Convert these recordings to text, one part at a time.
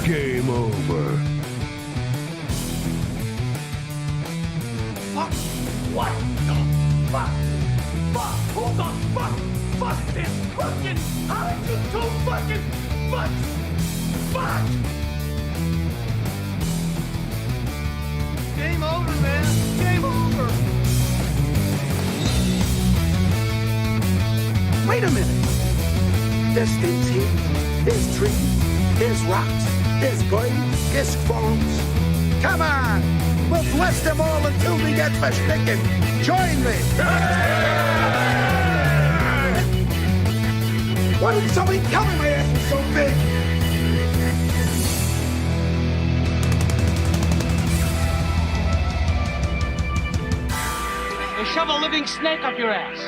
Game over. Fuck! What the fuck? Fuck! Who the fuck? Fuck this fucking! How did you two fucking fucks? Fuck! Game over, man. Game over. Wait a minute. There's things here. There's trees. There's rocks. There's glades. There's farms. Come on. We'll blast them all until we get versticken. Join me. Why did somebody tell me my ass is so big? They shove a living snake up your ass.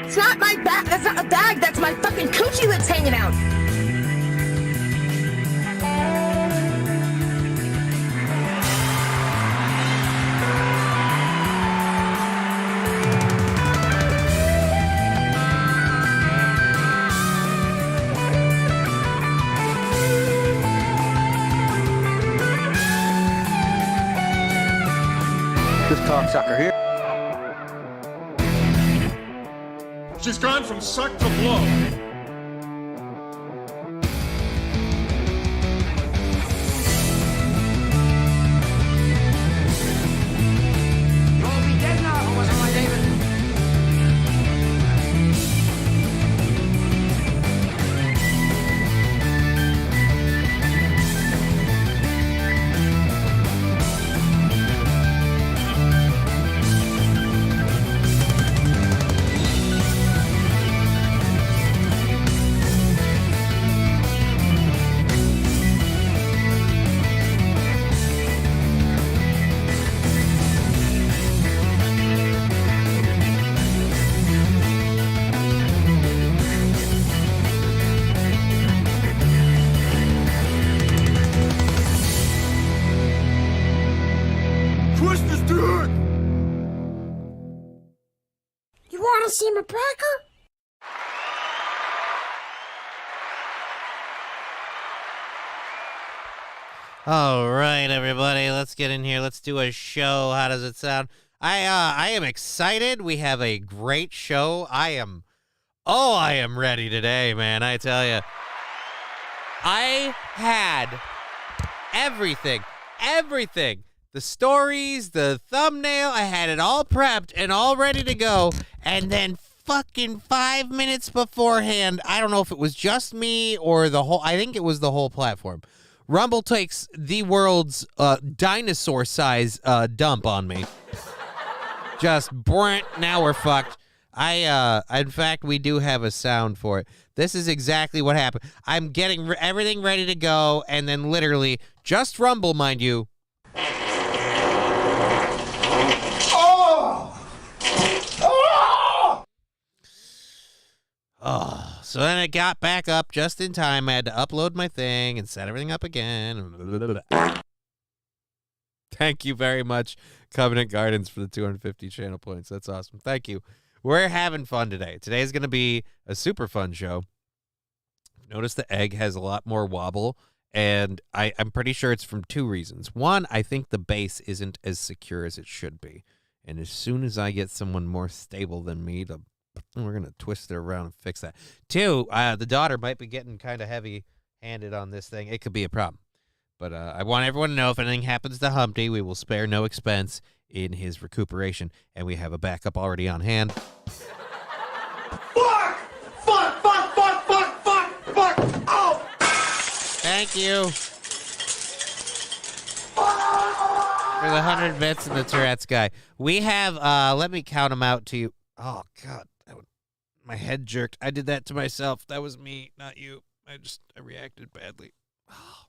It's not my bag. That's not a bag. That's my fucking coochie that's hanging out. This cocksucker here. She's gone from suck to blow. You won't be dead now, or was it my David? Twist his dick! You want to see my cracker? All right, everybody, let's get in here. Let's do a show. How does it sound? I am excited. We have a great show. I am ready today, man. I tell you, I had everything. The stories, the thumbnail, I had it all prepped and all ready to go. And then fucking 5 minutes beforehand, I don't know if it was just me or I think it was the whole platform. Rumble takes the world's dinosaur size dump on me. Just brent, now we're fucked. In fact, we do have a sound for it. This is exactly what happened. I'm getting everything ready to go, and then literally, just Rumble, mind you. Oh, so then it got back up just in time. I had to upload my thing and set everything up again. Thank you very much, Covenant Gardens, for the 250 channel points. That's awesome. Thank you. We're having fun today. Today's going to be a super fun show. Notice the egg has a lot more wobble, and I'm pretty sure it's from two reasons. One, I think the base isn't as secure as it should be. And as soon as I get someone more stable than me, we're going to twist it around and fix that. Two, the daughter might be getting kind of heavy-handed on this thing. It could be a problem. But I want everyone to know if anything happens to Humpty, we will spare no expense in his recuperation. And we have a backup already on hand. Fuck! Fuck! Fuck! Fuck! Fuck! Fuck! Fuck! Oh! Thank you for the 100 bits in the Tourette's guy. We have, let me count them out to you. Oh, God. My head jerked. I did that to myself. That was me, not you. I reacted badly. Oh,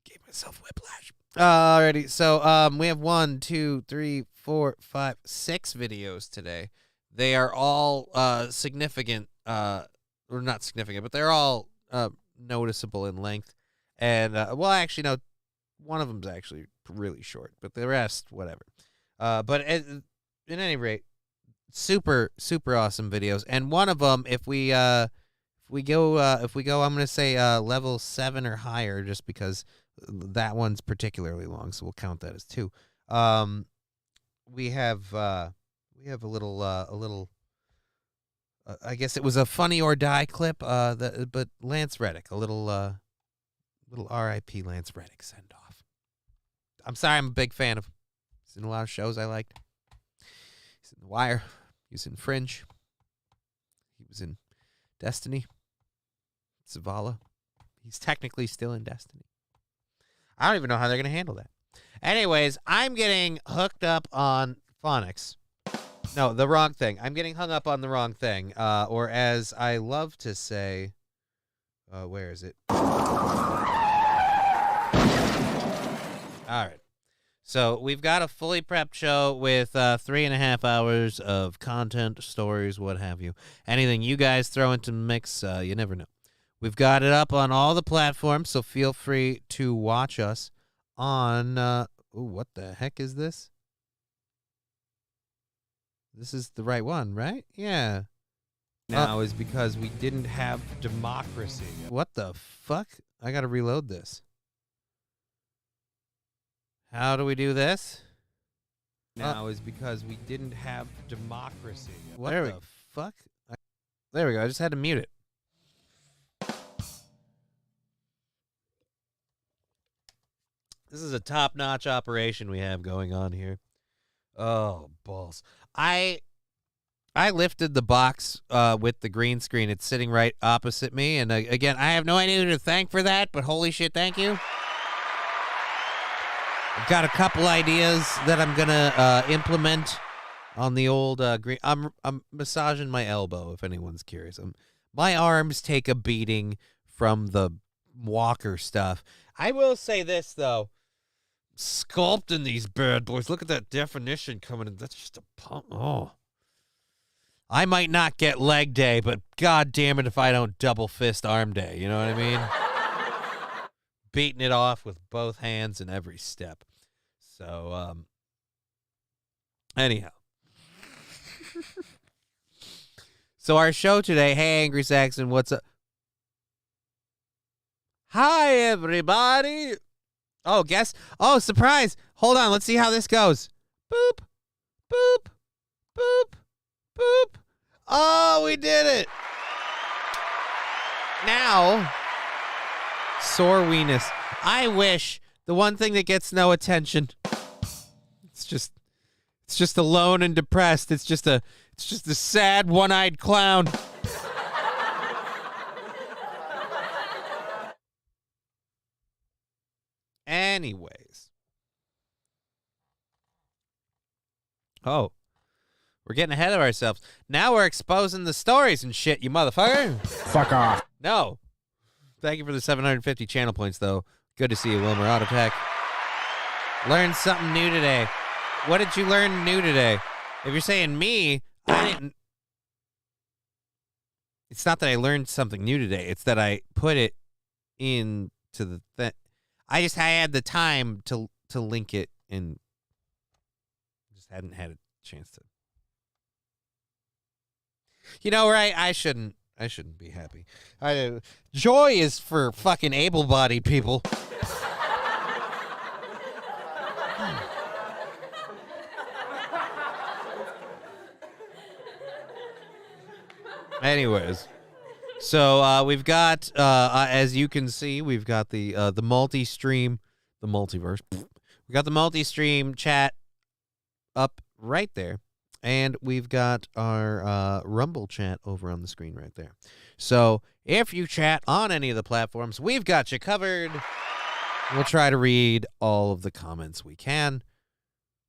gave myself whiplash. Alrighty, so we have 1, 2, 3, 4, 5, 6 videos today. They are all significant, or not significant, but they're all noticeable in length. And well, actually, no, one of them's actually really short, but the rest, whatever. But in any rate, super awesome videos, and one of them, if we go, I'm gonna say level 7 or higher, just because that one's particularly long, so we'll count that as 2. We have a little. I guess it was a Funny or Die clip. But Lance Reddick, a little R.I.P. Lance Reddick send off. I'm sorry, I'm a big fan of. He's in a lot of shows I liked. He's in The Wire. He was in Fringe. He was in Destiny. Zavala. He's technically still in Destiny. I don't even know how they're going to handle that. Anyways, I'm getting hooked up on phonics. No, the wrong thing. I'm getting hung up on the wrong thing. Or as I love to say, where is it? All right. So we've got a fully prepped show with 3.5 hours of content, stories, what have you. Anything you guys throw into the mix, you never know. We've got it up on all the platforms, so feel free to watch us on... what the heck is this? This is the right one, right? Yeah. Now is because we didn't have democracy. What the fuck? I gotta reload this. How do we do this? Now is because we didn't have democracy. What the fuck? There we go. I just had to mute it. This is a top-notch operation we have going on here. Oh, balls. I lifted the box with the green screen. It's sitting right opposite me. And again, I have no idea who to thank for that, but holy shit, thank you. I've got a couple ideas that I'm going to implement on the old green. I'm massaging my elbow, if anyone's curious. My arms take a beating from the walker stuff. I will say this, though. Sculpting these bad boys. Look at that definition coming in. That's just a pump. Oh. I might not get leg day, but god damn it if I don't double fist arm day. You know what I mean? Beating it off with both hands in every step. So, anyhow. So our show today, hey Angry Saxon, what's up? Hi everybody. Oh, guess. Oh, surprise. Hold on. Let's see how this goes. Boop, boop, boop, boop. Oh, we did it. Now, sore weenus. I wish the one thing that gets no attention. It's just alone and depressed. It's just a sad one-eyed clown. Anyways. Oh. We're getting ahead of ourselves. Now we're exposing the stories and shit, you motherfucker. Fuck off. No. Thank you for the 750 channel points, though. Good to see you, Wilmer Autotech. Learned something new today. What did you learn new today? If you're saying me, I didn't... It's not that I learned something new today. It's that I put it into the thing. I had the time to link it and just hadn't had a chance to. You know, right? I shouldn't be happy. Joy is for fucking able-bodied people. Anyways. So we've got, as you can see, we've got the multi-stream, the multiverse. We got the multi-stream chat up right there, and we've got our Rumble chat over on the screen right there. So if you chat on any of the platforms, we've got you covered. We'll try to read all of the comments we can.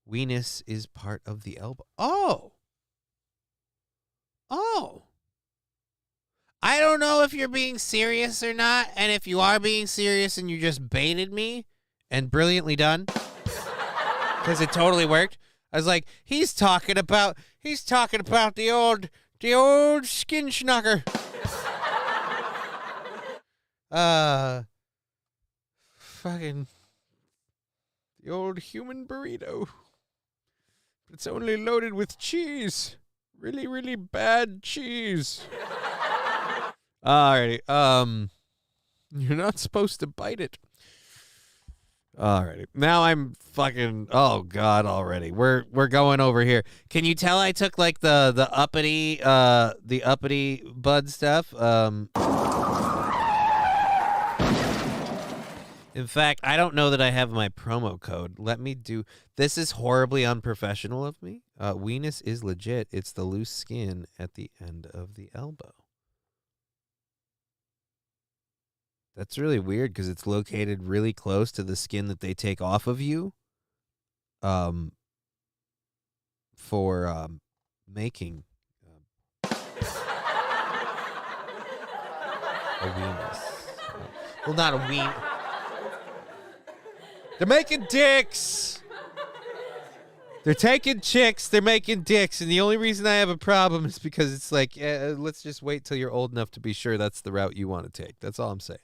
Weenus is part of the elbow. Oh. I don't know if you're being serious or not, and if you are being serious and you just baited me, and brilliantly done, because it totally worked. I was like, he's talking about the old skin schnucker. Fucking the old human burrito. It's only loaded with cheese. really, really bad cheese. Alrighty. You're not supposed to bite it. Alrighty. Now I'm fucking. Oh God! Already. We're going over here. Can you tell I took like the uppity bud stuff? In fact, I don't know that I have my promo code. Let me do. This is horribly unprofessional of me. Weenus is legit. It's the loose skin at the end of the elbow. That's really weird because it's located really close to the skin that they take off of you for making a weenus. Well, not a ween. They're making dicks. They're taking chicks. They're making dicks. And the only reason I have a problem is because it's like, let's just wait till you're old enough to be sure that's the route you want to take. That's all I'm saying.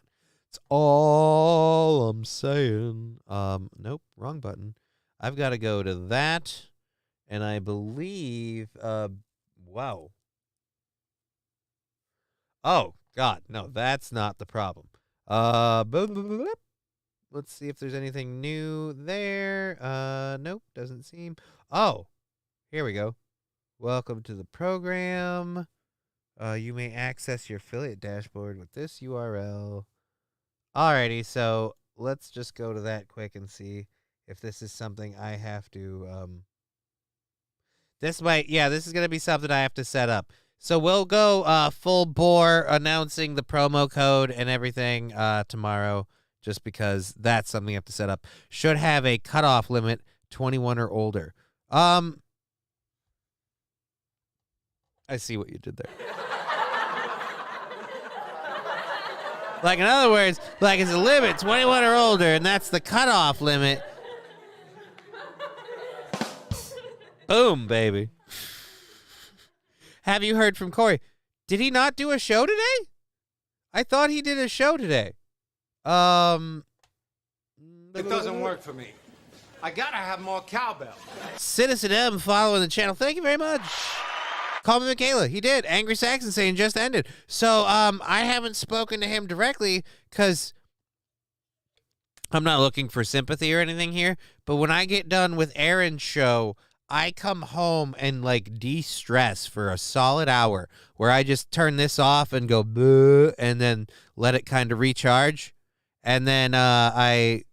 That's all I'm saying. Nope, wrong button. I've got to go to that. And I believe, wow. Oh, God. No, that's not the problem. Let's see if there's anything new there. Nope, doesn't seem. Oh, here we go. Welcome to the program. You may access your affiliate dashboard with this URL. Alrighty, so let's just go to that quick and see if this is something I have to. This is going to be something I have to set up. So we'll go full bore announcing the promo code and everything tomorrow. Just because that's something you have to set up. Should have a cutoff limit, 21 or older. I see what you did there. Like, in other words, like it's a limit, 21 or older, and that's the cutoff limit. Boom, baby. Have you heard from Corey? Did he not do a show today? I thought he did a show today. It doesn't work for me. I gotta have more cowbell. Citizen M following the channel. Thank you very much. Call me Michaela. He did. Angry Saxon saying just ended. So I haven't spoken to him directly because I'm not looking for sympathy or anything here. But when I get done with Aaron's show, I come home and like de-stress for a solid hour where I just turn this off and go boo and then let it kind of recharge. And then I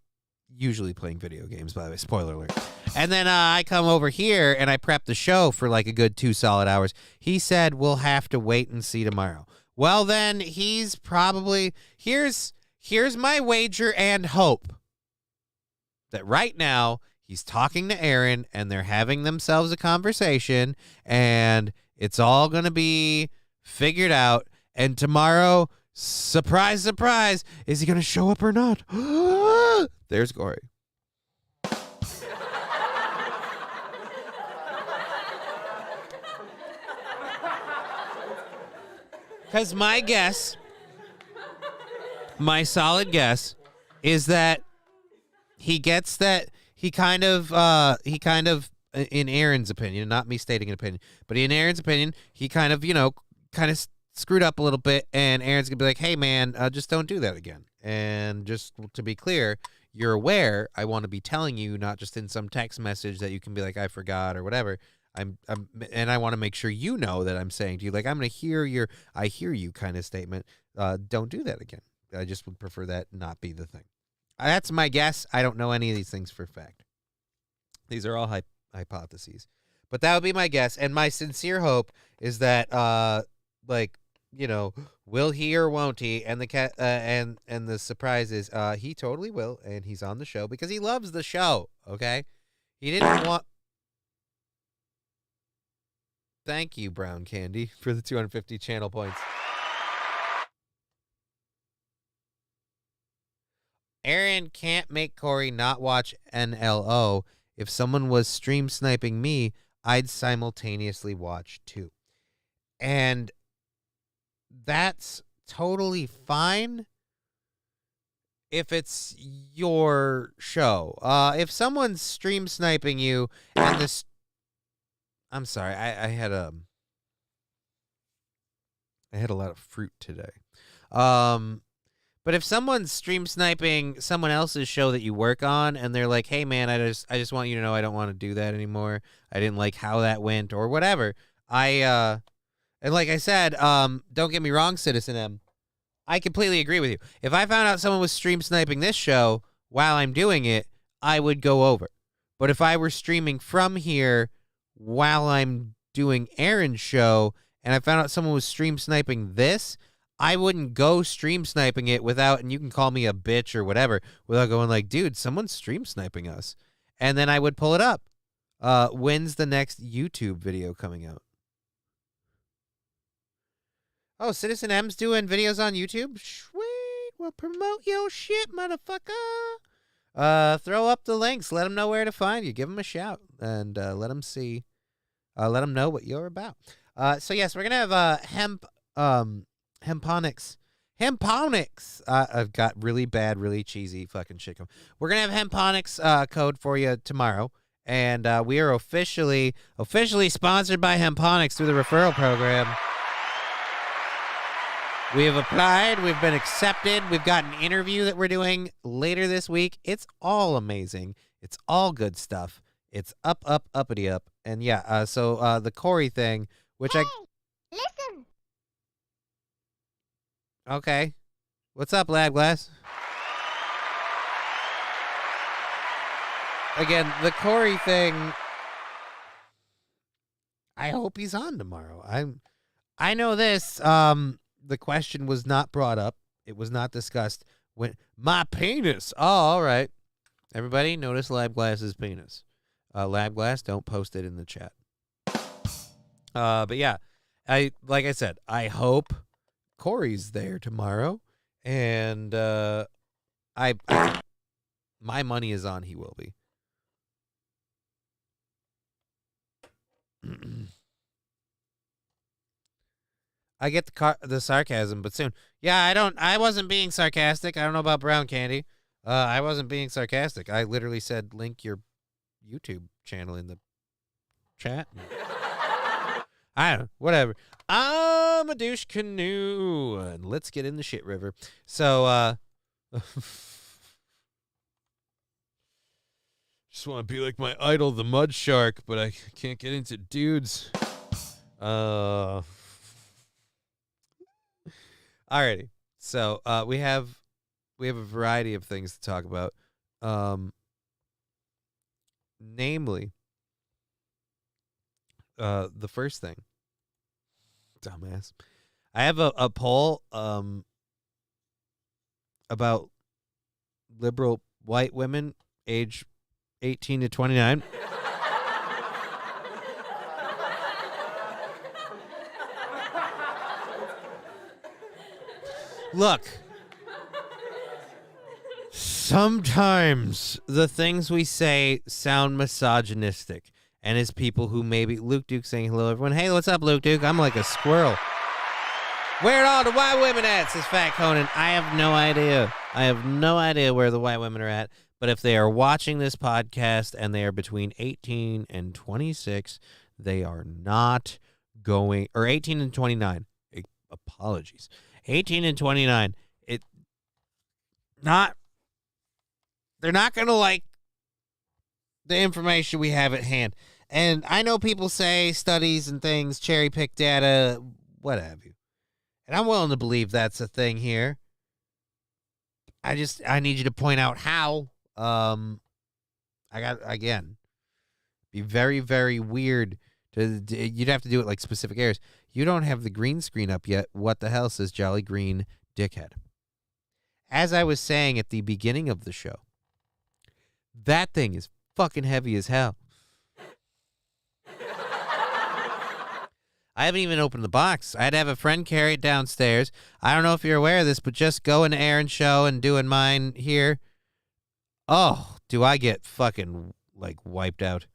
usually playing video games, by the way, spoiler alert. And then I come over here and I prep the show for like a good 2 solid hours. He said we'll have to wait and see tomorrow. Well, then he's probably here's my wager and hope that right now he's talking to Aaron and they're having themselves a conversation and it's all going to be figured out. And tomorrow, surprise, surprise, is he going to show up or not? There's Corey. Because my guess, my solid guess, is that he gets that he kind of, in Aaron's opinion, not me stating an opinion, but in Aaron's opinion, he kind of, screwed up a little bit, and Aaron's gonna be like, hey man, just don't do that again. And just to be clear, you're aware I want to be telling you, not just in some text message that you can be like, I forgot or whatever. And I want to make sure you know that I'm saying to you, like, I'm gonna hear your I hear you kind of statement. Don't do that again. I just would prefer that not be the thing. That's my guess. I don't know any of these things for a fact. These are all hypotheses. But that would be my guess. And my sincere hope is that will he or won't he? And the and the surprise is he totally will, and he's on the show because he loves the show. Okay, he didn't want. Thank you, Brown Candy, for the 250 channel points. Aaron can't make Corey not watch NLO. If someone was stream sniping me, I'd simultaneously watch too. And that's totally fine if it's your show. If someone's stream sniping you and this... I'm sorry, I had I had a lot of fruit today. But if someone's stream sniping someone else's show that you work on and they're like, "Hey man, I just want you to know I don't want to do that anymore. I didn't like how that went or whatever." And like I said, don't get me wrong, Citizen M. I completely agree with you. If I found out someone was stream sniping this show while I'm doing it, I would go over. But if I were streaming from here while I'm doing Aaron's show and I found out someone was stream sniping this, I wouldn't go stream sniping it without, and you can call me a bitch or whatever, without going like, dude, someone's stream sniping us. And then I would pull it up. When's the next YouTube video coming out? Oh, Citizen M's doing videos on YouTube? Sweet. Well, promote your shit, motherfucker. Throw up the links. Let them know where to find you. Give them a shout. And let them see. Let them know what you're about. So, yes, we're going to have Hemponics. I've got really bad, really cheesy fucking shit going. We're going to have Hemponics code for you tomorrow. And we are officially sponsored by Hemponics through the referral program. We have applied. We've been accepted. We've got an interview that we're doing later this week. It's all amazing. It's all good stuff. It's uppity up. And yeah, so the Corey thing, which Listen. Okay. What's up, Lab Glass? Again, the Corey thing, I hope he's on tomorrow. I know this, the question was not brought up. It was not discussed. When my penis. Oh, all right. Everybody notice Lab Glass's penis. Lab Glass, don't post it in the chat. But yeah, like I said, I hope Corey's there tomorrow, and my money is on he will be. I get the sarcasm, but soon. Yeah, I wasn't being sarcastic. I don't know about brown candy. I wasn't being sarcastic. I literally said link your YouTube channel in the chat. I don't know, whatever. I'm a douche canoe, and let's get in the shit river. So, just want to be like my idol, the mud shark, but I can't get into dudes. Alrighty. So, we have a variety of things to talk about. Namely, the first thing. Dumbass. I have a poll about liberal white women age 18 to 29. Look, sometimes the things we say sound misogynistic. And as people who maybe... Luke Duke saying hello, everyone. Hey, what's up, Luke Duke? I'm like a squirrel. Where are all the white women at, says Fat Conan. I have no idea. I have no idea where the white women are at. But if they are watching this podcast and they are between 18 and 26, they are not going... Or 18 and 29. Apologies. 18 and 29. They're not going to like the information we have at hand. And I know people say studies and things, cherry pick data, what have you. And I'm willing to believe that's a thing here. I need you to point out how. Be very, very weird. You'd have to do it like specific areas. You don't have the green screen up yet. What the hell, says Jolly Green Dickhead. As I was saying at the beginning of the show, that thing is fucking heavy as hell. I haven't even opened the box. I had to have a friend carry it downstairs. I don't know if you're aware of this, but just going to Aaron's show and doing mine here. Oh, do I get fucking like wiped out.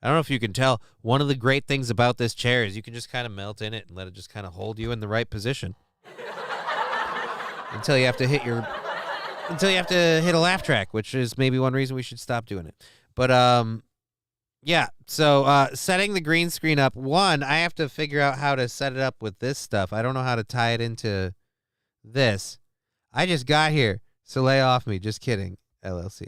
I don't know if you can tell. One of the great things about this chair is you can just kind of melt in it and let it just kind of hold you in the right position. Until you have to hit a laugh track, which is maybe one reason we should stop doing it. But Yeah, so setting the green screen up. One, I have to figure out how to set it up with this stuff. I don't know how to tie it into this. I just got here, so lay off me. Just kidding, LLC.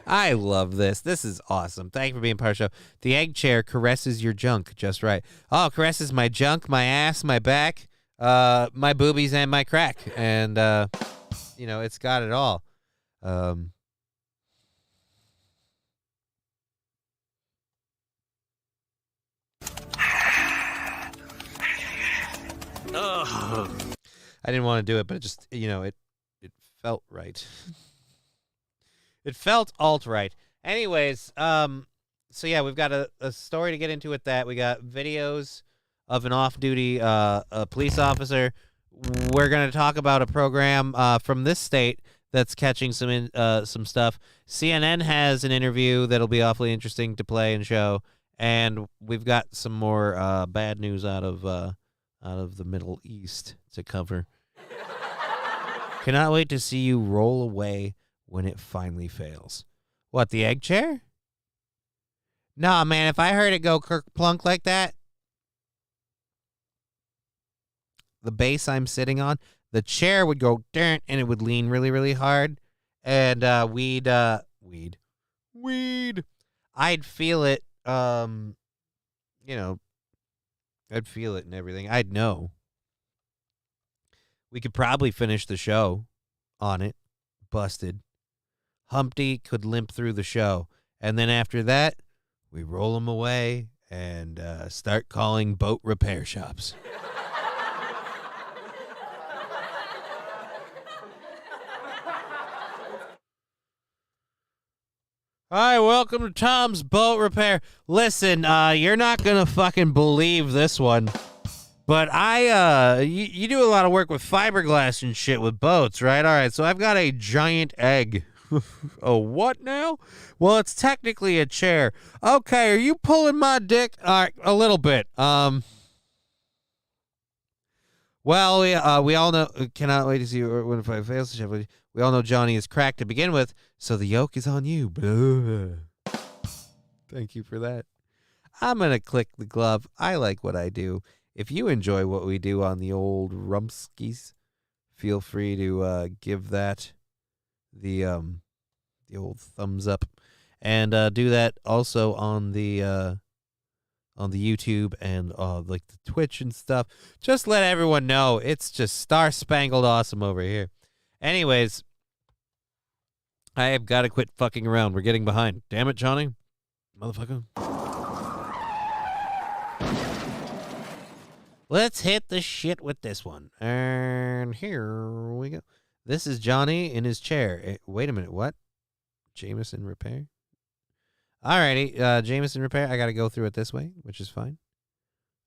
I love this. This is awesome. Thank you for being part of the show. The egg chair caresses your junk just right. Oh, caresses my junk, my ass, my back, my boobies, and my crack. And, it's got it all. I didn't want to do it, but it just, it felt right. It felt alt-right. Anyways, so yeah, we've got a story to get into with that. We got videos of an off-duty a police officer. We're going to talk about a program from this state that's catching some stuff. CNN has an interview that'll be awfully interesting to play and show, and we've got some more bad news out of the Middle East to cover. Cannot wait to see you roll away when it finally fails. What, the egg chair? Nah, man, if I heard it go kerplunk like that, the base I'm sitting on, the chair would go and it would lean really, really hard. And weed. I'd feel it, I'd feel it and everything. I'd know. We could probably finish the show on it, busted. Humpty could limp through the show. And then after that, we roll him away and start calling boat repair shops. Hi, welcome to Tom's Boat Repair. Listen, you're not going to fucking believe this one. But you do a lot of work with fiberglass and shit with boats, right? All right, so I've got a giant egg. Oh, what now? Well, it's technically a chair. Okay, are you pulling my dick? All right, a little bit. Well, we all know. Cannot wait to see when if I fails to ship. We all know Johnny is cracked to begin with, so the yoke is on you. Blah. Thank you for that. I'm gonna click the glove. I like what I do. If you enjoy what we do on the old Rumskis, feel free to give that the old thumbs up, and do that also on the YouTube and like the Twitch and stuff. Just let everyone know it's just star-spangled awesome over here. Anyways, I have got to quit fucking around. We're getting behind. Damn it, Johnny, motherfucker. Let's hit the shit with this one. And here we go. This is Johnny in his chair. Wait a minute, what? Jameson Repair? Alrighty, Jameson Repair. I got to go through it this way, which is fine.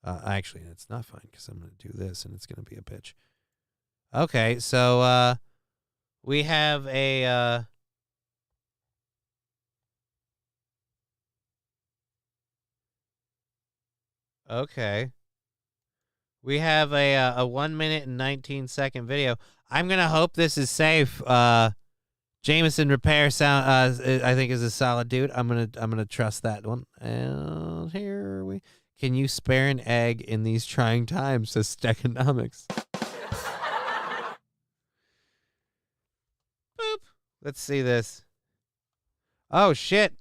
Actually, it's not fine because I'm going to do this, and it's going to be a bitch. Okay, so we have a... Okay. We have a 1 minute and 19-second video. I'm gonna hope this is safe. Jameson Repair sound. I think is a solid dude. I'm gonna trust that one. And here we. Can you spare an egg in these trying times? Says Steconomics. Boop. Let's see this. Oh shit.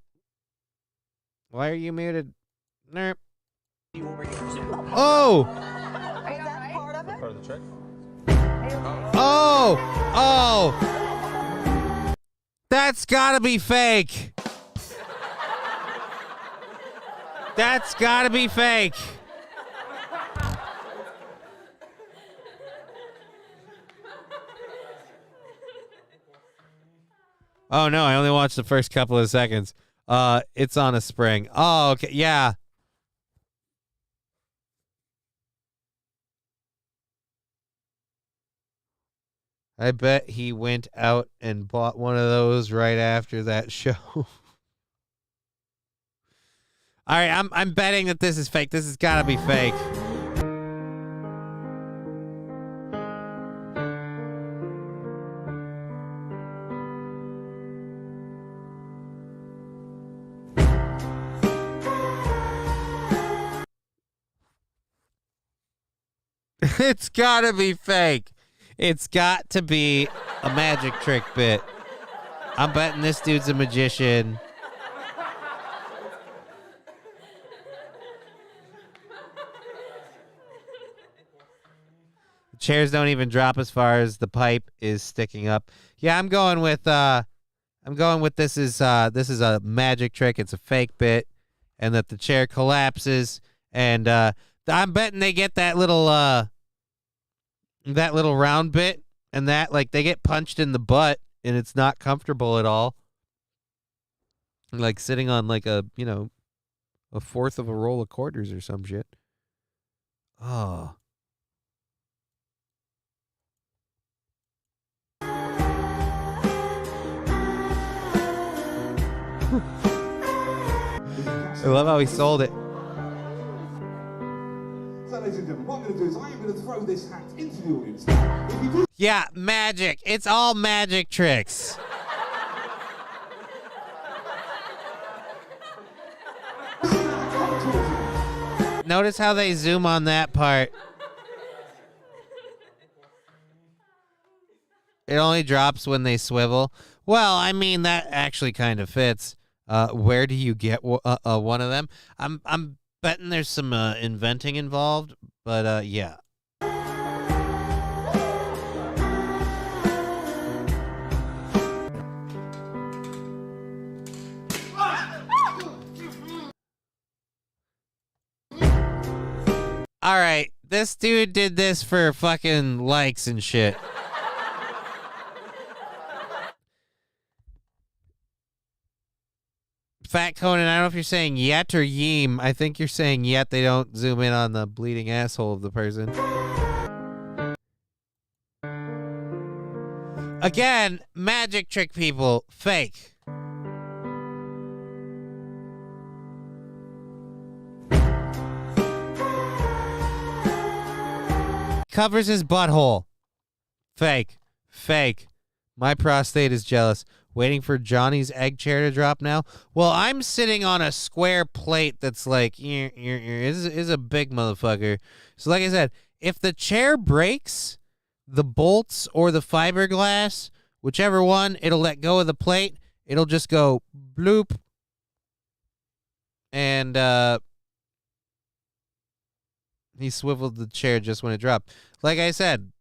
Why are you muted? Nerp. Oh. Part of the check? Oh! That's gotta be fake. That's gotta be fake. Oh no, I only watched the first couple of seconds. It's on a spring. Oh, okay, yeah. I bet he went out and bought one of those right after that show. All right, I'm betting that this is fake. This has got to be fake. It's gotta be fake. It's got to be a magic trick bit. I'm betting this dude's a magician. The chairs don't even drop as far as the pipe is sticking up. Yeah, I'm going with this is a magic trick. It's a fake bit, and that the chair collapses, and I'm betting they get that little round bit, and that like they get punched in the butt, and it's not comfortable at all. Like sitting on like a fourth of a roll of quarters or some shit. Oh. I love how he sold it. So, ladies and gentlemen, what I'm going to do is I am going to throw this hat into the audience. If you do Yeah, magic. It's all magic tricks. Notice how they zoom on that part. It only drops when they swivel. Well, I mean, that actually kind of fits. Where do you get one of them? I'm betting there's some inventing involved, but yeah. All right, this dude did this for fucking likes and shit. Fat Conan, I don't know if you're saying yet or yeem. I think you're saying yet. They don't zoom in on the bleeding asshole of the person. Again, magic trick people, fake. Covers his butthole. Fake. Fake. My prostate is jealous. Waiting for Johnny's egg chair to drop now. Well, I'm sitting on a square plate that's like, is a big motherfucker. So like I said, if the chair breaks, the bolts or the fiberglass, whichever one, it'll let go of the plate. It'll just go bloop. And he swiveled the chair just when it dropped. Like I said,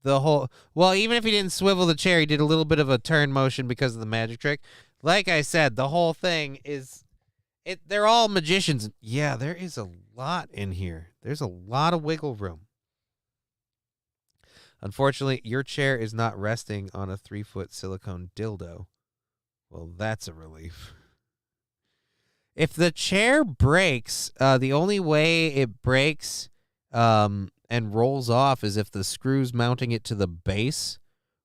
even if he didn't swivel the chair, he did a little bit of a turn motion because of the magic trick. Like I said, the whole thing is, they're all magicians. Yeah, there is a lot in here. There's a lot of wiggle room. Unfortunately, your chair is not resting on a 3-foot silicone dildo. Well, that's a relief. If the chair breaks, the only way it breaks and rolls off is if the screws mounting it to the base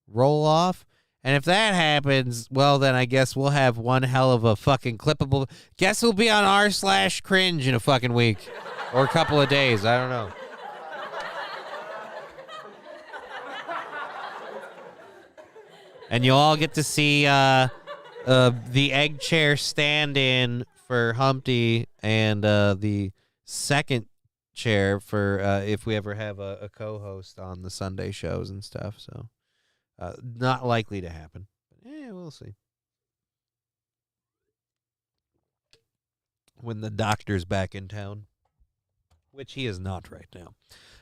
roll off. And if that happens, well, then I guess we'll have one hell of a fucking clippable. Guess we'll be on r/cringe in a fucking week or a couple of days. I don't know. And you'll all get to see the egg chair stand-in for Humpty and the second chair for if we ever have a co-host on the Sunday shows and stuff. So not likely to happen. But, we'll see. When the doctor's back in town, which he is not right now.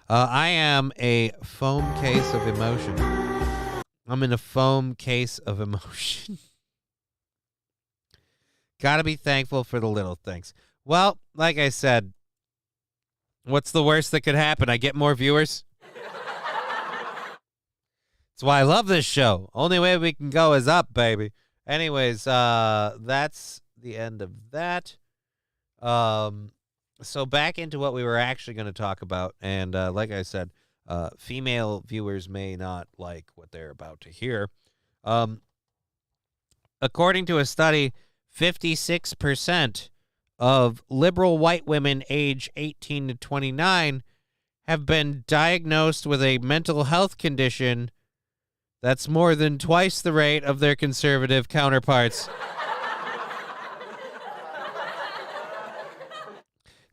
I am a foam case of emotion. I'm in a foam case of emotion. Gotta be thankful for the little things. Well, like I said, what's the worst that could happen? I get more viewers. That's why I love this show. Only way we can go is up, baby. Anyways, that's the end of that. So back into what we were actually going to talk about. And like I said, female viewers may not like what they're about to hear. According to a study, 56% of liberal white women age 18 to 29 have been diagnosed with a mental health condition that's more than twice the rate of their conservative counterparts.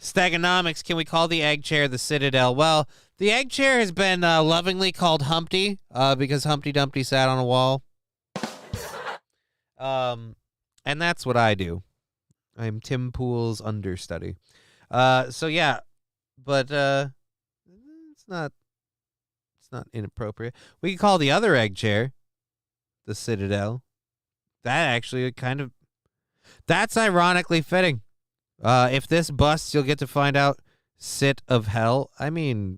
Stegonomics, can we call the egg chair the Citadel? Well, the egg chair has been lovingly called Humpty because Humpty Dumpty sat on a wall. And that's what I do. I'm Tim Pool's understudy. So yeah, but it's not inappropriate. We could call the other egg chair the Citadel. That actually that's ironically fitting. If this busts, you'll get to find out Sit of Hell. I mean,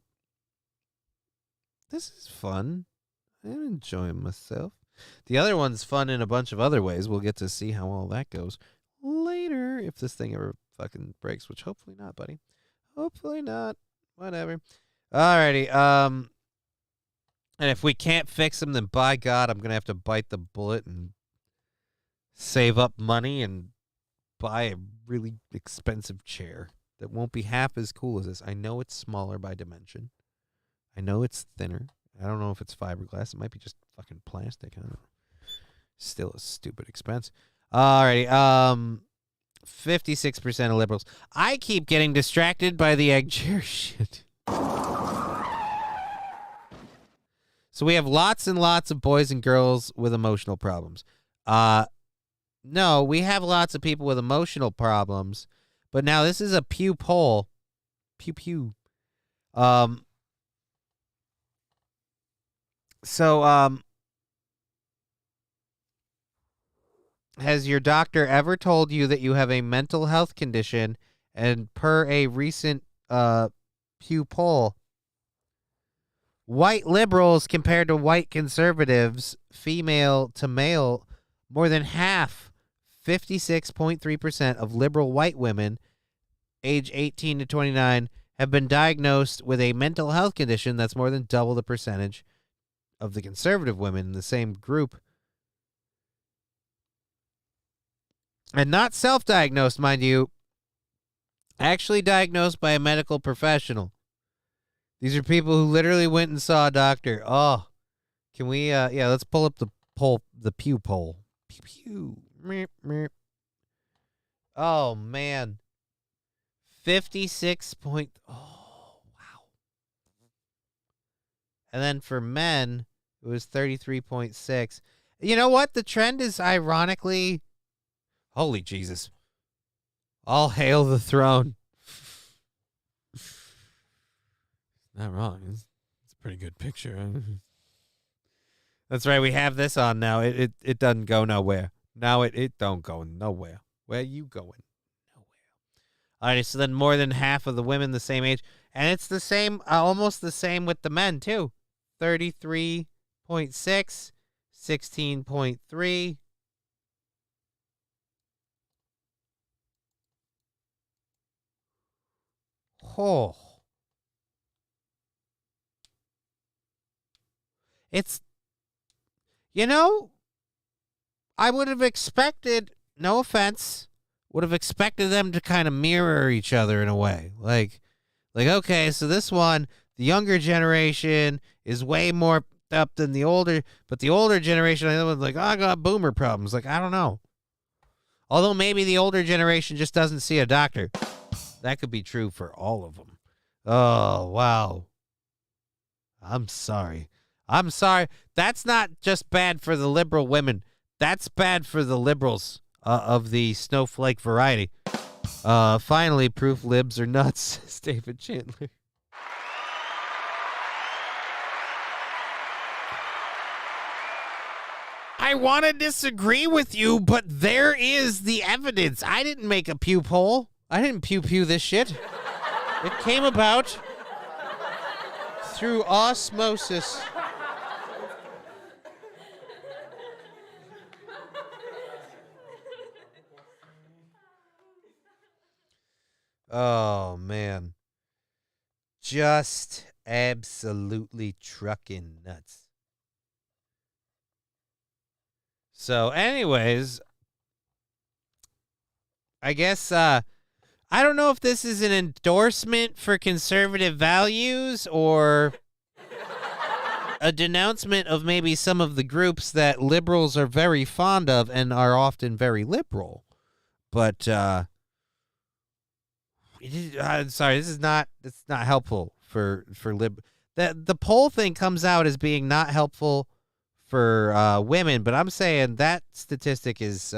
this is fun. I'm enjoying myself. The other one's fun in a bunch of other ways. We'll get to see how all that goes later if this thing ever fucking breaks, which hopefully not, buddy. Hopefully not. Whatever. Alrighty. And if we can't fix them, then by God, I'm going to have to bite the bullet and save up money and buy a really expensive chair that won't be half as cool as this. I know it's smaller by dimension. I know it's thinner. I don't know if it's fiberglass. It might be just fucking plastic. I don't know. Still a stupid expense. Alrighty. 56% of liberals. I keep getting distracted by the egg chair shit. So we have lots and lots of boys and girls with emotional problems. No, we have lots of people with emotional problems, but now this is a Pew poll. Pew. So, has your doctor ever told you that you have a mental health condition? And per a recent Pew poll, white liberals compared to white conservatives, female to male, more than half, 56.3% of liberal white women age 18 to 29 have been diagnosed with a mental health condition. That's more than double the percentage of the conservative women in the same group. And not self-diagnosed, mind you, actually diagnosed by a medical professional. These are people who literally went and saw a doctor. Oh, can we, let's pull up the Pew poll. Pew. Oh, man. 56 point. Oh, wow. And then for men, it was 33.6. You know what? The trend is ironically, holy Jesus. All hail the throne. Not wrong. It's a pretty good picture. That's right. We have this on now. It doesn't go nowhere. Now it don't go nowhere. Where you going? Nowhere. All right. So then more than half of the women the same age. And it's the same, almost the same with the men, too. 33.6, 16.3. Oh. It's, I would have expected, no offense, would have expected them to kind of mirror each other in a way. Like, okay, so this one, the younger generation is way more up than the older, but the older generation, I was like, I got boomer problems. Like, I don't know. Although maybe the older generation just doesn't see a doctor. That could be true for all of them. Oh, wow. I'm sorry. That's not just bad for the liberal women. That's bad for the liberals of the snowflake variety. Finally, proof libs are nuts, says David Chandler. I want to disagree with you, but there is the evidence. I didn't make a Pew poll. I didn't pew this shit. It came about through osmosis. Oh, man. Just absolutely trucking nuts. So, anyways, I guess, I don't know if this is an endorsement for conservative values or a denouncement of maybe some of the groups that liberals are very fond of and are often very liberal. But, sorry, this is not. It's not helpful for lib. The poll thing comes out as being not helpful for women, but I'm saying that statistic is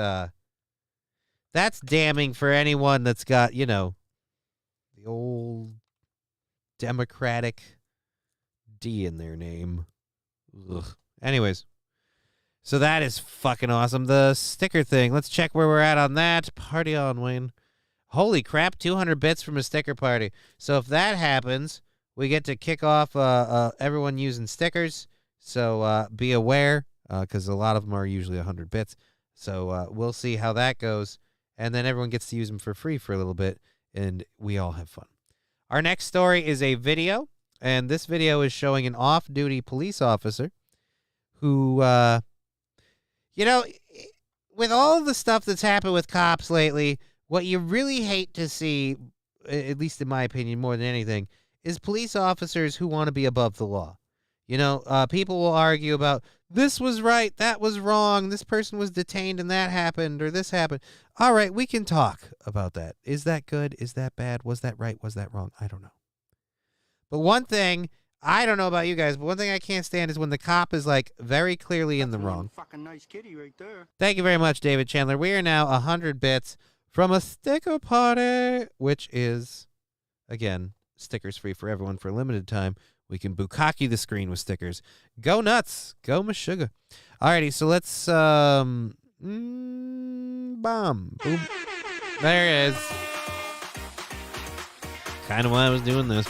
that's damning for anyone that's got the old Democratic D in their name. Ugh. Anyways, so that is fucking awesome. The sticker thing. Let's check where we're at on that. Party on, Wayne. Holy crap, 200 bits from a sticker party. So if that happens, we get to kick off everyone using stickers. So be aware, because a lot of them are usually 100 bits. So we'll see how that goes. And then everyone gets to use them for free for a little bit, and we all have fun. Our next story is a video, and this video is showing an off-duty police officer who, with all of the stuff that's happened with cops lately, what you really hate to see, at least in my opinion more than anything, is police officers who want to be above the law. People will argue about, this was right, that was wrong, this person was detained and that happened, or this happened. All right, we can talk about that. Is that good? Is that bad? Was that right? Was that wrong? I don't know. But one thing, I don't know about you guys, but one thing I can't stand is when the cop is, like, very clearly in the wrong. Fucking nice kitty right there. Thank you very much, David Chandler. We are now 100 bits from a sticker party, which is, again, stickers free for everyone for a limited time. We can bukkake the screen with stickers. Go nuts. Go Meshuggah. Alrighty, so let's, bomb. Boom. There it is. Kind of why I was doing this,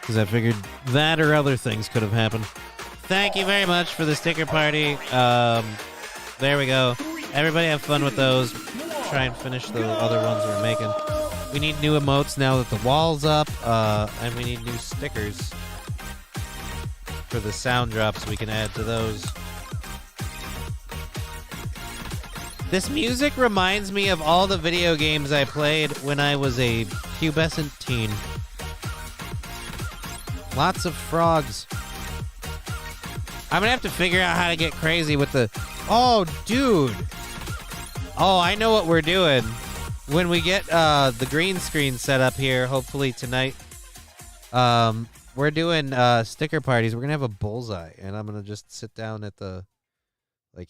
because I figured that or other things could have happened. Thank you very much for the sticker party. There we go. Everybody have fun with those. Try and finish the other ones we're making. We need new emotes now that the wall's up, and we need new stickers for the sound drops we can add to those. This music reminds me of all the video games I played when I was a pubescent teen. Lots of frogs. I'm gonna have to figure out how to get crazy with the... Oh, dude! Oh, I know what we're doing. When we get the green screen set up here, hopefully tonight, we're doing sticker parties. We're going to have a bullseye, and I'm going to just sit down at the,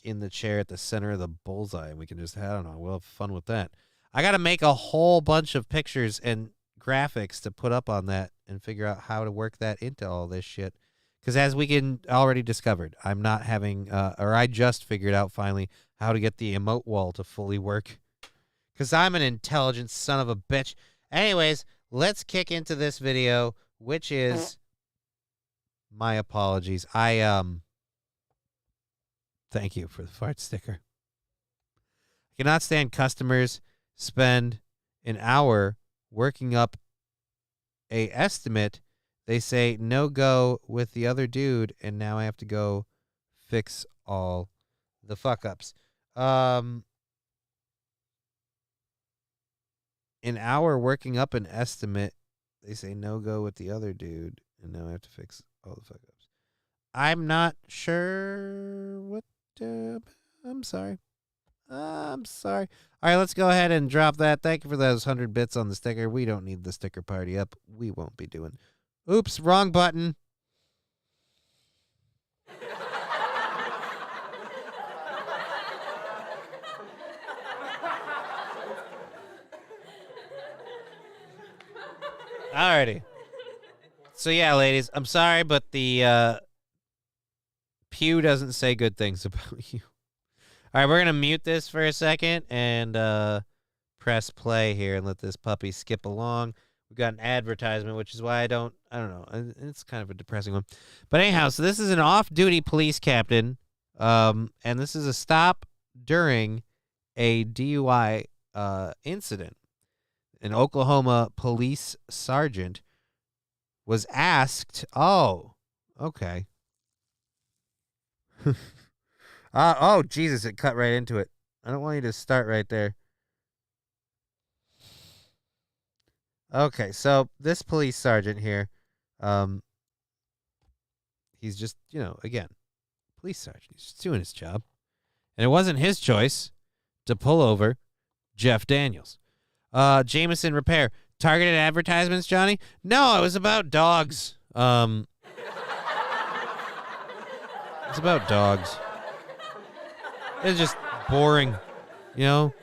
in the chair at the center of the bullseye, and we can just, I don't know, we'll have fun with that. I got to make a whole bunch of pictures and graphics to put up on that and figure out how to work that into all this shit. Because as we can already discovered, I'm not having, or I just figured out finally how to get the emote wall to fully work. Because I'm an intelligent son of a bitch. Anyways, let's kick into this video, which is... My apologies. Thank you for the fart sticker. I cannot stand customers spend an hour working up a estimate. They say no go with the other dude, and now I have to go fix all the fuck ups. An hour working up an estimate. They say no go with the other dude, and now I have to fix all the fuck ups. I'm not sure what. I'm sorry. I'm sorry. All right, let's go ahead and drop that. Thank you for those 100 bits on the sticker. We don't need the sticker party up. We won't be doing. Oops, wrong button. Alrighty. So yeah, ladies, I'm sorry, but the pew doesn't say good things about you. All right, we're gonna mute this for a second and press play here and let this puppy skip along. We got an advertisement, which is why I don't know. It's kind of a depressing one, but anyhow, so this is an off-duty police captain, and this is a stop during a DUI incident. An Oklahoma police sergeant was asked, oh, okay. Oh, Jesus, it cut right into it. I don't want you to start right there. Okay, so this police sergeant here, he's just, again, police sergeant. He's just doing his job. And it wasn't his choice to pull over Jeff Daniels. Jameson Repair. Targeted advertisements, Johnny? No, it was about dogs. It's about dogs. It's just boring, you know?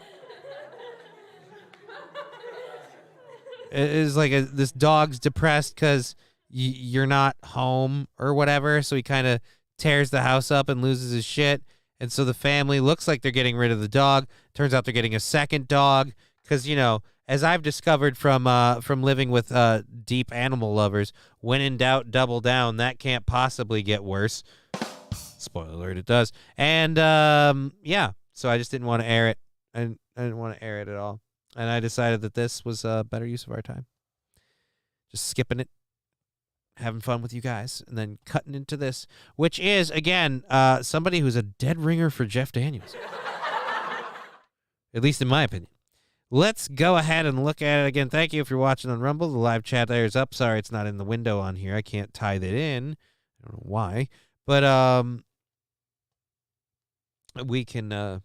It is like this dog's depressed because you're not home or whatever, so he kind of tears the house up and loses his shit. And so the family looks like they're getting rid of the dog. Turns out they're getting a second dog because, you know, as I've discovered from living with deep animal lovers, when in doubt, double down. That can't possibly get worse. Spoiler alert, it does. And, yeah, so I just didn't want to air it. I didn't want to air it at all. And I decided that this was a better use of our time. Just skipping it, having fun with you guys, and then cutting into this, which is, again, somebody who's a dead ringer for Jeff Daniels. At least in my opinion. Let's go ahead and look at it again. Thank you if you're watching on Rumble. The live chat there is up. Sorry it's not in the window on here. I can't tie that in. I don't know why. But we can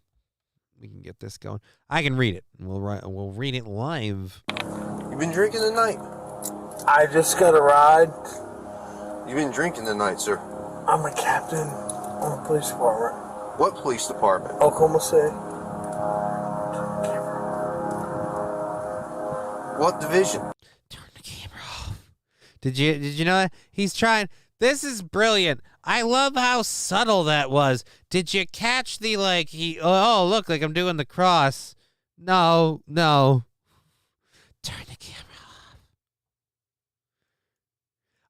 get this going. I can read it. We'll read it live. You been drinking tonight? I just got a ride. You been drinking tonight, sir? I'm a captain on the police department. What police department? Oklahoma City. What division? Turn the camera off. Did you know that? He's trying. This is brilliant. I love how subtle that was. Did you catch the, like, oh, look, like I'm doing the cross. No. Turn the camera off.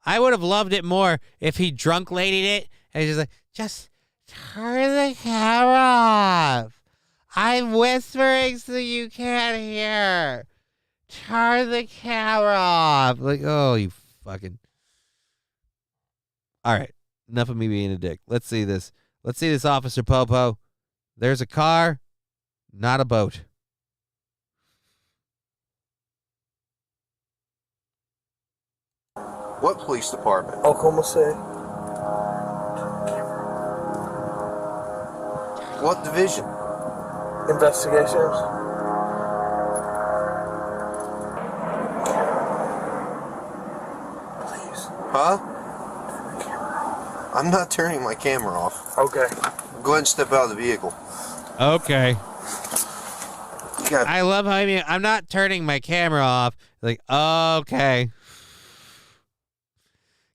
I would have loved it more if he drunk ladied it and he's just like, just turn the camera off. I'm whispering so you can't hear. Turn the camera off. Like, oh, you fucking. All right. Enough of me being a dick. Let's see this. Let's see this, Officer Popo. There's a car, not a boat. What police department? Oklahoma City. What division? Investigations. Please. Huh? I'm not turning my camera off. Okay. Go ahead and step out of the vehicle. Okay. God. I love how I'm not turning my camera off. Like, okay.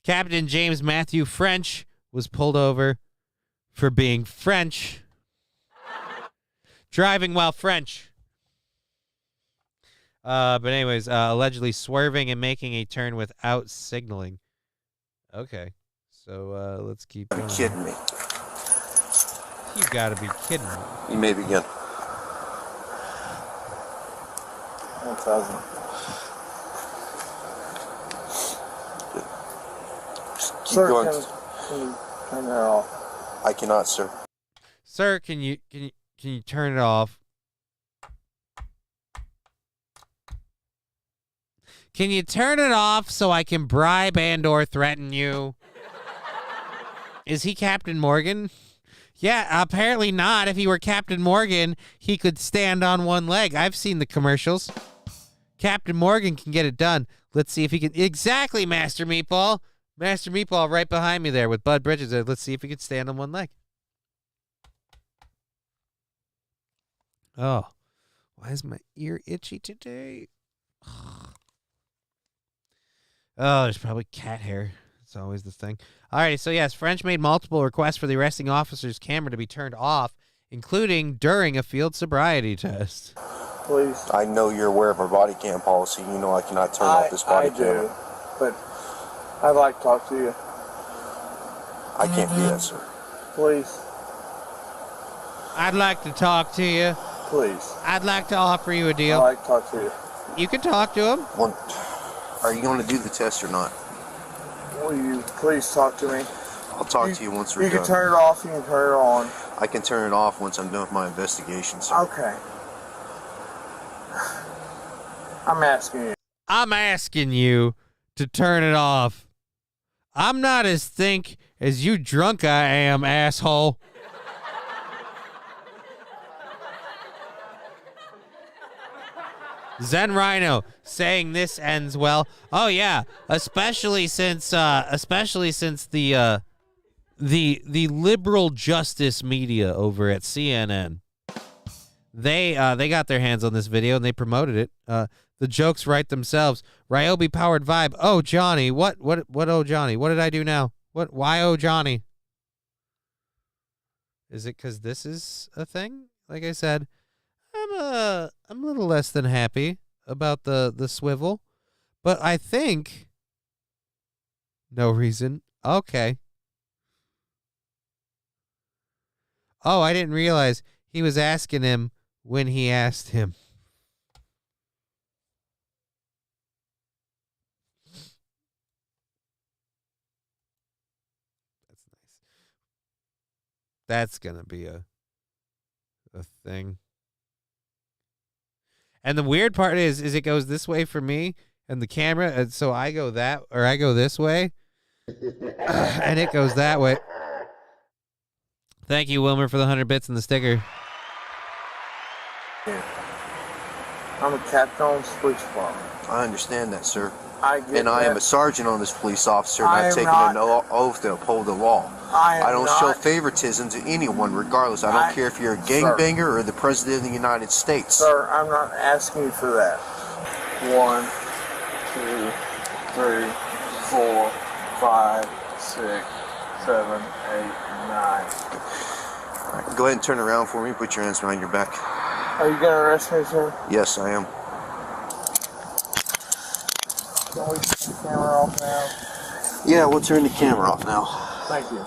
Captain James Matthew French was pulled over for being French. Driving while French. But anyways, allegedly swerving and making a turn without signaling. Okay. So let's keep going. You're kidding me. You gotta be kidding me. You may begin. 1,000. Just keep Sir, going. can you turn that off? I cannot, sir. Sir, can you turn it off? Can you turn it off so I can bribe and or threaten you? Is he Captain Morgan? Yeah, apparently not. If he were Captain Morgan, he could stand on one leg. I've seen the commercials. Captain Morgan can get it done. Let's see if he can. Exactly, Master Meatball. Master Meatball right behind me there with Bud Bridges. Let's see if he can stand on one leg. Oh, why is my ear itchy today? Oh, there's probably cat hair. It's always the thing. Alrighty, so yes, French made multiple requests for the arresting officer's camera to be turned off, including during a field sobriety test. Please. I know you're aware of our body cam policy. You know I cannot turn off this body camera. I do, but I'd like to talk to you. I can't do that, sir. Please. I'd like to talk to you. Please. I'd like to offer you a I'd deal. like to talk to you. You can talk to him. Well, are you going to do the test or not? Will you please talk to me? I'll talk to you once we're You done. can turn it off, you can turn it on. I can turn it off once I'm done with my investigation, sir. Okay. I'm asking you. I'm asking you to turn it off. I'm not as think as you drunk I am, asshole. Zen Rhino saying this ends well. Oh yeah, especially since the liberal justice media over at CNN, they got their hands on this video and they promoted it. The jokes write themselves. Ryobi powered vibe. Oh Johnny, what? Oh Johnny, what did I do now? What? Why oh Johnny? Is it because this is a thing? Like I said, I'm a little less than happy about the swivel, but I think no reason. Okay. Oh, I didn't realize he was asking him when he asked him. That's nice. That's gonna be a thing. And the weird part is it goes this way for me and the camera, and so I go that, or I go this way, and it goes that way. Thank you, Wilmer, for the 100 bits and the sticker. Yeah. I'm a captain on the police department. I understand that, sir. I get And I am that. a sergeant on this police officer, and I I've am taken not. an oath to uphold the law. I don't am show not. favoritism to anyone, regardless. I don't care if you're a gangbanger or the president of the United States. Sir, I'm not asking you for that. 1, 2, 3, 4, 5, 6, 7, 8, 9. Go ahead and turn around for me. Put your hands behind your back. Are you going to arrest me, sir? Yes, I am. Can we turn the camera off now? Yeah, we'll turn the camera off now. Thank you.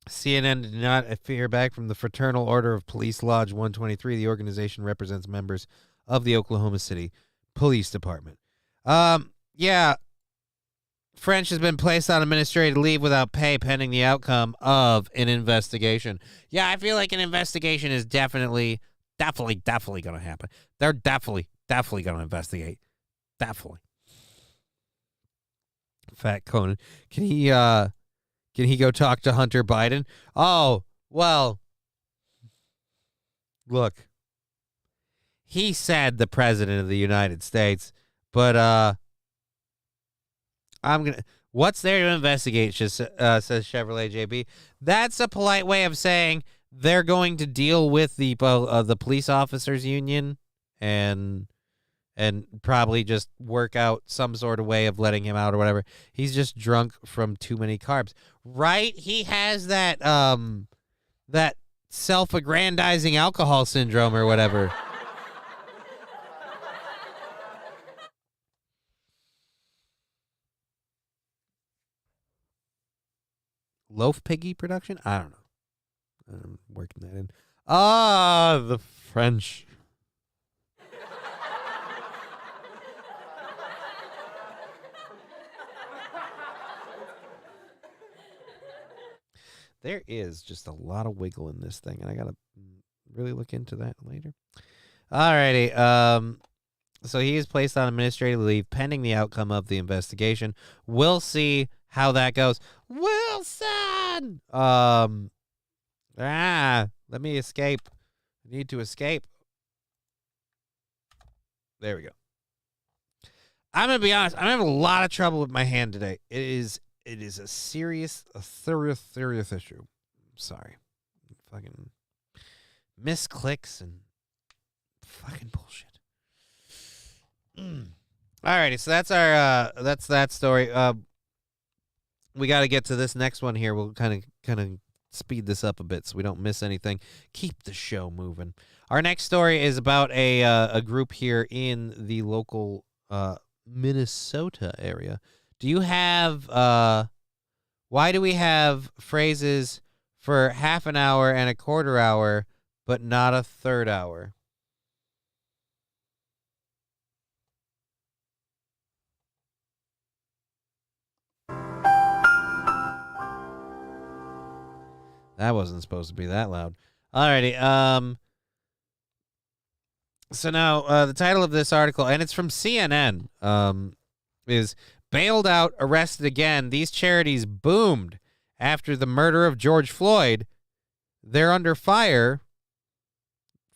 CNN did not hear back from the Fraternal Order of Police Lodge 123. The organization represents members of the Oklahoma City Police Department. Yeah. French has been placed on administrative leave without pay pending the outcome of an investigation. Yeah, I feel like an investigation is definitely going to happen. They're definitely going to investigate. Definitely. Fat Conan. Can he go talk to Hunter Biden? Oh, well, look. He said the president of the United States, but what's there to investigate, says Chevrolet JB. That's a polite way of saying they're going to deal with the police officers union and probably just work out some sort of way of letting him out or whatever. He's just drunk from too many carbs. Right? He has that that self-aggrandizing alcohol syndrome or whatever. Loaf Piggy production? I don't know. I'm working that in. Ah, the French. There is just a lot of wiggle in this thing, and I got to really look into that later. Alrighty. So he is placed on administrative leave pending the outcome of the investigation. We'll see how that goes. Wilson! Let me escape. I need to escape. There we go. I'm going to be honest. I'm having a lot of trouble with my hand today. It is a serious issue. I'm sorry. Fucking misclicks and fucking bullshit. Alrighty, so that's our that's that story. We got to get to this next one here. We'll kind of speed this up a bit so we don't miss anything. Keep the show moving. Our next story is about a group here in the local Minnesota area. Do you have why do we have phrases for half an hour and a quarter hour but not a third hour? That wasn't supposed to be that loud. Alrighty. So now the title of this article, and it's from CNN, is bailed out, arrested again. These charities boomed after the murder of George Floyd. They're under fire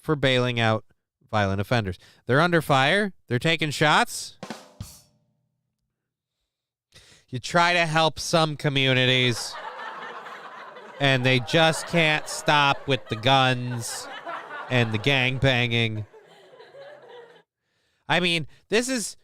for bailing out violent offenders. They're under fire. They're taking shots. You try to help some communities, and they just can't stop with the guns and the gang banging. I mean, this is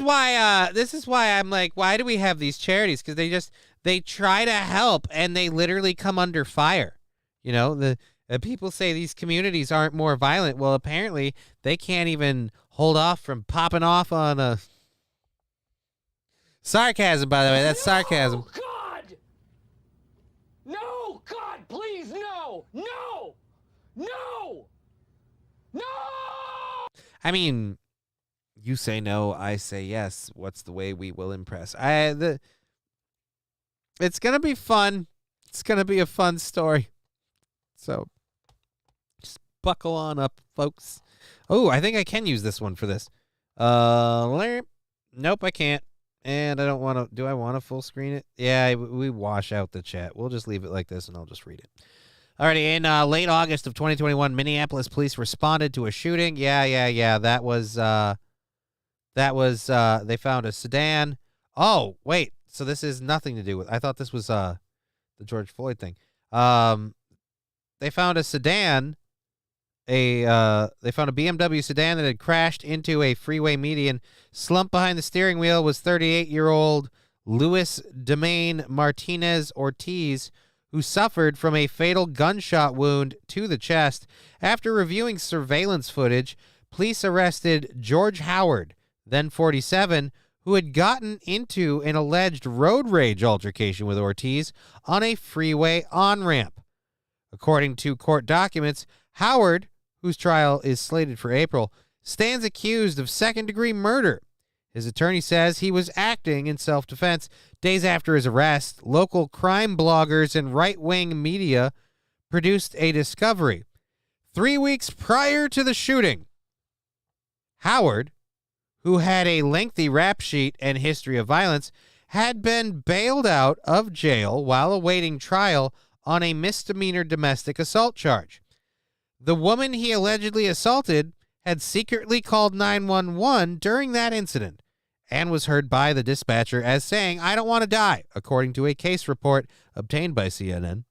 why I'm like, why do we have these charities? Because they try to help, and they literally come under fire. You know, the people say these communities aren't more violent. Well, apparently they can't even hold off from popping off on a sarcasm. By the way, that's sarcasm. No, God! No, God, please, no! No! No! No! I mean, you say no, I say yes. What's the way we will impress? It's gonna be fun. It's gonna be a fun story. So just buckle on up, folks. Oh, I think I can use this one for this. Nope, I can't. And I don't want to. Do I want to full screen it? Yeah, we wash out the chat. We'll just leave it like this, and I'll just read it. Alrighty, in late August of 2021, Minneapolis police responded to a shooting. Yeah. That was they found a sedan. Oh, wait. So this is nothing to do with. I thought this was the George Floyd thing. They found a sedan. They found a BMW sedan that had crashed into a freeway median. Slumped behind the steering wheel was 38-year-old Luis Domain Martinez Ortiz, who suffered from a fatal gunshot wound to the chest. After reviewing surveillance footage, police arrested George Howard, then 47, who had gotten into an alleged road rage altercation with Ortiz on a freeway on-ramp. According to court documents, Howard, whose trial is slated for April, stands accused of second-degree murder. His attorney says he was acting in self-defense. Days after his arrest, local crime bloggers and right-wing media produced a discovery. 3 weeks prior to the shooting, Howard, who had a lengthy rap sheet and history of violence, had been bailed out of jail while awaiting trial on a misdemeanor domestic assault charge. The woman he allegedly assaulted had secretly called 911 during that incident and was heard by the dispatcher as saying, "I don't want to die," according to a case report obtained by CNN.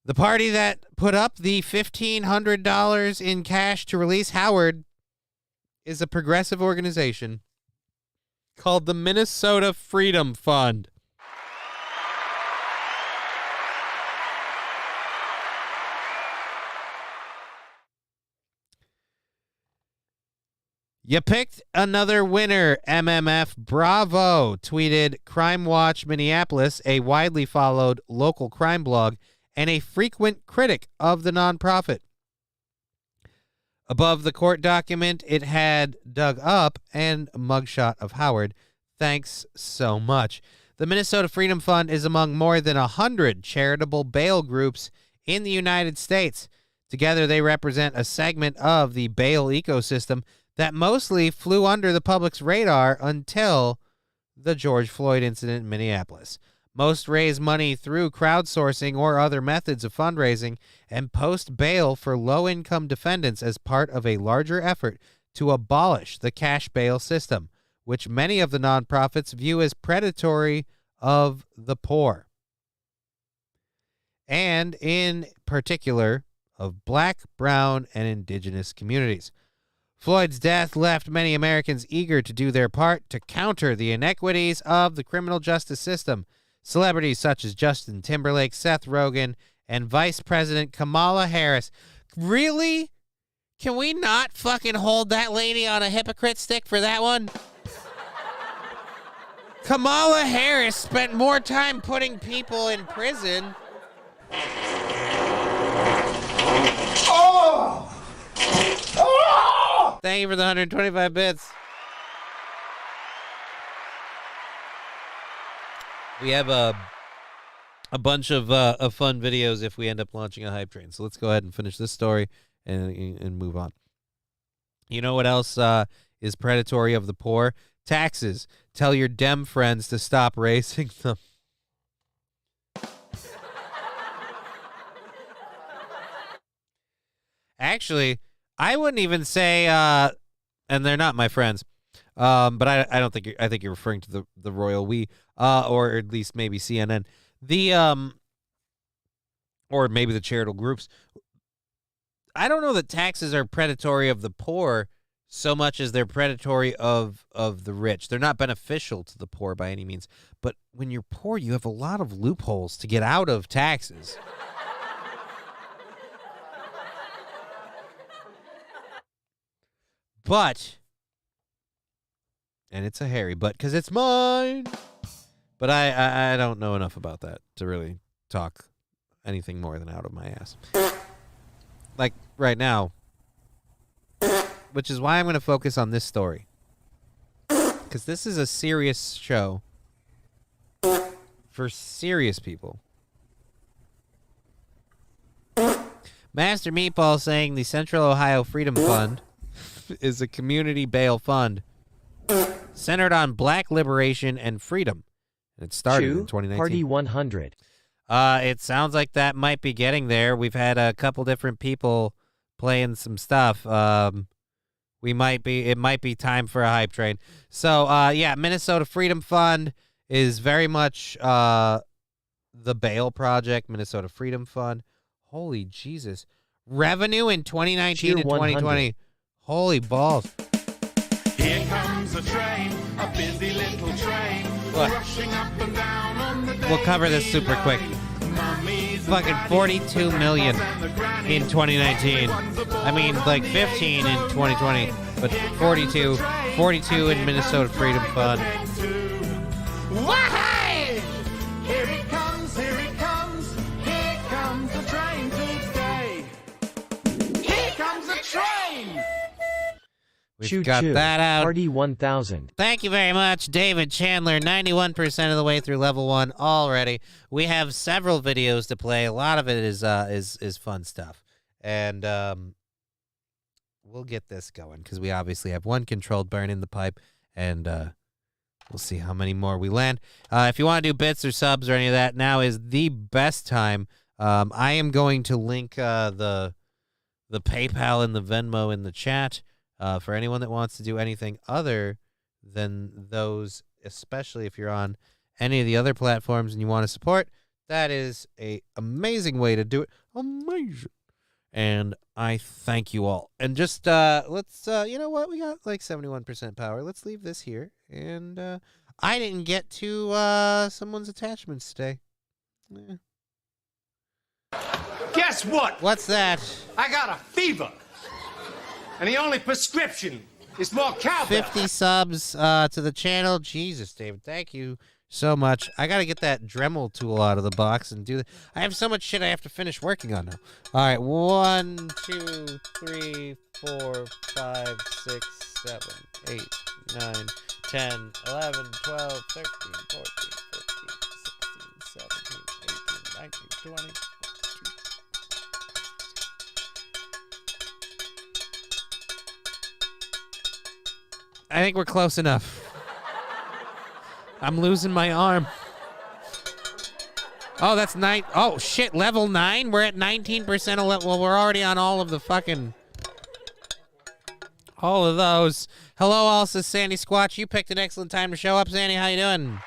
The party that put up the $1,500 in cash to release Howard is a progressive organization called the Minnesota Freedom Fund. You picked another winner, MMF. Bravo, tweeted Crime Watch Minneapolis, a widely followed local crime blog and a frequent critic of the nonprofit. Above the court document, it had dug up and mugshot of Howard. Thanks so much. The Minnesota Freedom Fund is among more than 100 charitable bail groups in the United States. Together, they represent a segment of the bail ecosystem that mostly flew under the public's radar until the George Floyd incident in Minneapolis. Most raise money through crowdsourcing or other methods of fundraising and post bail for low-income defendants as part of a larger effort to abolish the cash bail system, which many of the nonprofits view as predatory of the poor, and in particular of Black, brown, and indigenous communities. Floyd's death left many Americans eager to do their part to counter the inequities of the criminal justice system. Celebrities such as Justin Timberlake, Seth Rogen, and Vice President Kamala Harris. Really? Can we not fucking hold that lady on a hypocrite stick for that one? Kamala Harris spent more time putting people in prison. Oh! Oh! Thank you for the 125 bits. We have a bunch of fun videos if we end up launching a hype train. So let's go ahead and finish this story and move on. You know what else is predatory of the poor? Taxes. Tell your Dem friends to stop raising them. Actually, I wouldn't even say, and they're not my friends, but I don't think I think you're referring to the royal we, or at least maybe CNN, or maybe the charitable groups. I don't know that taxes are predatory of the poor so much as they're predatory of the rich. They're not beneficial to the poor by any means. But when you're poor, you have a lot of loopholes to get out of taxes. But, and it's a hairy but because it's mine. But I don't know enough about that to really talk anything more than out of my ass. Like right now, which is why I'm going to focus on this story. Because this is a serious show for serious people. Master Meatball saying the Central Ohio Freedom Fund is a community bail fund centered on black liberation and freedom. And it started in 2019. Party 100. It sounds like that might be getting there. We've had a couple different people playing some stuff. It might be time for a hype train. So, yeah, Minnesota Freedom Fund is very much the Bail Project, Minnesota Freedom Fund. Holy Jesus. Revenue in 2019 and 2020. Holy balls. Here comes a train, a busy little train, rushing up and down on the We'll cover this super quick. Fucking 42 million in 2019. I mean, like 15 in 2020, but 42 in Minnesota Freedom Fund. Wahey! Here it comes, here it comes, here comes the train today. Here comes the train! We've got that out. Party 1000. Thank you very much, David Chandler. 91% of the way through level 1 already. We have several videos to play. A lot of it is fun stuff, and we'll get this going because we obviously have one controlled burn in the pipe, and we'll see how many more we land. If you want to do bits or subs or any of that, now is the best time. I am going to link the PayPal and the Venmo in the chat. For anyone that wants to do anything other than those, especially if you're on any of the other platforms and you want to support, that is a amazing way to do it. Amazing. And I thank you all. And just, let's, you know what? We got like 71% power. Let's leave this here. And I didn't get to someone's attachments today. Guess what? What's that? I got a fever. And the only prescription is more cowbell. 50 subs to the channel. Jesus, David, thank you so much. I got to get that Dremel tool out of the box and do that. I have so much shit I have to finish working on now. All right, 1, 2, 3, 4, 5, 6, 7, 8, 9, 10, 11, 12, 13, 14, 15, 16, 17, 18, 19, 20. I think we're close enough. I'm losing my arm. Oh, that's 9. Oh, shit. Level 9? We're at 19% of level. Well, we're already on all of the fucking... all of those. Hello, all, says Sandy Squatch. You picked an excellent time to show up, Sandy. How you doing?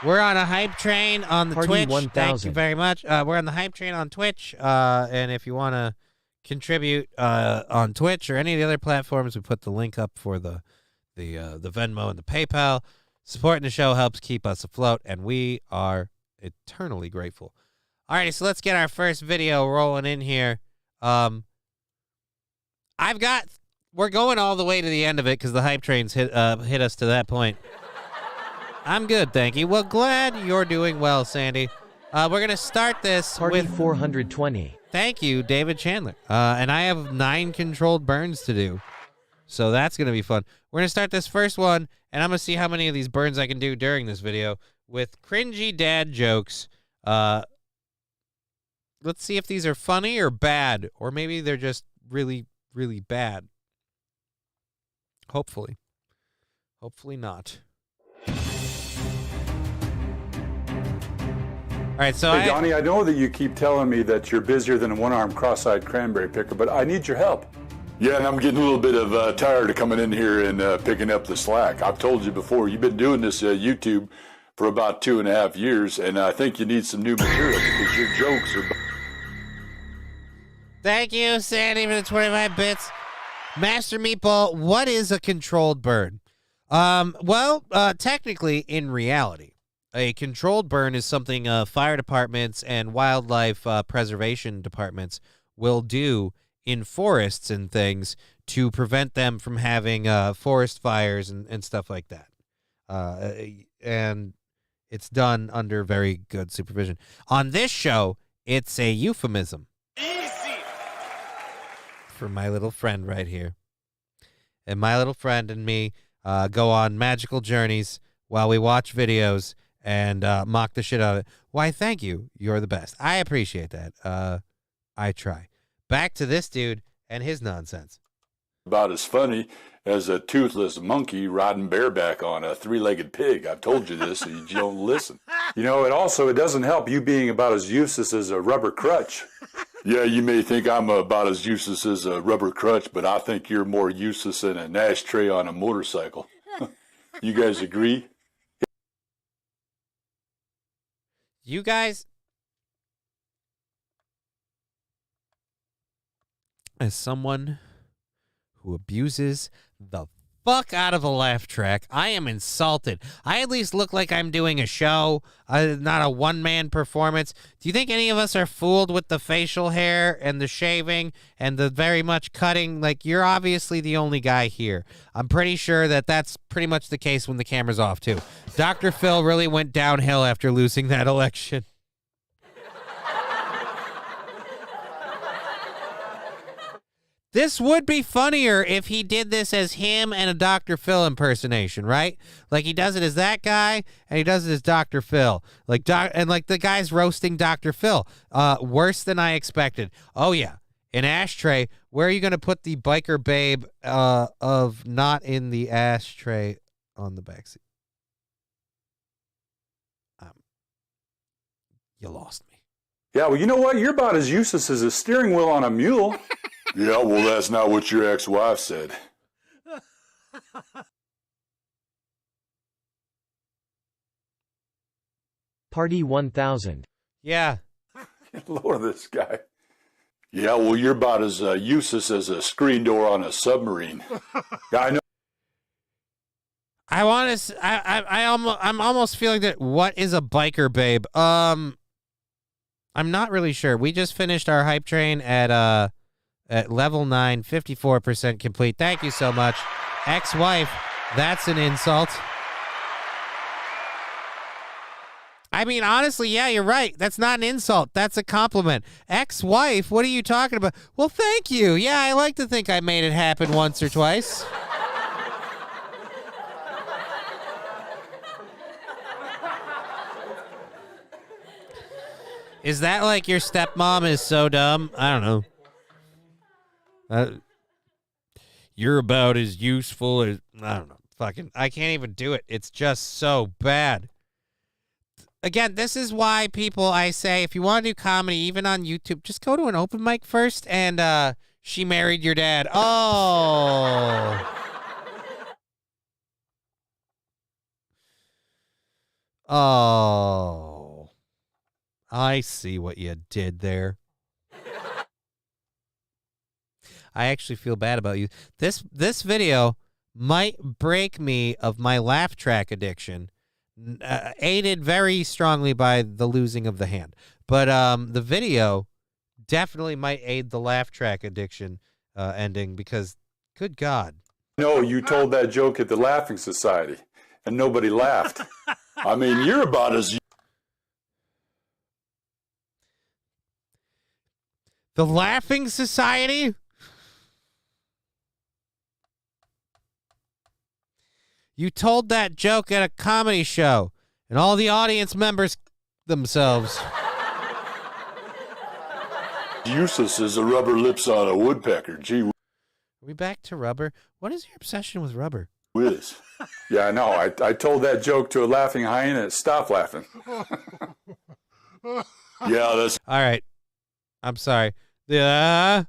We're on a hype train on the Party Twitch. 1000. Thank you very much. We're on the hype train on Twitch. And if you want to contribute on Twitch or any of the other platforms, we put the link up for the Venmo and the PayPal. Supporting the show helps keep us afloat, and we are eternally grateful. Alrighty, so let's get our first video rolling in here. We're going all the way to the end of it because the hype trains hit us to that point. I'm good, thank you. Well, glad you're doing well, Sandy. We're gonna start this Party with 420. Thank you, David Chandler. And I have 9 controlled burns to do. So that's going to be fun. We're going to start this first one, and I'm going to see how many of these burns I can do during this video with cringy dad jokes. Let's see if these are funny or bad, or maybe they're just really, really bad. Hopefully. Hopefully not. All right, so Hey, Donnie, I know that you keep telling me that you're busier than a one-armed cross-eyed cranberry picker, but I need your help. Yeah, and I'm getting a little bit of tired of coming in here and picking up the slack. I've told you before, you've been doing this YouTube for about 2.5 years, and I think you need some new material because your jokes are... Thank you, Sandy, for the 25 bits. Master Meatball, what is a controlled burn? Well, technically, in reality, a controlled burn is something fire departments and wildlife preservation departments will do in forests and things to prevent them from having forest fires and stuff like that. And it's done under very good supervision. On this show, it's a euphemism. Easy. For my little friend right here. And my little friend and me go on magical journeys while we watch videos and mock the shit out of it. Why, thank you. You're the best. I appreciate that. I try. Back to this dude and his nonsense. about as funny as a toothless monkey riding bareback on a three-legged pig. I've told you this, and you don't listen. You know, it doesn't help you being about as useless as a rubber crutch. Yeah, you may think I'm about as useless as a rubber crutch, but I think you're more useless than an ashtray on a motorcycle. You guys agree? You guys, as someone who abuses the fuck out of a laugh track, I am insulted. I at least look like I'm doing a show, not a one-man performance. Do you think any of us are fooled with the facial hair and the shaving and the very much cutting? Like, you're obviously the only guy here. I'm pretty sure that that's pretty much the case when the camera's off, too. Dr. Phil really went downhill after losing that election. This would be funnier if he did this as him and a Dr. Phil impersonation, right? Like he does it as that guy and he does it as Dr. Phil. Like the guy's roasting Dr. Phil. Worse than I expected. Oh yeah. An ashtray. Where are you going to put the biker babe of not in the ashtray on the backseat? You lost me. Yeah, well, you know what? You're about as useless as a steering wheel on a mule. Yeah, well, that's not what your ex-wife said. Party 1000. Yeah. Lord, this guy. Yeah, well, you're about as useless as a screen door on a submarine. Yeah, I know. I want to. I'm almost feeling that. What is a biker babe? I'm not really sure. We just finished our hype train at level 9, 54% complete. Thank you so much, ex-wife. That's an insult. I mean, honestly, yeah, you're right. That's not an insult. That's a compliment. Ex-wife, what are you talking about? Well, thank you. Yeah, I like to think I made it happen once or twice. Is that like your stepmom is so dumb? I don't know. You're about as useful as... I don't know. Fucking... I can't even do it. It's just so bad. Again, this is why people, I say, if you want to do comedy, even on YouTube, just go to an open mic first and She Married Your Dad. Oh... Oh... I see what you did there. I actually feel bad about you. This video might break me of my laugh track addiction, aided very strongly by the losing of the hand. But the video definitely might aid the laugh track addiction ending because, good God. No, you told that joke at the Laughing Society, and nobody laughed. I mean, you're about as... The Laughing Society? You told that joke at a comedy show, and all the audience members themselves. Useless as a rubber lips on a woodpecker. Gee Are we back to rubber? What is your obsession with rubber? whiz. Yeah, I know. I told that joke to a laughing hyena. Stop laughing. Yeah, that's All right. I'm sorry. Yeah.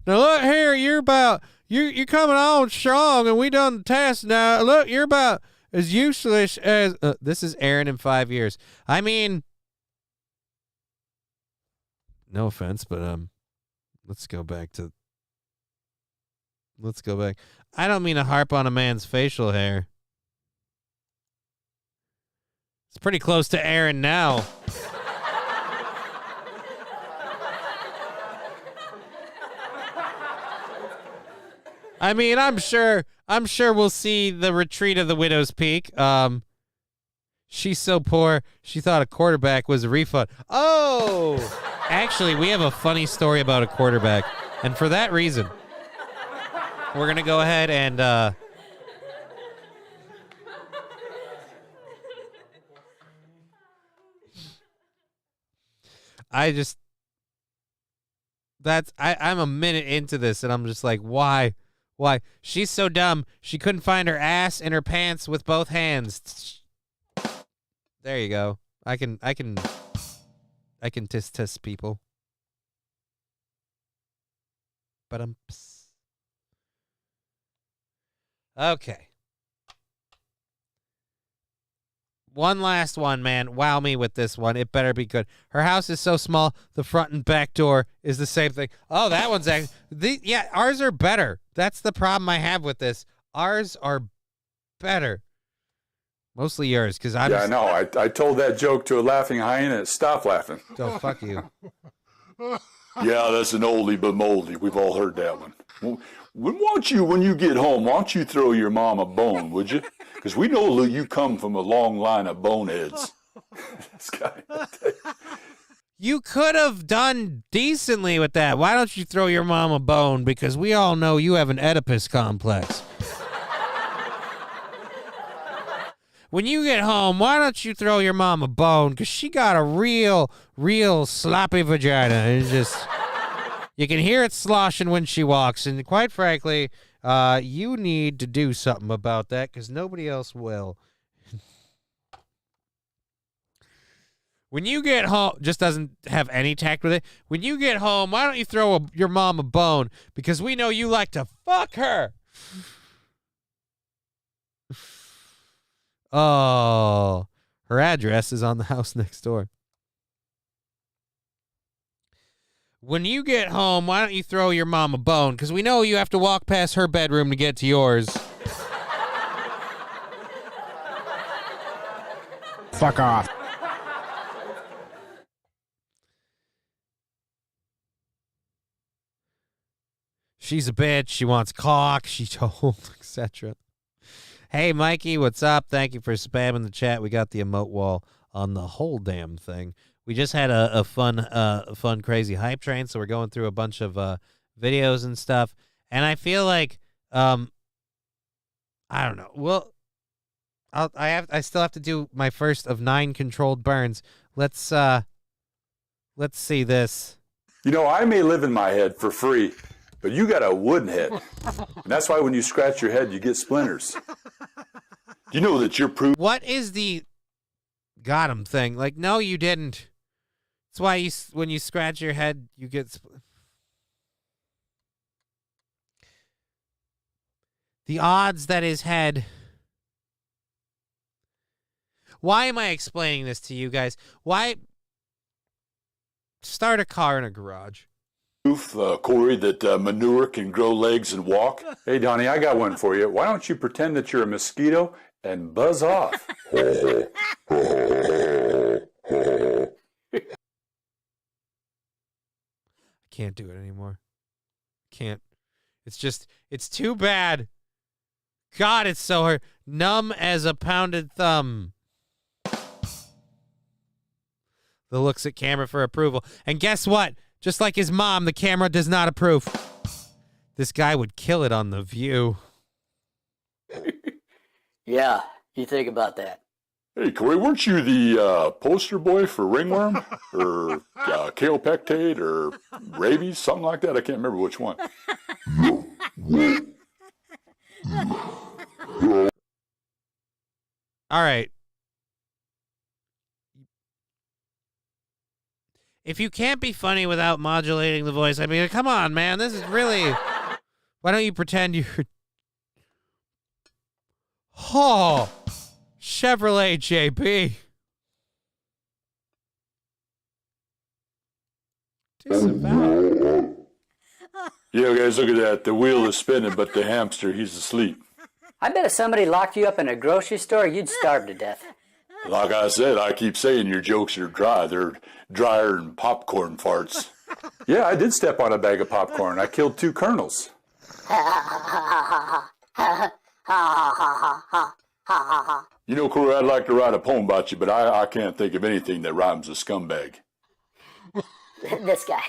Now look here, you're coming on strong, and we done the test. Now look, you're about as useless as this is Aaron in 5 years. I mean, no offense, but let's go back. I don't mean to harp on a man's facial hair. It's pretty close to Aaron now. I mean, I'm sure we'll see the retreat of the widow's peak. She's so poor, she thought a quarterback was a refund. Oh, actually, we have a funny story about a quarterback, and for that reason, we're gonna go ahead and I'm a minute into this, and I'm just like, why? Why? She's so dumb. She couldn't find her ass in her pants with both hands. There you go. I can tis people. But okay. One last one, man. Wow me with this one. It better be good. Her house is so small, the front and back door is the same thing. Oh, that one's actually... Yeah, ours are better. That's the problem I have with this. Ours are better. Mostly yours, because I'm... Yeah, I know. I told that joke to a laughing hyena. Stop laughing. Oh, fuck you. Yeah, that's an oldie but moldy. We've all heard that one. When you get home, why don't you throw your mom a bone, would you? Because we know you come from a long line of boneheads. This guy. You could have done decently with that. Why don't you throw your mom a bone? Because we all know you have an Oedipus complex. When you get home, why don't you throw your mom a bone? Because she got a real sloppy vagina. It's just... You can hear it sloshing when she walks, and quite frankly, you need to do something about that because nobody else will. When you get home, just doesn't have any tact with it. When you get home, why don't you throw your mom a bone? Because we know you like to fuck her. Oh, her address is on the house next door. When you get home, why don't you throw your mom a bone? Because we know you have to walk past her bedroom to get to yours. Fuck off. She's a bitch. She wants cock. She told, etc. Hey, Mikey, what's up? Thank you for spamming the chat. We got the emote wall on the whole damn thing. We just had a fun, crazy hype train, so we're going through a bunch of videos and stuff. And I feel like, I don't know. Well, I still have to do my first of 9 controlled burns. Let's see this. You know, I may live in my head for free, but you got a wooden head. And that's why when you scratch your head, you get splinters. You know that you're proof. What is the got him thing? Like, no, you didn't. That's why when you scratch your head, you get... The odds that his head... Why am I explaining this to you guys? Why... Start a car in a garage. Proof, Corey, that manure can grow legs and walk. Hey, Donnie, I got one for you. Why don't you pretend that you're a mosquito and buzz off? Can't do it anymore. Can't. It's too bad. God, it's so hurt. Numb as a pounded thumb. The looks at camera for approval. And guess what? Just like his mom, the camera does not approve. This guy would kill it on The View. Yeah, you think about that. Hey, Corey, weren't you the poster boy for ringworm or kaopectate or rabies, something like that? I can't remember which one. All right. If you can't be funny without modulating the voice, I mean, come on, man. This is really... Why don't you pretend you're... Oh, Chevrolet JB. Disavow. Yeah, guys, look at that. The wheel is spinning, but the hamster, he's asleep. I bet if somebody locked you up in a grocery store, you'd starve to death. Like I said, I keep saying your jokes are dry. They're drier than popcorn farts. Yeah, I did step on a bag of popcorn. I killed 2 colonels. You know, Corey, I'd like to write a poem about you, but I can't think of anything that rhymes with scumbag. This guy.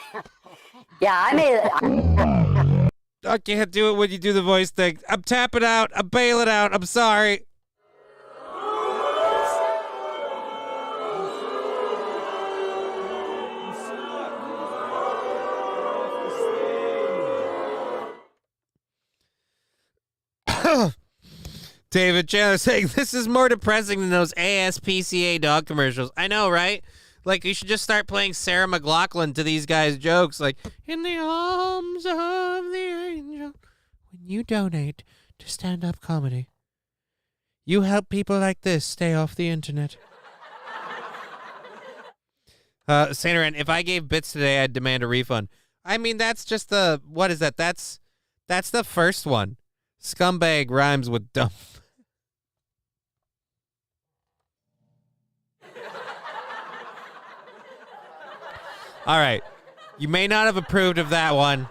Yeah, I made... I can't do it when you do the voice thing. I'm tapping out. I'm bailing out. I'm sorry. David Chandler saying, this is more depressing than those ASPCA dog commercials. I know, right? Like, you should just start playing Sarah McLachlan to these guys' jokes. Like, in the arms of the angel. When you donate to stand-up comedy, you help people like this stay off the internet. Saint if I gave bits today, I'd demand a refund. I mean, that's just the... What is that? That's the first one. Scumbag rhymes with dumb. All right. You may not have approved of that one.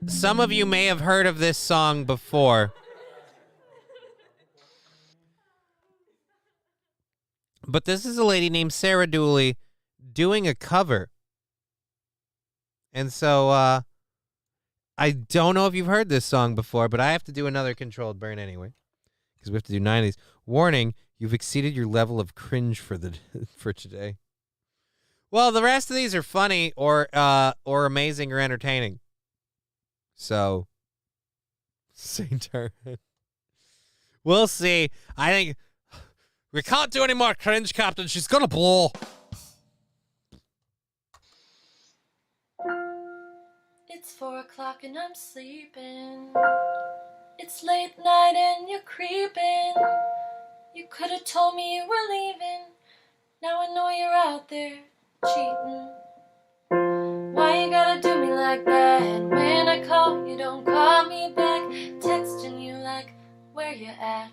Some of you may have heard of this song before. But this is a lady named Sarah Dooley doing a cover. And so, I don't know if you've heard this song before, but I have to do another controlled burn anyway. Because we have to do 9 of these. Warning, you've exceeded your level of cringe for today. Well, the rest of these are funny or amazing or entertaining. So, Saint Aaron. We'll see. I think we can't do any more cringe, Captain. She's gonna blow. It's 4 o'clock and I'm sleeping. It's late night and you're creeping. You could have told me you were leaving. Now I know you're out there cheating. Why you gotta do me like that? When I call, you don't call me back. Texting you like, where you at?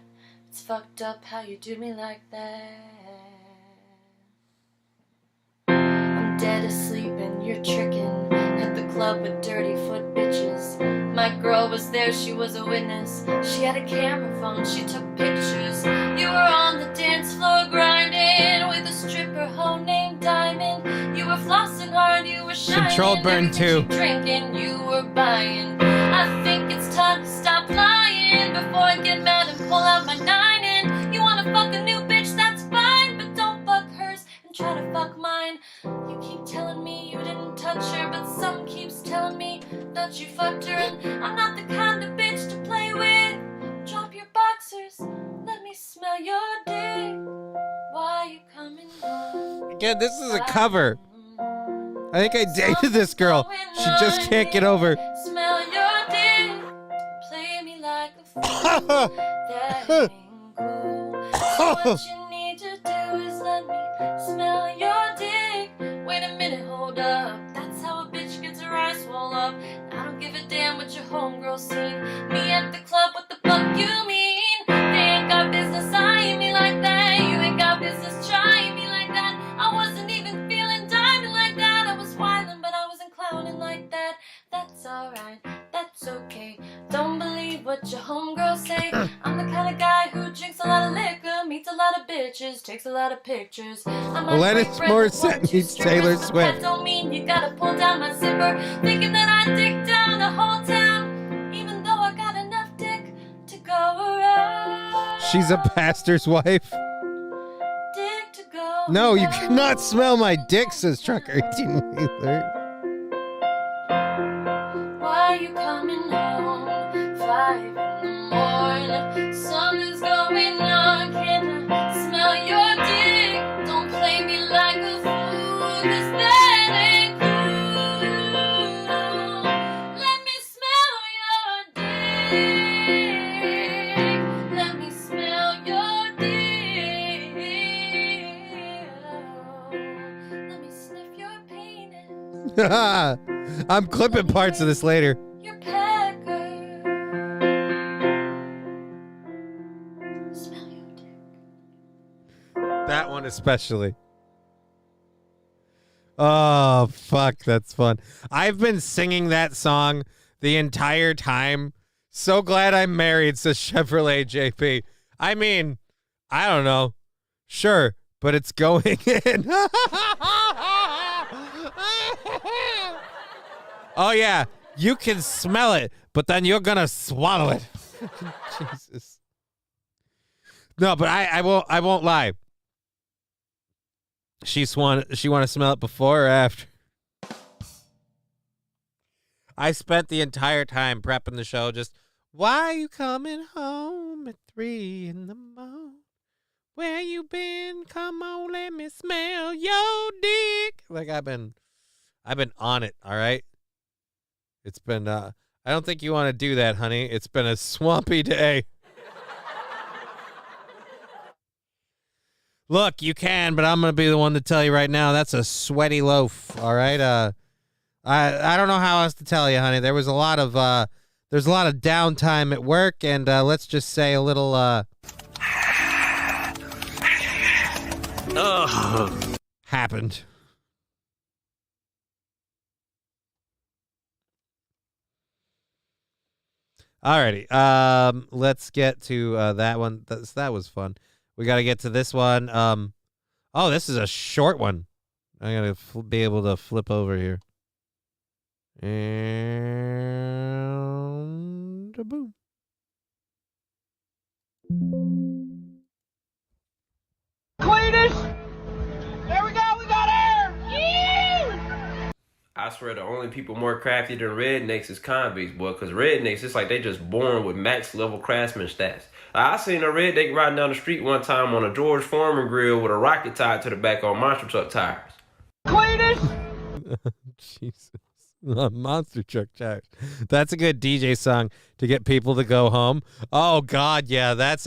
It's fucked up how you do me like that. I'm dead asleep and you're tricking. At the club with dirty foot bitches. My girl was there, she was a witness. She had a camera phone, she took pictures. You were on the dance floor grinding with a stripper hoe named Diamond. You were flossing hard, you were shining. Controlled burn 2. Drinking, you were buying. I think it's time to stop lying before I get mad and pull out my 9 and you wanna fuck a new bitch, that's fine, but don't fuck hers and try to fuck mine. You keep telling me you didn't touch her, but some keeps telling me that you fucked her, and I'm not the kind of bitch to play with. Drop your boxers, let me smell your dick. Why you coming home? Again, this is a cover. I think I dated this girl. She just can't get over. Smell your dick. Play me like a fool. That ain't cool. So what you need to do is let me smell your dick. Wait a minute, hold up. That's how a bitch gets her eyes swole up. I don't give a damn what your homegirl seen. Me at the club, what the fuck you mean? They ain't got business eyeing me like that. You ain't got business trying me like that. I wasn't even feeling diamond like that. I was wildin', but I wasn't clowning like that. That's alright, that's okay. Don't believe what your homegirls say. I'm the kind of guy who drinks a lot of liquor, meets a lot of bitches, takes a lot of pictures. Alanis Morissette meets Taylor Swift. That don't mean you gotta pull down my zipper, thinking that I dick down the whole town, even though I got enough dick to go around. She's a pastor's wife. Dick to go No, you around. cannot smell my dick, says Trucker 18-wheeler. Why you coming home 5 in the morning? Something's going on. Can I smell your dick? Don't play me like a fool, 'cause that I'm clipping parts of this later. Your pecker. Smell your dick. That one especially. Oh, fuck, that's fun. I've been singing that song the entire time. So glad I'm married, says Chevrolet JP. I mean, I don't know. Sure, but it's going in. Oh, yeah, you can smell it, but then you're going to swallow it. Jesus. No, but I won't lie. She want to smell it before or after? I spent the entire time prepping the show just, why are you coming home at 3 in the morning? Where you been? Come on, let me smell your dick. Like I've been on it, all right? It's been I don't think you want to do that, honey. It's been a swampy day. Look, you can, but I'm going to be the one to tell you right now, that's a sweaty loaf, all right? I don't know how else to tell you, honey. There's a lot of downtime at work, and let's just say a little happened. Alrighty, let's get to that one. That was fun. We got to get to this one. Oh, this is a short one. I got to be able to flip over here. And boom. Cletus! There we go, we got air! Yeah! I swear the only people more crafty than rednecks is convicts, boy, because rednecks, it's like they just born with max level craftsman stats. I seen a redneck riding down the street one time on a George Foreman grill with a rocket tied to the back on monster truck tires. Cletus! Jesus. Monster truck tires. That's a good DJ song to get people to go home. Oh God, yeah, that's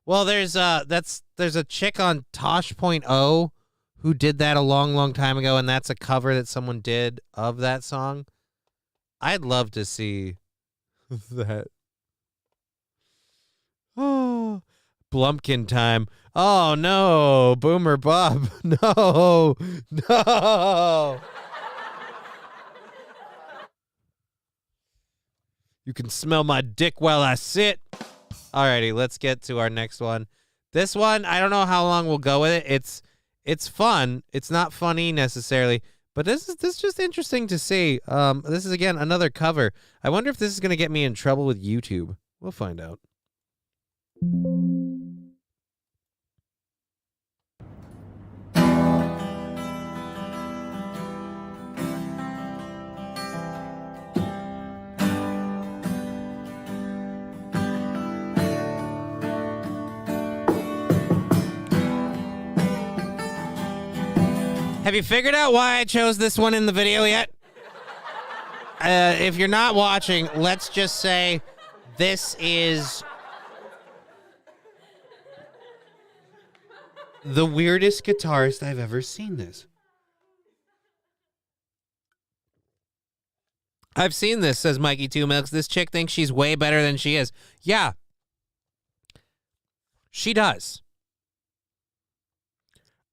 well, there's a chick on Tosh.0 who did that a long time ago, and that's a cover that someone did of that song. I'd love to see that. Oh, Blumpkin time. Oh no, Boomer Bob. No. You can smell my dick while I sit. Alrighty, let's get to our next one. This one, I don't know how long we'll go with it. It's fun. It's not funny necessarily, but this is just interesting to see. This is again another cover. I wonder if this is gonna get me in trouble with YouTube. We'll find out. Have you figured out why I chose this one in the video yet? If you're not watching, let's just say this is the weirdest guitarist I've ever seen this. I've seen this, says Mikey Two Milks. This chick thinks she's way better than she is. Yeah. She does.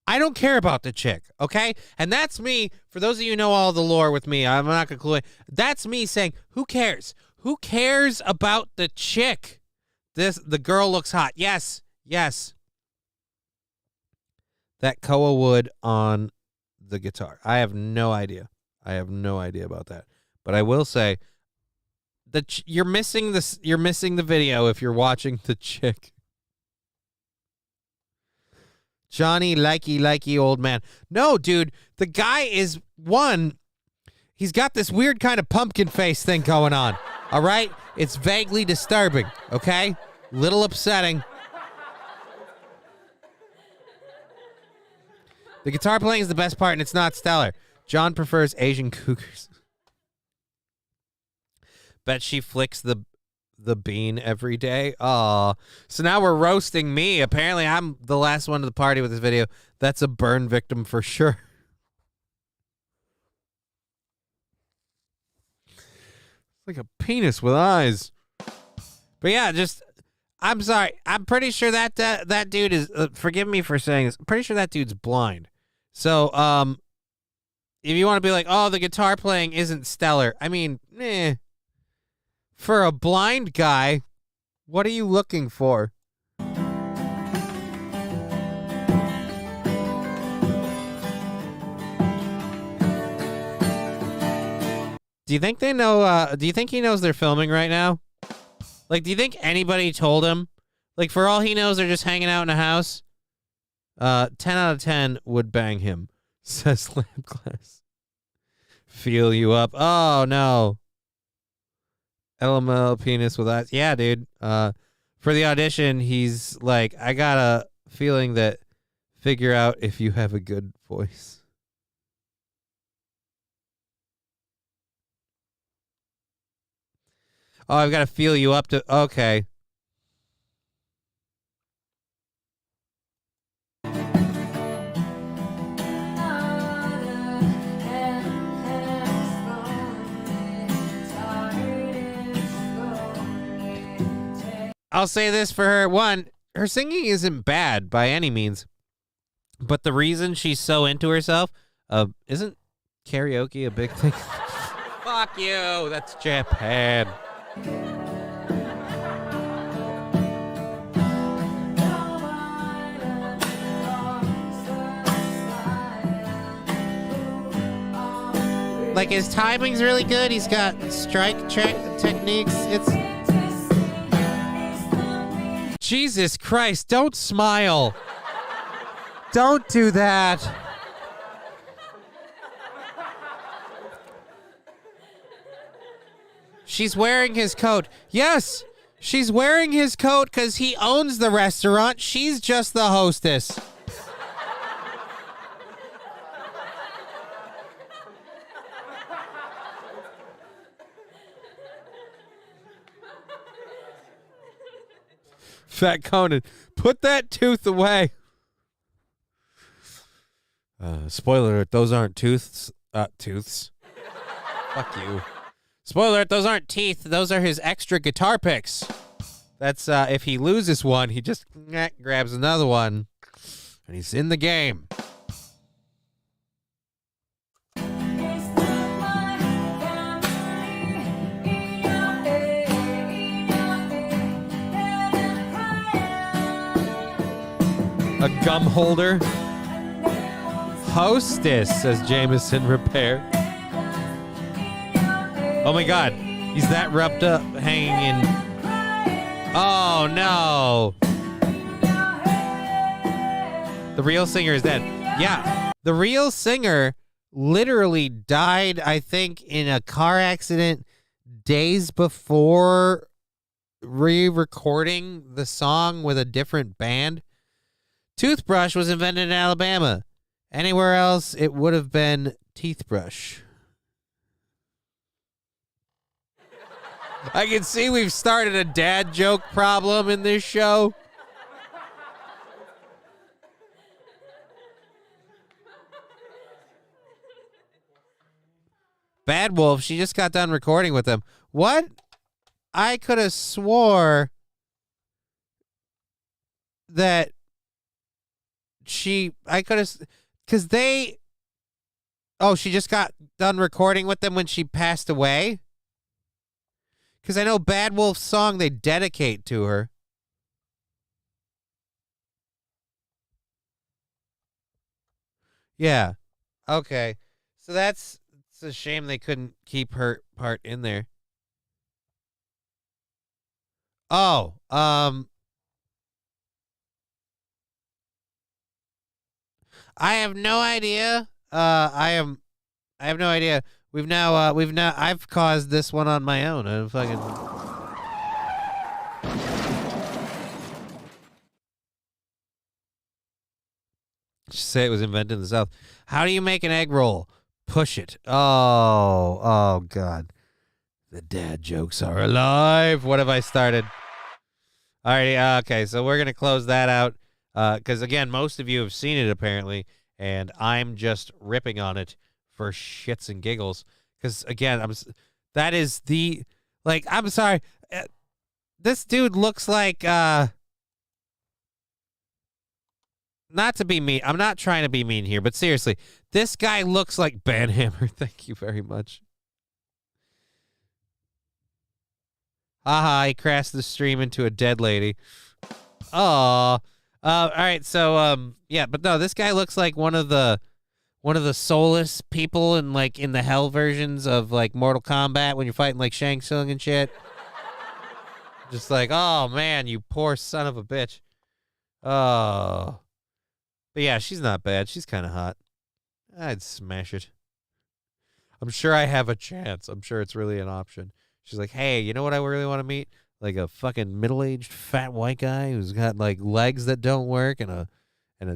I don't care about the chick, okay? And that's me, for those of you who know all the lore with me, I'm not going to clue in. That's me saying, who cares? Who cares about the chick? The girl looks hot. Yes. That Koa wood on the guitar. I have no idea. About that. But I will say that you're missing this. You're missing the video if you're watching the chick. Johnny, likey, old man. No, dude, the guy is he's got this weird kind of pumpkin face thing going on, all right? It's vaguely disturbing, okay? Little upsetting. The guitar playing is the best part, and it's not stellar. John prefers Asian cougars. Bet she flicks the the bean every day. Oh, so now we're roasting me. Apparently, I'm the last one to the party with this video. That's a burn victim for sure. It's like a penis with eyes. But yeah, just I'm sorry. I'm pretty sure that that dude is. Forgive me for saying this. I'm pretty sure that dude's blind. So if you want to be like, oh, the guitar playing isn't stellar. I mean, for a blind guy, what are you looking for? Do you think they know, do you think he knows they're filming right now? Like, do you think anybody told him? Like, for all he knows, they're just hanging out in a house? 10 out of 10 would bang him, says Lampglass. Feel you up. Oh, no. LML penis with eyes. Yeah, dude. For the audition, he's like, I got a feeling that figure out if you have a good voice. Oh, I've got to feel you up to... Okay. I'll say this for her. One, her singing isn't bad by any means. But the reason she's so into herself, isn't karaoke a big thing? Fuck you. That's Japan. Like, his timing's really good. He's got strike techniques. It's... Jesus Christ, don't smile. Don't do that. She's wearing his coat. Yes, she's wearing his coat because he owns the restaurant. She's just the hostess. Fat Conan, put that tooth away. Spoiler alert, those aren't tooths. Tooths. Fuck you. Spoiler alert, those aren't teeth. Those are his extra guitar picks. That's, if he loses one, he just grabs another one. And he's in the game. A gum holder. Hostess, says Jameson Repair. Oh my God, he's that wrapped up, hanging in. Oh no. The real singer is dead. Yeah, the real singer literally died, I think, in a car accident days before re-recording the song with a different band. Toothbrush was invented in Alabama. Anywhere else, it would have been teethbrush. I can see we've started a dad joke problem in this show. Bad Wolf, she just got done recording with them. What? I could have swore that I could have, because they, oh, she just got done recording with them when she passed away? Because I know Bad Wolf's song they dedicate to her. Yeah. Okay. So it's a shame they couldn't keep her part in there. Oh, I have no idea. I have no idea. I've caused this one on my own. I'm fucking. Just say it was invented in the South. How do you make an egg roll? Push it. Oh God. The dad jokes are alive. What have I started? Alrighty, okay, so we're going to close that out. Because, again, most of you have seen it, apparently, and I'm just ripping on it for shits and giggles. Because, again, that is the, like, I'm sorry. This dude looks like, not to be mean. I'm not trying to be mean here, but seriously, this guy looks like Banhammer. Thank you very much. Haha, he crashed the stream into a dead lady. Aw. All right, so yeah, but no, this guy looks like one of the soulless people in the hell versions of like Mortal Kombat when you're fighting like Shang Tsung and shit. Just like, oh man, you poor son of a bitch. Oh. But yeah, she's not bad. She's kind of hot. I'd smash it. I'm sure I have a chance. I'm sure it's really an option. She's like, hey, you know what I really want to meet? Like a fucking middle-aged fat white guy who's got like legs that don't work and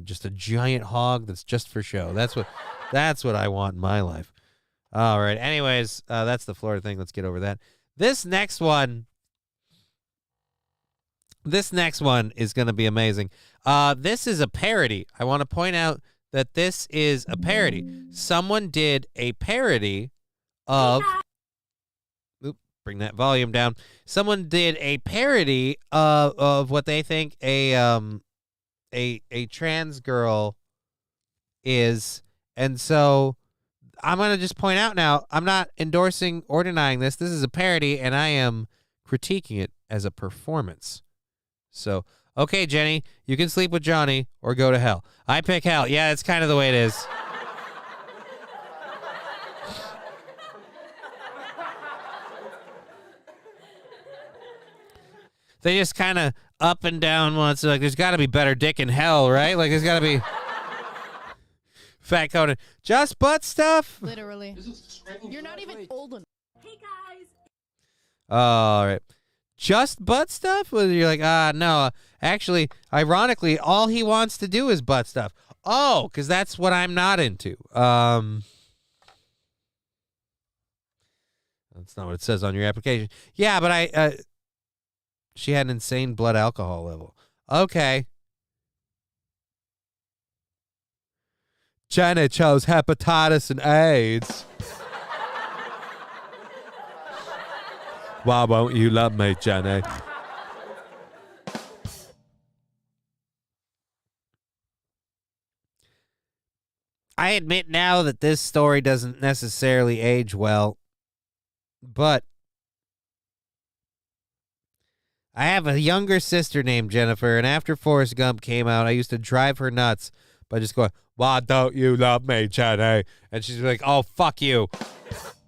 just a giant hog that's just for show. That's what I want in my life. All right. Anyways, that's the Florida thing. Let's get over that. This next one is going to be amazing. This is a parody. I want to point out that this is a parody. Someone did a parody of... Bring that volume down. Someone did a parody of what they think a trans girl is, and so I'm gonna just point out now. I'm not endorsing or denying this. This is a parody, and I am critiquing it as a performance. So, okay, Jenny, you can sleep with Johnny or go to hell. I pick hell. Yeah, it's kind of the way it is. They just kind of up and down once. Like, there's got to be better dick in hell, right? Like, there's got to be Fat Conan. Just butt stuff? Literally. You're not even old enough. Hey, guys. All right. Just butt stuff? Well, you're like, no. Actually, ironically, all he wants to do is butt stuff. Oh, because that's what I'm not into. That's not what it says on your application. Yeah, but she had an insane blood alcohol level. Okay. Jenny chose hepatitis and AIDS. Why won't you love me, Jenny? I admit now that this story doesn't necessarily age well, but I have a younger sister named Jennifer, and after Forrest Gump came out, I used to drive her nuts by just going, why don't you love me, Jenny? And she's like, oh, fuck you.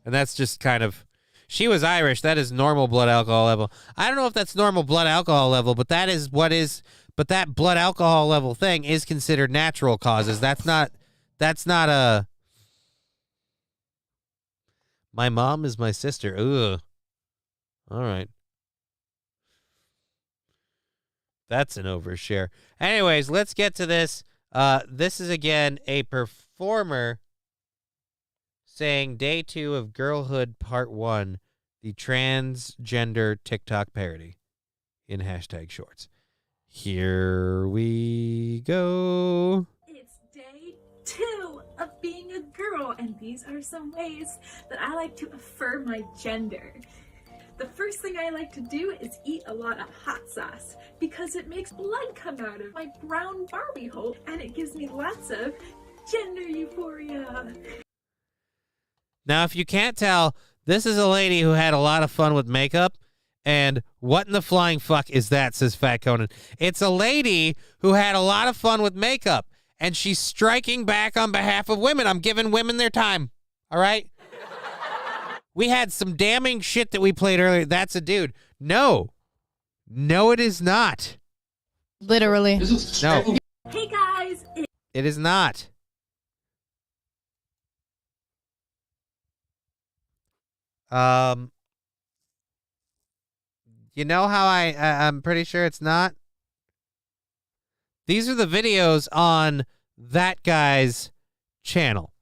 And that's just kind of... She was Irish. That is normal blood alcohol level. I don't know if that's normal blood alcohol level, but that is what is... But that blood alcohol level thing is considered natural causes. That's not a... My mom is my sister. Ugh. All right. That's an overshare. Anyways, let's get to this. This is, again, a performer saying Day 2 of Girlhood Part 1, the transgender TikTok parody in #shorts. Here we go. It's day 2 of being a girl, and these are some ways that I like to affirm my gender. The first thing I like to do is eat a lot of hot sauce because it makes blood come out of my brown Barbie hole and it gives me lots of gender euphoria. Now, if you can't tell, this is a lady who had a lot of fun with makeup. And what in the flying fuck is that, says Fat Conan. It's a lady who had a lot of fun with makeup. And she's striking back on behalf of women. I'm giving women their time. All right? We had some damning shit that we played earlier. That's a dude. No. No, it is not. Literally. No. Hey guys. It is not. You know how I'm pretty sure it's not? These are the videos on that guy's channel.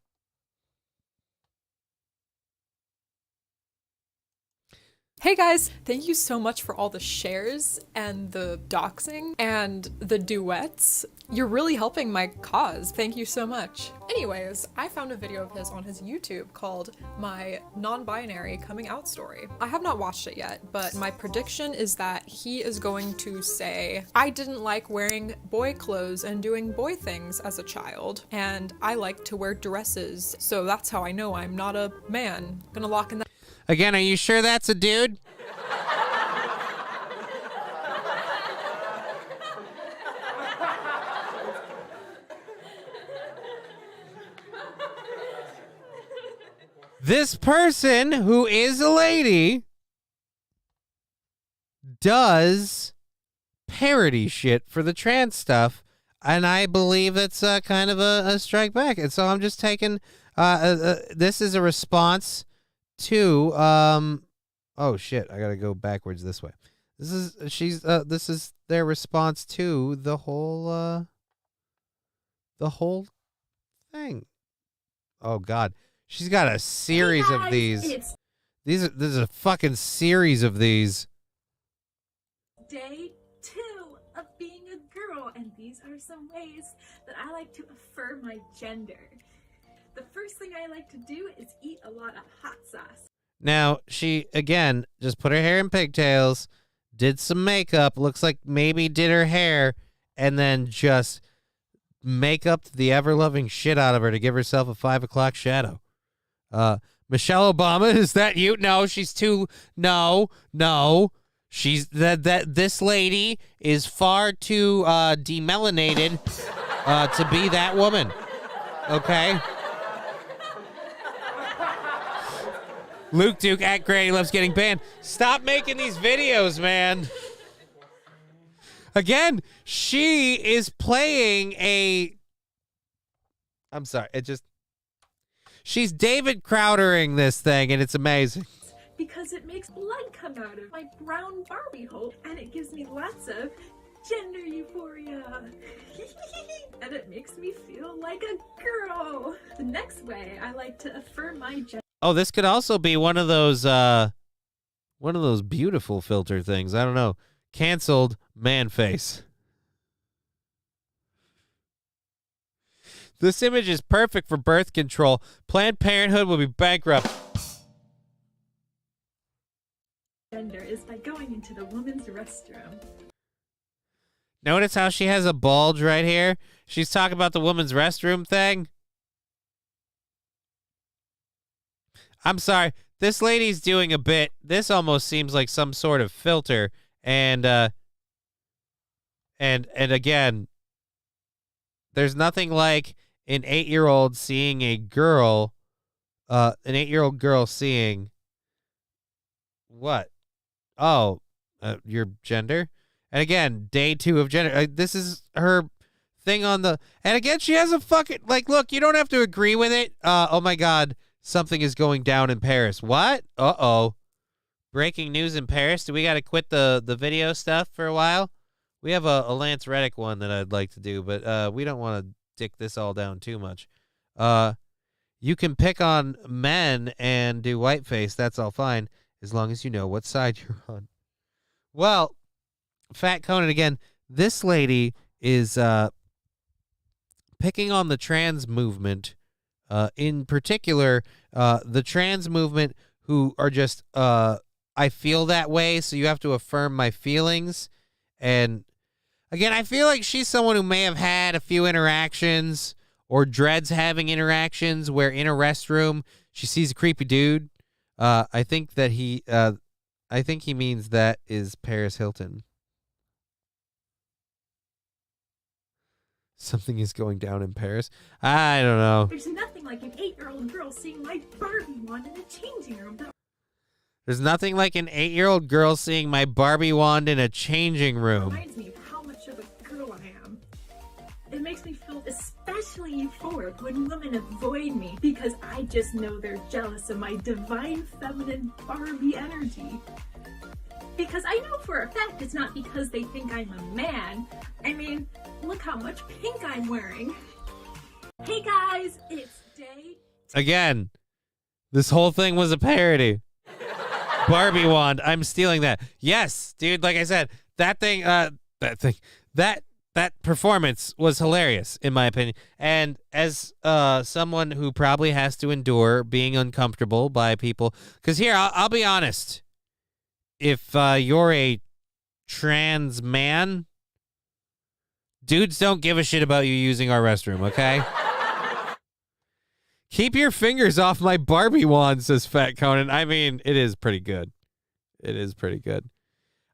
Hey guys, thank you so much for all the shares and the doxing and the duets. You're really helping my cause. Thank you so much. Anyways, I found a video of his on his YouTube called My Non-Binary Coming Out Story. I have not watched it yet, but my prediction is that he is going to say, I didn't like wearing boy clothes and doing boy things as a child, and I like to wear dresses, so that's how I know I'm not a man. Gonna lock in that. Again, are you sure that's a dude? This person, who is a lady, does parody shit for the trans stuff, and I believe it's kind of a strike back. And so I'm just taking this is a response to oh shit, I gotta go backwards this way. This is their response to the whole thing. Oh god, she's got a series of these. There's a fucking series of these. Day 2 of being a girl, and these are some ways that I like to affirm my gender. The first thing I like to do is eat a lot of hot sauce. Now, she, again, just put her hair in pigtails, did some makeup, looks like maybe did her hair, and then just make up the ever-loving shit out of her to give herself a 5 o'clock shadow. Michelle Obama, is that you? No, she's too... No. She's... This lady is far too demelanated to be that woman. Okay? Luke Duke at Granny Loves Getting Banned. Stop making these videos, man. Again, she is playing a... I'm sorry, she's David Crowdering this thing, and it's amazing. Because it makes blood come out of my brown Barbie hole, and it gives me lots of gender euphoria. And it makes me feel like a girl. The next way I like to affirm my gender. Oh, this could also be one of those beautiful filter things. I don't know. Canceled man face. This image is perfect for birth control. Planned Parenthood will be bankrupt. Gender is by going into the women's restroom. Notice how she has a bulge right here? She's talking about the women's restroom thing. I'm sorry. This lady's doing a bit. This almost seems like some sort of filter. And again, there's nothing like an 8-year-old seeing a girl, an 8-year-old girl seeing what? Oh, your gender? And again, day 2 of gender. This is her thing on the... And again, she has a fucking... Like, look, you don't have to agree with it. Oh, my God. Something is going down in Paris. What? Uh-oh. Breaking news in Paris. Do we got to quit the video stuff for a while? We have a Lance Reddick one that I'd like to do, but we don't want to dick this all down too much. You can pick on men and do whiteface. That's all fine, as long as you know what side you're on. Well, Fat Conan again. This lady is picking on the trans movement. In particular, the trans movement who are just, I feel that way, so you have to affirm my feelings. And again, I feel like she's someone who may have had a few interactions or dreads having interactions where in a restroom she sees a creepy dude. I think he means that is Paris Hilton. Something is going down in Paris. I don't know. There's nothing like an 8-year-old girl seeing my Barbie wand in a changing room. There's nothing like an 8-year-old girl seeing my Barbie wand in a changing room. Reminds me of how much of a girl I am. It makes me feel especially euphoric when women avoid me because I just know they're jealous of my divine feminine Barbie energy. Because I know for a fact it's not because they think I'm a man. I mean, look how much pink I'm wearing. Hey guys, it's day... Again, this whole thing was a parody. Barbie wand. I'm stealing that. Yes, dude. Like I said, that performance was hilarious in my opinion. And as someone who probably has to endure being uncomfortable by people, because here I'll be honest, if you're a trans man, dudes don't give a shit about you using our restroom. Okay. Keep your fingers off my Barbie wand, says Fat Conan. I mean, it is pretty good. It is pretty good.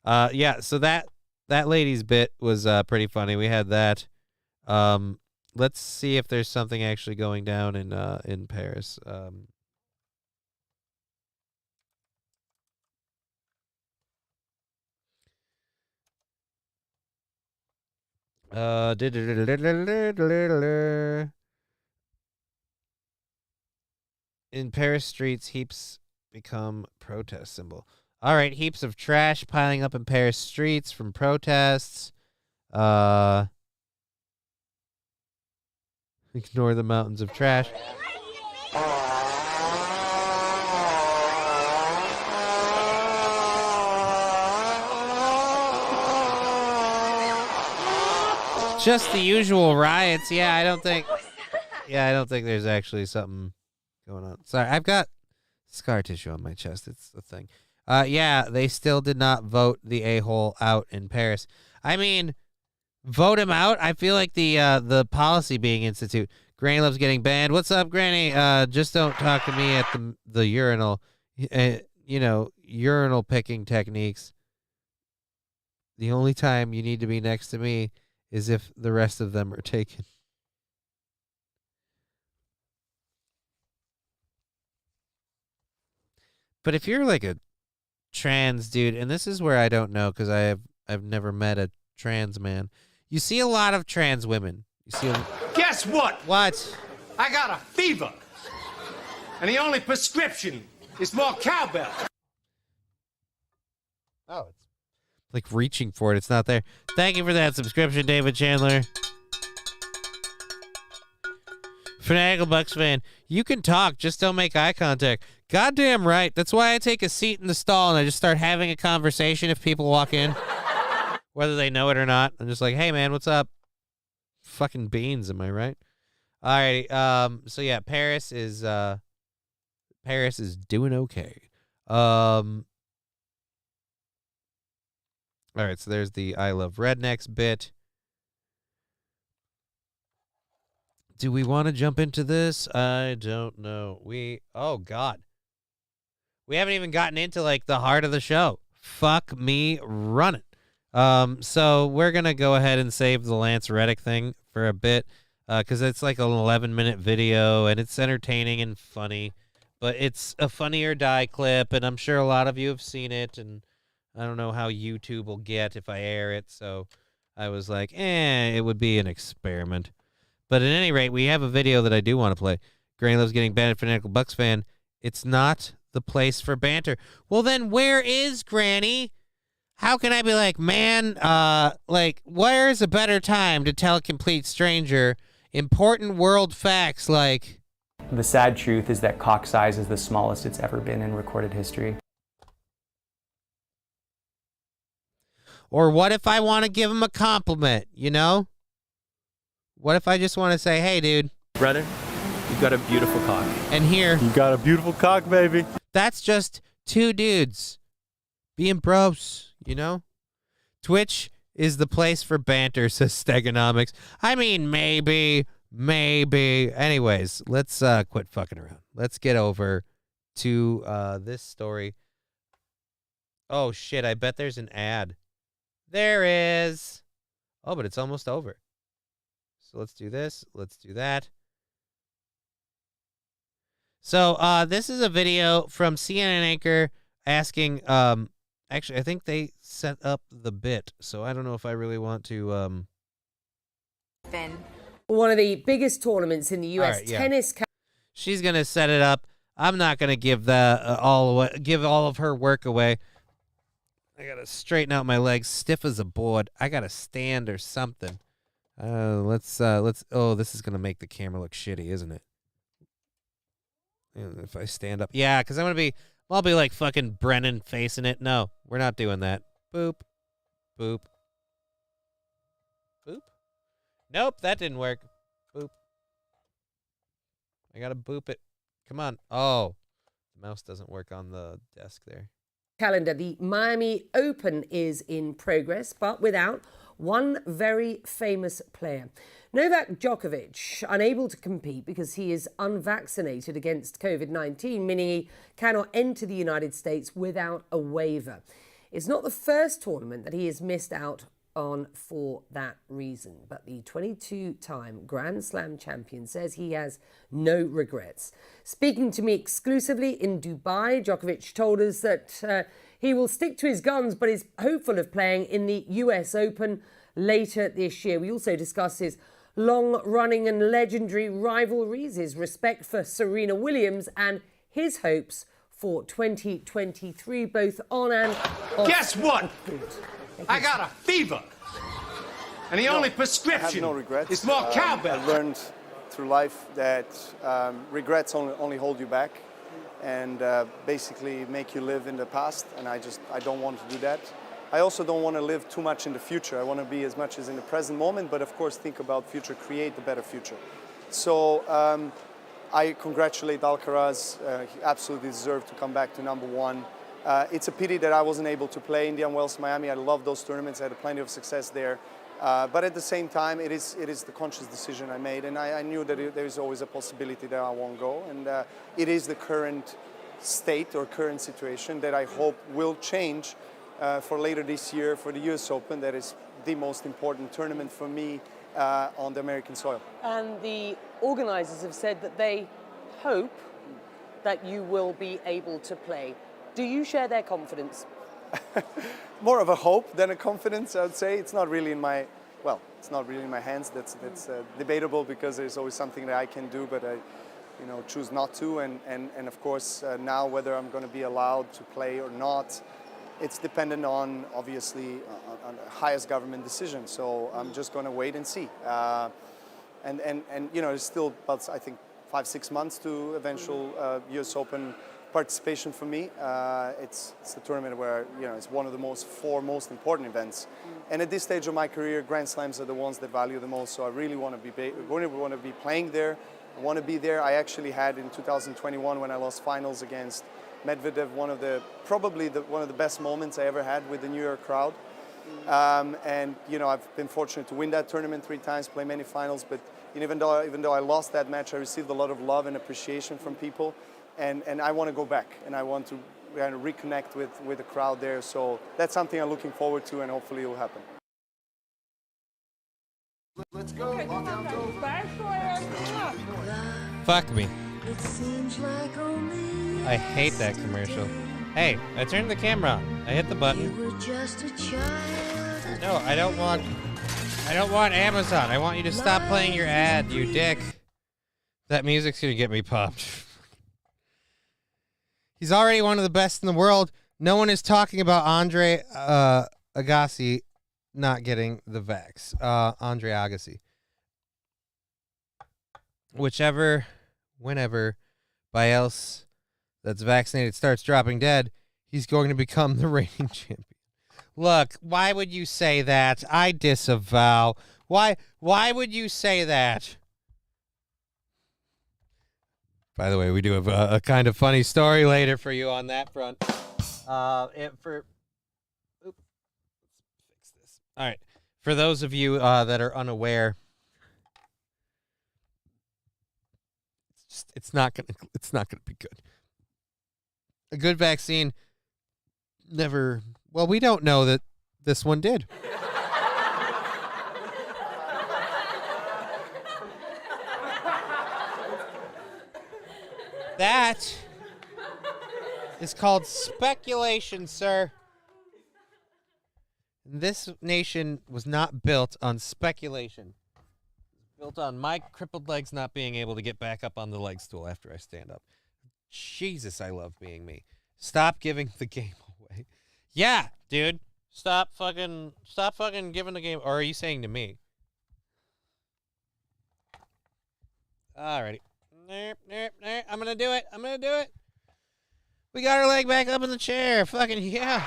Yeah, so that lady's bit was pretty funny. We had that. Let's see if there's something actually going down in Paris. In Paris streets, heaps become protest symbol. All right, heaps of trash piling up in Paris streets from protests. Ignore the mountains of trash. Just the usual riots. Yeah, I don't think there's actually something going on. Sorry, I've got scar tissue on my chest. It's the thing. Yeah, they still did not vote the a-hole out in Paris. I mean, vote him out? I feel like the policy being instituted. Granny loves getting banned. What's up, Granny? Just don't talk to me at the urinal. Urinal picking techniques. The only time you need to be next to me is if the rest of them are taken. But if you're like a trans dude, and this is where I don't know because I've never met a trans man. You see a lot of trans women. You see. Guess what? What? I got a fever, and the only prescription is more cowbell. Oh, it's like reaching for it. It's not there. Thank you for that subscription, David Chandler. Fanatical Bucks fan, you can talk, just don't make eye contact. Goddamn right. That's why I take a seat in the stall and I just start having a conversation if people walk in, whether they know it or not. I'm just like, hey man, what's up? Fucking beans, am I right? Alrighty. So yeah, Paris is doing okay. All right, so there's the I Love Rednecks bit. Do we want to jump into this? I don't know. Oh God. We haven't even gotten into like the heart of the show. Fuck me running. So we're going to go ahead and save the Lance Reddick thing for a bit because it's like an 11-minute video and it's entertaining and funny, but it's a Funny or Die clip and I'm sure a lot of you have seen it and I don't know how YouTube will get if I air it, so I was like, it would be an experiment. But at any rate, we have a video that I do want to play. Granny loves getting banned. Fanatical Bucks fan. It's not the place for banter. Well, then where is Granny? How can I be like, man, where's a better time to tell a complete stranger important world facts like... The sad truth is that cock size is the smallest it's ever been in recorded history. Or what if I want to give him a compliment, you know? What if I just want to say, hey, dude. Brother, you got a beautiful cock. And here. You got a beautiful cock, baby. That's just two dudes being bros, you know? Twitch is the place for banter, says Stegonomics. I mean, maybe. Anyways, let's quit fucking around. Let's get over to this story. Oh, shit, I bet there's an ad. There is. Oh, but it's almost over. So let's do this. Let's do that. So this is a video from CNN anchor asking. Actually, I think they set up the bit, so I don't know if I really want to. One of the biggest tournaments in the U.S. Right, yeah. tennis. She's gonna set it up. I'm not gonna give give all of her work away. I gotta straighten out my legs, stiff as a board. I gotta stand or something. Let's. Oh, this is gonna make the camera look shitty, isn't it? If I stand up, yeah, because I'm gonna be I'll be like fucking Brennan facing it. No, we're not doing that. Boop. Boop. Boop. Nope, that didn't work. Boop. I gotta boop it. Come on. Oh, the mouse doesn't work on the desk there. Calendar. The Miami Open is in progress, but without one very famous player. Novak Djokovic, unable to compete because he is unvaccinated against COVID-19, meaning he cannot enter the United States without a waiver. It's not the first tournament that he has missed out on for that reason, but the 22-time Grand Slam champion says he has no regrets. Speaking to me exclusively in Dubai, Djokovic told us that he will stick to his guns, but is hopeful of playing in the US Open later this year. We also discuss his long-running and legendary rivalries, his respect for Serena Williams, and his hopes for 2023, both on and off. Guess what? I got a fever. And the only prescription I have no regrets. is more cowbell. I learned through life that regrets only hold you back and basically make you live in the past, and I don't want to do that. I also don't want to live too much in the future. I want to be as much as in the present moment, but of course think about future, create the better future. So I congratulate Alcaraz. He absolutely deserved to come back to #1. It's a pity that I wasn't able to play Indian Wells, Miami. I love those tournaments. I had plenty of success there. But at the same time, it is the conscious decision I made, and I knew that there is always a possibility that I won't go. And it is the current state or current situation that I hope will change for later this year for the US Open. That is the most important tournament for me on the American soil. And the organisers have said that they hope that you will be able to play. Do you share their confidence? More of a hope than a confidence, I would say. It's not really in my, it's not really in my hands. That's debatable because there's always something that I can do, but I, choose not to. And of course, now whether I'm going to be allowed to play or not, it's dependent on, obviously, on the highest government decision. So I'm just going to wait and see. And it's still about, I think, 5-6 months to eventual US Open participation for me. It's a tournament where it's one of the four most important events. And at this stage of my career, Grand Slams are the ones that value the most. So I really want to be playing there. I want to be there. I actually had in 2021 when I lost finals against Medvedev, probably one of the best moments I ever had with the New York crowd. And I've been fortunate to win that tournament 3 times, play many finals. But even though I lost that match, I received a lot of love and appreciation from people. And I want to go back, and I want to reconnect with the crowd there. So that's something I'm looking forward to, and hopefully it will happen. Let's go. Fuck me. I hate that commercial. Hey, I turned the camera on. I hit the button. No, I don't want Amazon. I want you to stop playing your ad, you dick. That music's gonna get me popped. He's already one of the best in the world. No one is talking about Andre Agassi not getting the vax. Andre Agassi. Whenever Biels that's vaccinated starts dropping dead, he's going to become the reigning champion. Look, why would you say that? I disavow. Why would you say that? By the way, we do have a kind of funny story later for you on that front. Let's fix this. All right. For those of you that are unaware, it's not gonna be good. A good vaccine never. Well, we don't know that this one did. That is called speculation, sir. This nation was not built on speculation. It was built on my crippled legs not being able to get back up on the leg stool after I stand up. Jesus, I love being me. Stop giving the game away. Yeah, dude. Stop fucking giving the game. Or are you saying to me? Alrighty. I'm gonna do it. We got her leg back up in the chair. Fucking yeah.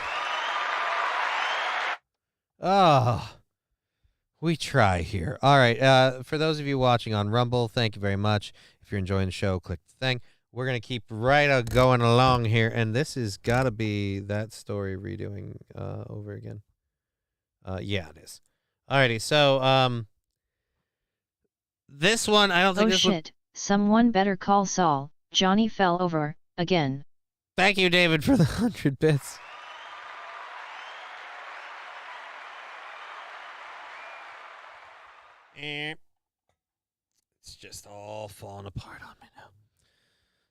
Oh, we try here. All right. For those of you watching on Rumble, thank you very much. If you're enjoying the show, click the thing. We're going to keep going along here. And this has got to be that story redoing over again. Yeah, it is. Alrighty. So, this one, I don't think this shit. Someone better call Saul. Johnny fell over again. Thank you, David, for the 100 bits. It's just all falling apart on me now.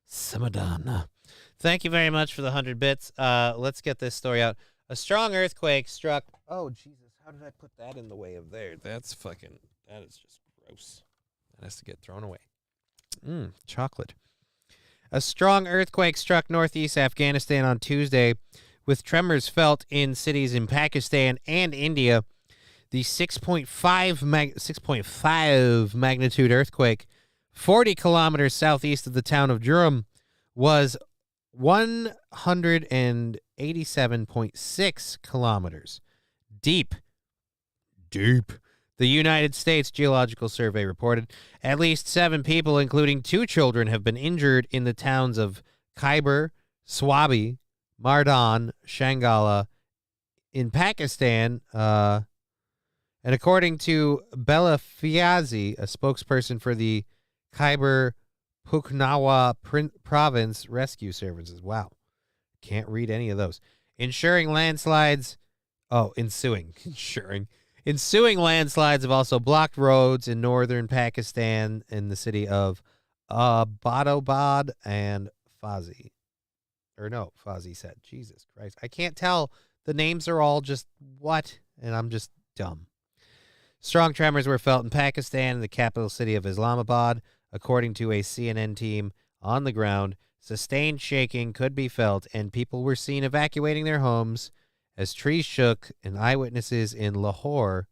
Samadana. Thank you very much for the 100 bits. Let's get this story out. A strong earthquake struck. Oh, Jesus. How did I put that in the way of there? That is just gross. That has to get thrown away. Chocolate. A strong earthquake struck northeast Afghanistan on Tuesday, with tremors felt in cities in Pakistan and India. The 6.5 magnitude earthquake, 40 kilometers southeast of the town of Durham, was 187.6 kilometers deep. The United States Geological Survey reported at least 7 people, including 2 children, have been injured in the towns of Khyber, Swabi, Mardan, Shangala in Pakistan. And according to Bella Fiazi, a spokesperson for the Khyber Pakhtunkhwa Province Rescue Services. Wow. Can't read any of those. Ensuing landslides have also blocked roads in northern Pakistan in the city of Abbottabad and Fazi. Fazi said. Jesus Christ. I can't tell. The names are all just what? And I'm just dumb. Strong tremors were felt in Pakistan, in the capital city of Islamabad. According to a CNN team on the ground, sustained shaking could be felt, and people were seen evacuating their homes as trees shook, and eyewitnesses in Lahore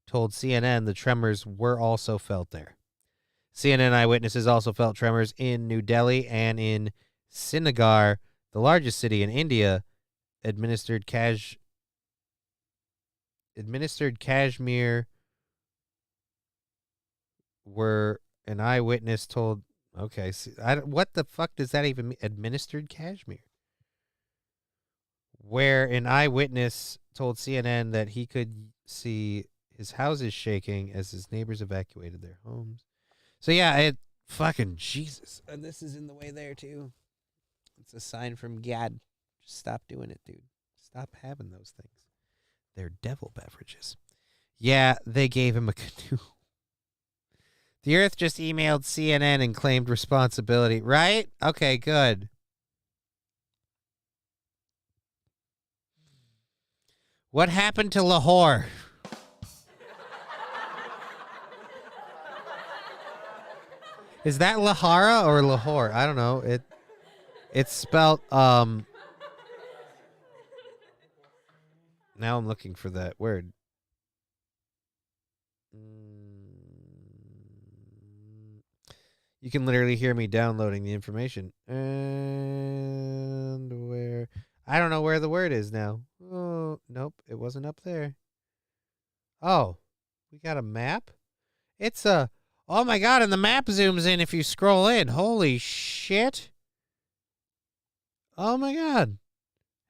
told CNN the tremors were also felt there. CNN eyewitnesses also felt tremors in New Delhi and in Srinagar, the largest city in India. Administered Kashmir, where an eyewitness told... Okay, what the fuck does that even mean? Administered Kashmir. Where an eyewitness told CNN that he could see his houses shaking as his neighbors evacuated their homes. So yeah, fucking Jesus. And this is in the way there too. It's a sign from God. Just stop doing it, dude. Stop having those things. They're devil beverages. Yeah, they gave him a canoe. The Earth just emailed CNN and claimed responsibility, right? Okay, good. What happened to Lahore? Is that Lahara or Lahore? I don't know. It's spelled now I'm looking for that word. You can literally hear me downloading the information. And where? I don't know where the word is now. Oh, nope, it wasn't up there. Oh, we got a map? It's a... Oh my god, and the map zooms in if you scroll in. Holy shit. Oh my god.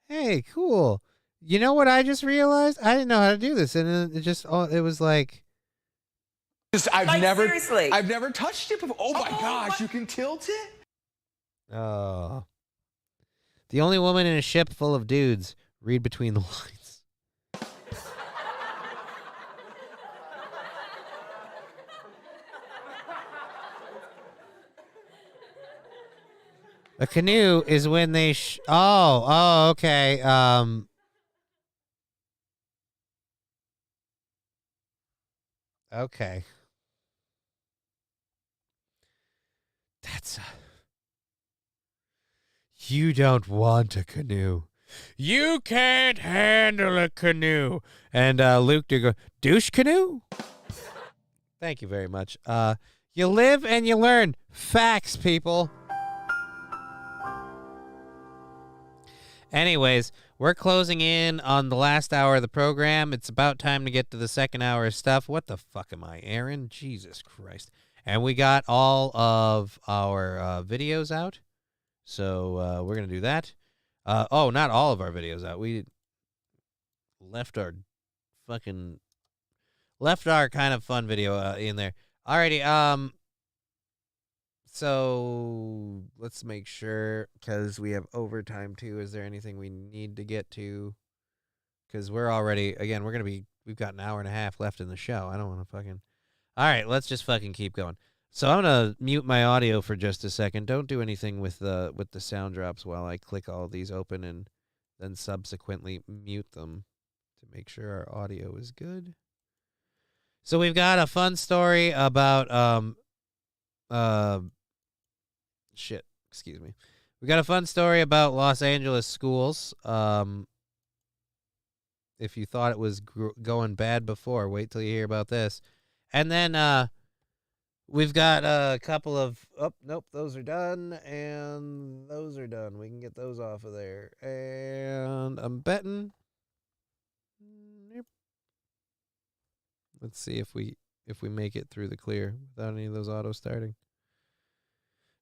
Hey, cool. You know what I just realized? I didn't know how to do this, and it was like... I've never Seriously. touched it before. Oh my gosh, you can tilt it? Oh. The only woman in a ship full of dudes. Read between the lines. A canoe is when they okay. Okay. You don't want a canoe. You can't handle a canoe. And Luke do go, douche canoe? Thank you very much. You live and you learn. Facts, people. Anyways, we're closing in on the last hour of the program. It's about time to get to the second hour of stuff. What the fuck am I, Aaron? Jesus Christ. And we got all of our videos out. So we're going to do that. Oh, not all of our videos out. We left our kind of fun video in there. Alrighty, so let's make sure, because we have overtime too. Is there anything we need to get to? Because we're already, again, we've got an hour and a half left in the show. I don't want to fucking. All right, let's just fucking keep going. So I'm gonna mute my audio for just a second. Don't do anything with the sound drops while I click all these open and then subsequently mute them to make sure our audio is good. So we've got a fun story about excuse me. We got a fun story about Los Angeles schools. If you thought it was going bad before, wait till you hear about this. And then we've got a couple of nope, those are done, and those are done. We can get those off of there. And I'm betting. Let's see if we make it through the clear without any of those auto starting.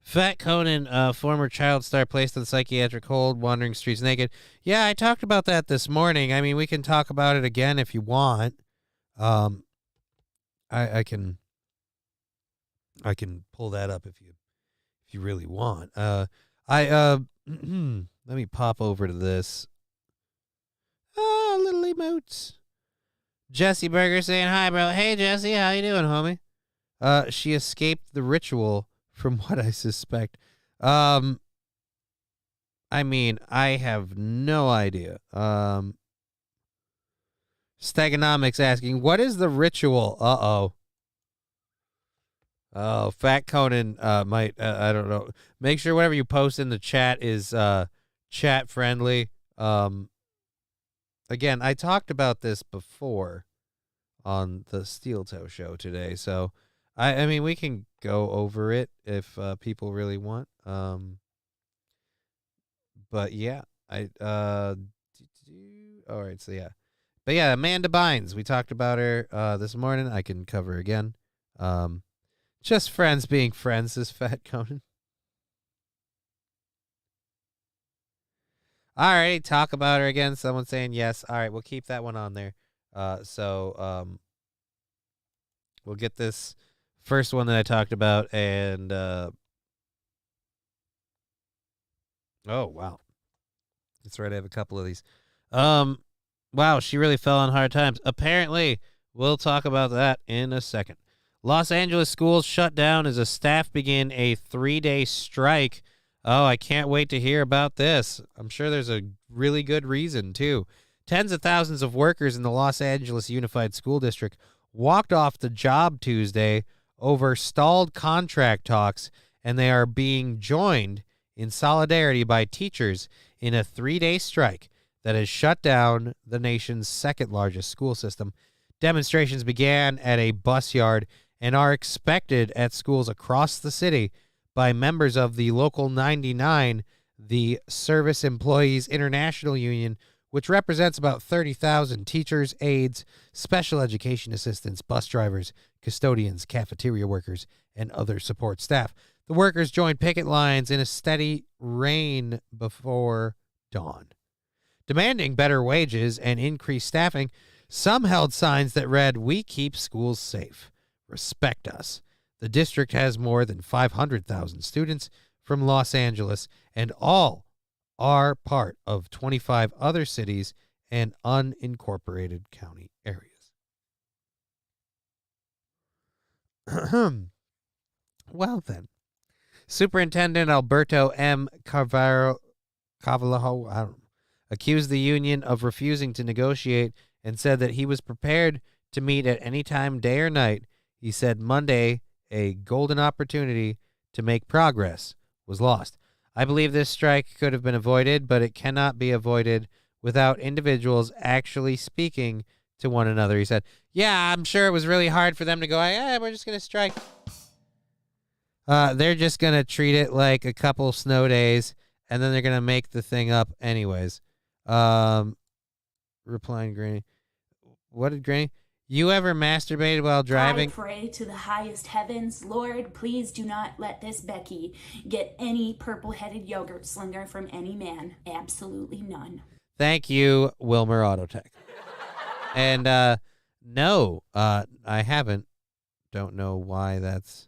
Fat Conan, former child star placed on psychiatric hold, wandering streets naked. Yeah, I talked about that this morning. I mean, we can talk about it again if you want. I can pull that up if you really want. Let me pop over to this. Little emotes. Jesse Berger saying hi, bro. Hey, Jesse, how you doing, homie? She escaped the ritual, from what I suspect. I mean, I have no idea. Stegonomics asking, what is the ritual? Uh-oh. Oh, Fat Conan might, I don't know. Make sure whatever you post in the chat is chat friendly. Again, I talked about this before on the Steel Toe show today, so I mean, we can go over it if people really want. But yeah, all right, so yeah. But yeah, Amanda Bynes, we talked about her this morning. I can cover again. Just friends being friends, is Fat Conan. All right, talk about her again. Someone saying yes. All right, we'll keep that one on there. So we'll get this first one that I talked about, and oh wow, that's right. I have a couple of these. Wow, she really fell on hard times. Apparently, we'll talk about that in a second. Los Angeles schools shut down as a staff begin a 3-day strike. Oh, I can't wait to hear about this. I'm sure there's a really good reason, too. Tens of thousands of workers in the Los Angeles Unified School District walked off the job Tuesday over stalled contract talks, and they are being joined in solidarity by teachers in a 3-day strike that has shut down the nation's second-largest school system. Demonstrations began at a bus yard and are expected at schools across the city by members of the Local 99, the Service Employees International Union, which represents about 30,000 teachers, aides, special education assistants, bus drivers, custodians, cafeteria workers, and other support staff. The workers joined picket lines in a steady rain before dawn. Demanding better wages and increased staffing, some held signs that read, "We keep schools safe. Respect us." The district has more than 500,000 students from Los Angeles, and all are part of 25 other cities and unincorporated county areas. Well then, Superintendent Alberto M. Carvalho, accused the union of refusing to negotiate and said that he was prepared to meet at any time, day or night. He said Monday, a golden opportunity to make progress was lost. I believe this strike could have been avoided, but it cannot be avoided without individuals actually speaking to one another. He said, yeah, I'm sure it was really hard for them to go, we're just going to strike. They're just going to treat it like a couple snow days, and then they're going to make the thing up anyways. Replying Granny. What did Granny? You ever masturbated while driving? I pray to the highest heavens, Lord, please do not let this Becky get any purple-headed yogurt slinger from any man. Absolutely none. Thank you, Wilmer Autotech. And no, I haven't. Don't know why that's...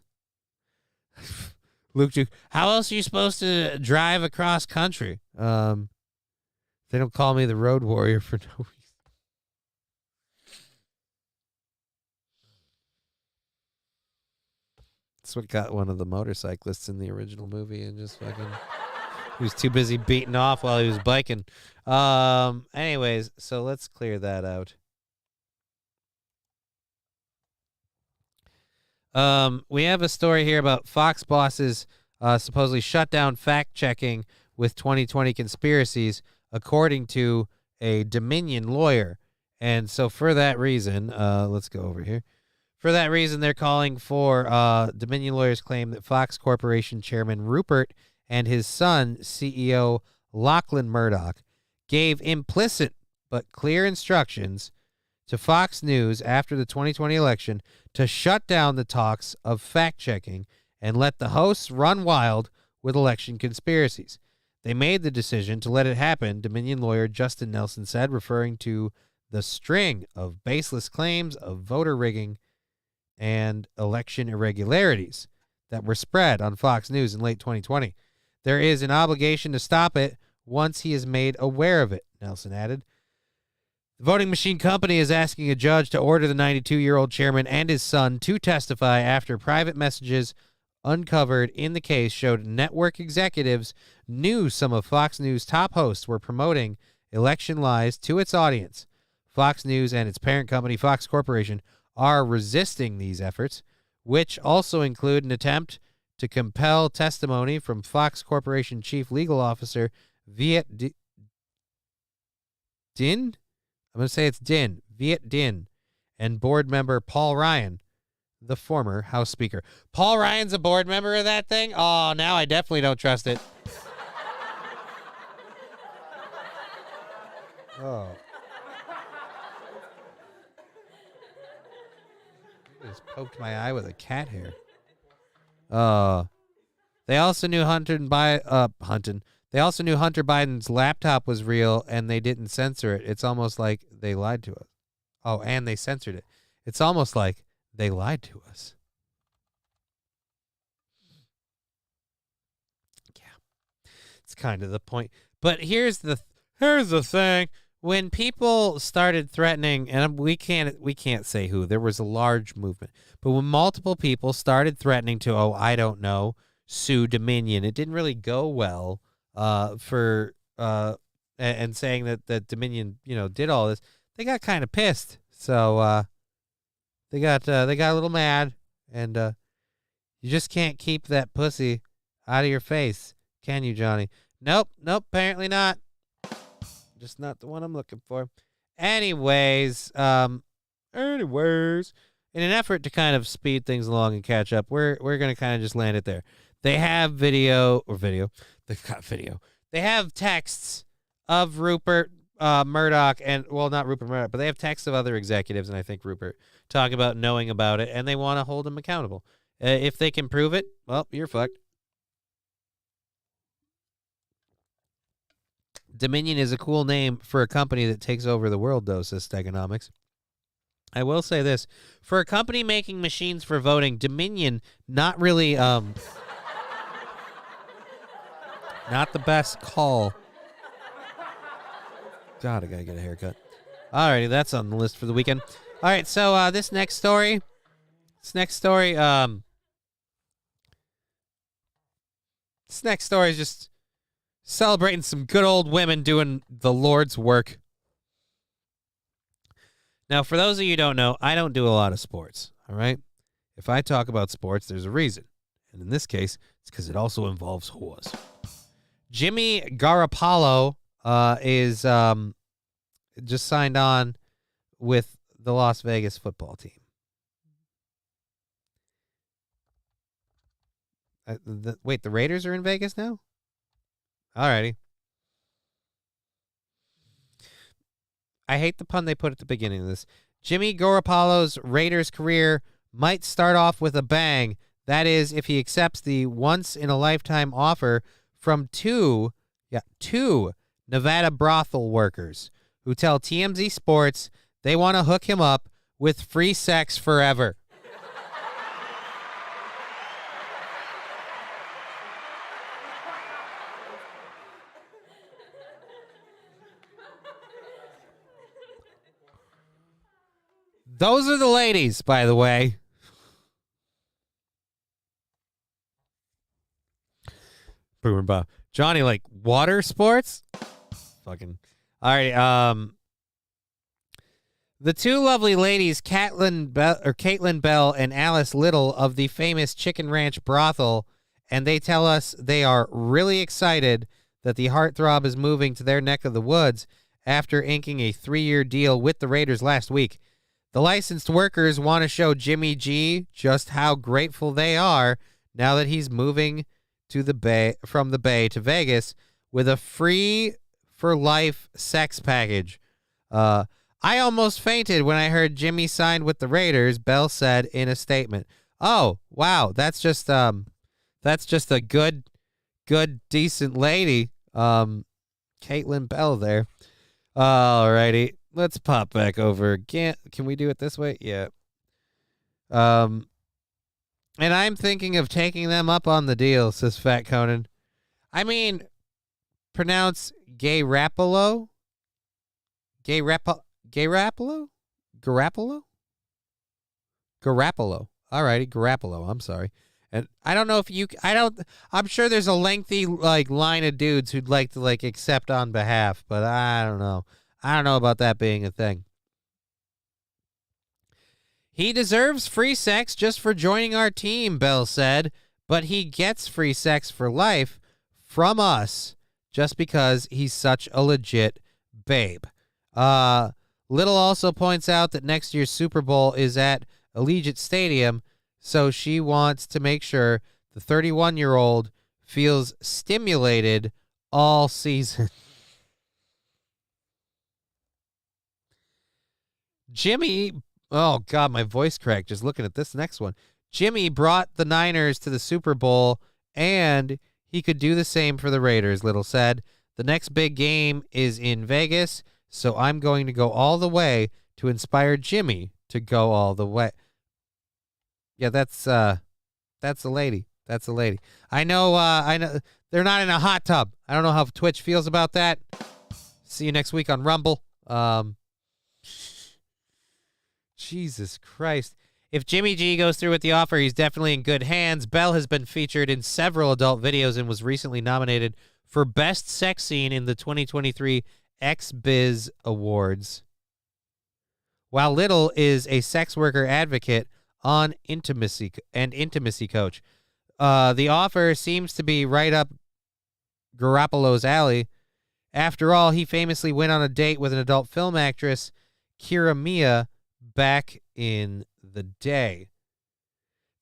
Luke Duke, how else are you supposed to drive across country? They don't call me the road warrior for no reason. That's what got one of the motorcyclists in the original movie and just fucking... He was too busy beating off while he was biking. Anyways, so let's clear that out. We have a story here about Fox bosses supposedly shut down fact-checking with 2020 conspiracies, according to a Dominion lawyer. And so for that reason, let's go over here. For that reason, they're calling for Dominion lawyers claim that Fox Corporation Chairman Rupert and his son, CEO Lachlan Murdoch, gave implicit but clear instructions to Fox News after the 2020 election to shut down the talks of fact-checking and let the hosts run wild with election conspiracies. They made the decision to let it happen, Dominion lawyer Justin Nelson said, referring to the string of baseless claims of voter rigging and election irregularities that were spread on Fox News in late 2020. There is an obligation to stop it once he is made aware of it, Nelson added. The voting machine company is asking a judge to order the 92-year-old chairman and his son to testify after private messages uncovered in the case showed network executives knew some of Fox News' top hosts were promoting election lies to its audience. Fox News and its parent company, Fox Corporation, are resisting these efforts, which also include an attempt to compel testimony from Fox Corporation Chief Legal Officer Viet Din? I'm going to say it's Din, Viet Din, and board member Paul Ryan, the former House Speaker. Paul Ryan's a board member of that thing? Oh, now I definitely don't trust it. Oh. I just poked my eye with a cat hair. They also knew Hunter Biden's laptop was real and they didn't censor it. It's almost like they lied to us. Oh, and they censored it. It's almost like they lied to us. Yeah. It's kind of the point. But here's the thing. When people started threatening, and we can't say who, there was a large movement. But when multiple people started threatening to, I don't know, sue Dominion, it didn't really go well and saying that Dominion, did all this. They got kind of pissed. So they got a little mad, and you just can't keep that pussy out of your face, can you, Johnny? Nope, apparently not. Just not the one I'm looking for. Anyways, in an effort to kind of speed things along and catch up, we're going to kind of just land it there. They have video. They've got video. They have texts of Rupert Murdoch and, well, not Rupert Murdoch, but they have texts of other executives, and I think Rupert, talk about knowing about it, and they want to hold him accountable. If they can prove it, well, you're fucked. Dominion is a cool name for a company that takes over the world, though, says Stegonomics. I will say this. For a company making machines for voting, Dominion, not really, not the best call. God, I gotta get a haircut. Alrighty, that's on the list for the weekend. Alright, so this next story is just celebrating some good old women doing the Lord's work. Now, for those of you who don't know, I don't do a lot of sports, all right? If I talk about sports, there's a reason. And in this case, it's because it also involves whores. Jimmy Garoppolo is just signed on with the Las Vegas football team. Wait, the Raiders are in Vegas now? Alrighty. I hate the pun they put at the beginning of this. Jimmy Garoppolo's Raiders career might start off with a bang. That is, if he accepts the once-in-a-lifetime offer from two Nevada brothel workers who tell TMZ Sports they want to hook him up with free sex forever. Those are the ladies, by the way. Boomer Bob. Johnny, like water sports? Fucking. All right. The two lovely ladies, Caitlin Bell and Alice Little of the famous Chicken Ranch brothel, and they tell us they are really excited that the heartthrob is moving to their neck of the woods after inking a 3-year deal with the Raiders last week. The licensed workers want to show Jimmy G just how grateful they are now that he's moving to the Bay from the Bay to Vegas with a free for life sex package. I almost fainted when I heard Jimmy signed with the Raiders, Bell said in a statement. Oh, wow, that's just a good decent lady. Caitlin Bell there. Alrighty. Let's pop back over. Can we do it this way? Yeah. And I'm thinking of taking them up on the deal, says Fat Conan. I mean, pronounce Garoppolo? Garoppolo? Garoppolo? Alrighty, Garoppolo. I'm sorry. And I don't know if I'm sure there's a lengthy line of dudes who'd like to accept on behalf, but I don't know. I don't know about that being a thing. He deserves free sex just for joining our team, Bell said, but he gets free sex for life from us just because he's such a legit babe. Little also points out that next year's Super Bowl is at Allegiant Stadium, so she wants to make sure the 31-year-old feels stimulated all season. Jimmy, oh God, my voice cracked just looking at this next one. Jimmy brought the Niners to the Super Bowl, and he could do the same for the Raiders, Little said. The next big game is in Vegas, so I'm going to go all the way to inspire Jimmy to go all the way. Yeah, that's a lady. That's a lady. I know they're not in a hot tub. I don't know how Twitch feels about that. See you next week on Rumble. Jesus Christ. If Jimmy G goes through with the offer, he's definitely in good hands. Bell has been featured in several adult videos and was recently nominated for Best Sex Scene in the 2023 XBiz Awards. While Little is a sex worker advocate on intimacy coach. The offer seems to be right up Garoppolo's alley. After all, he famously went on a date with an adult film actress, Kira Mia, back in the day.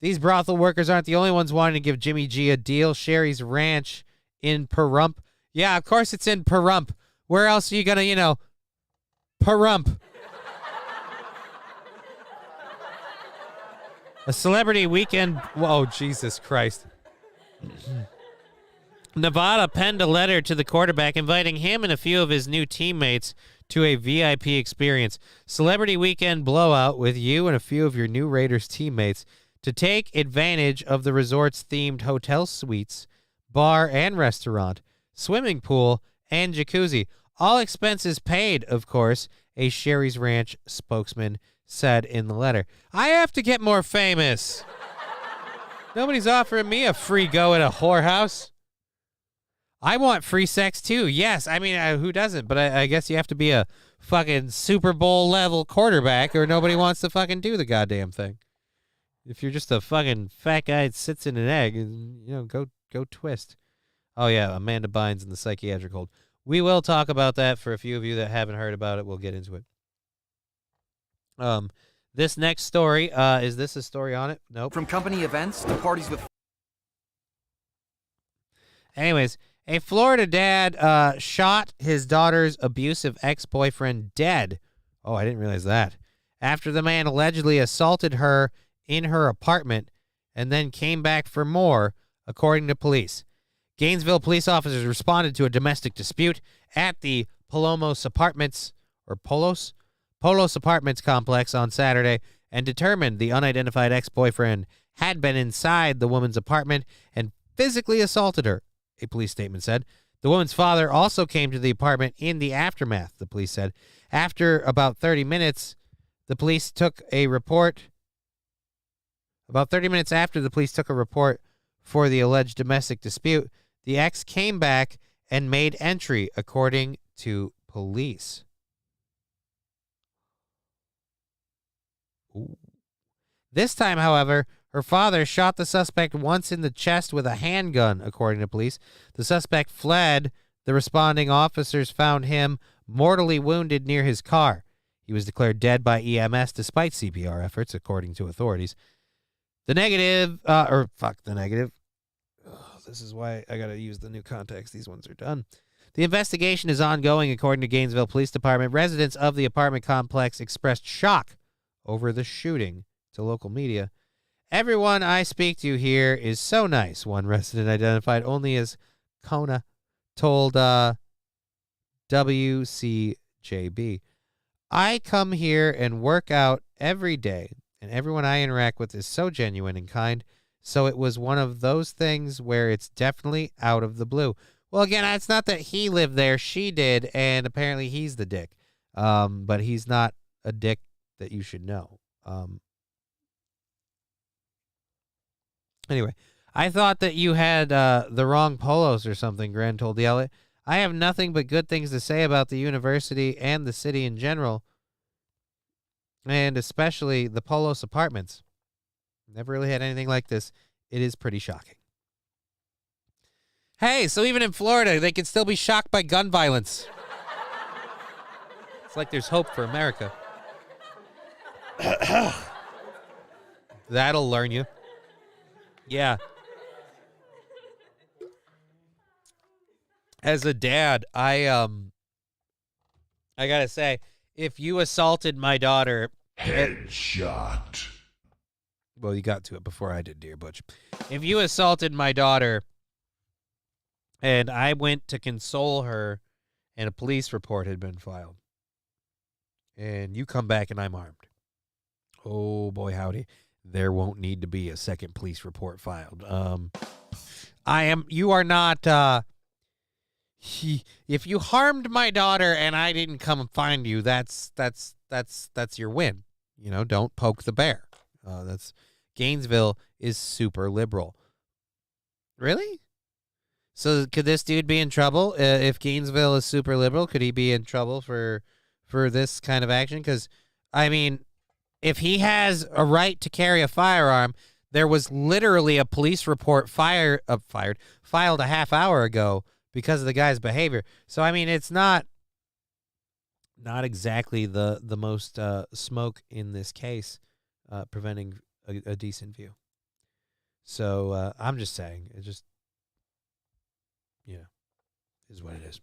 These brothel workers aren't the only ones wanting to give Jimmy G a deal. Sherry's Ranch in Pahrump. Yeah, of course it's in Pahrump. Where else are you going to, Pahrump? A celebrity weekend. Whoa, Jesus Christ. Nevada penned a letter to the quarterback inviting him and a few of his new teammates to a VIP experience. Celebrity weekend blowout with you and a few of your new Raiders teammates to take advantage of the resort's themed hotel suites, bar and restaurant, swimming pool, and jacuzzi. All expenses paid, of course, a Sherry's Ranch spokesman said in the letter. I have to get more famous. Nobody's offering me a free go at a whorehouse. I want free sex too. Yes, I mean, who doesn't? But I guess you have to be a fucking Super Bowl level quarterback or nobody wants to fucking do the goddamn thing. If you're just a fucking fat guy that sits in an egg, go twist. Oh yeah, Amanda Bynes in the psychiatric hold. We will talk about that for a few of you that haven't heard about it. We'll get into it. This next story, is this a story on it? Nope. From company events to parties with... Anyways, A Florida dad shot his daughter's abusive ex-boyfriend dead. Oh, I didn't realize that. After the man allegedly assaulted her in her apartment and then came back for more, according to police. Gainesville police officers responded to a domestic dispute at the Polos Apartments complex on Saturday and determined the unidentified ex-boyfriend had been inside the woman's apartment and physically assaulted her, a police statement said. The woman's father also came to the apartment in the aftermath, the police said. After about 30 minutes, the police took a report. About 30 minutes after the police took a report for the alleged domestic dispute, the ex came back and made entry, according to police. Ooh. This time, however, her father shot the suspect once in the chest with a handgun, according to police. The suspect fled. The responding officers found him mortally wounded near his car. He was declared dead by EMS despite CPR efforts, according to authorities. The negative. Oh, this is why I got to use the new context. These ones are done. The investigation is ongoing, according to Gainesville Police Department. Residents of the apartment complex expressed shock over the shooting to local media. Everyone I speak to here is so nice, one resident identified only as Kona told WCJB. I come here and work out every day, and everyone I interact with is so genuine and kind, so it was one of those things where it's definitely out of the blue. Well, again, it's not that he lived there, she did, and apparently he's the dick. But he's not a dick that you should know. Anyway, I thought that you had the wrong polos or something, Grant told the outlet. I have nothing but good things to say about the university and the city in general, and especially the Polos Apartments. Never really had anything like this. It is pretty shocking. Hey, so even in Florida, they can still be shocked by gun violence. It's like there's hope for America. That'll learn you. Yeah. As a dad, I gotta say, if you assaulted my daughter... Headshot. Well, you got to it before I did, dear Butch. If you assaulted my daughter and I went to console her and a police report had been filed and you come back and I'm armed, oh boy howdy, there won't need to be a second police report filed. You are not, if you harmed my daughter and I didn't come and find you, that's your win. You know, don't poke the bear. Gainesville is super liberal. Really? So could this dude be in trouble if Gainesville is super liberal? Could he be in trouble for this kind of action? Because, I mean, if he has a right to carry a firearm, there was literally a police report filed a half hour ago because of the guy's behavior. So, I mean, it's not exactly the most smoke in this case preventing a decent view. So I'm just saying, it just, is what it is.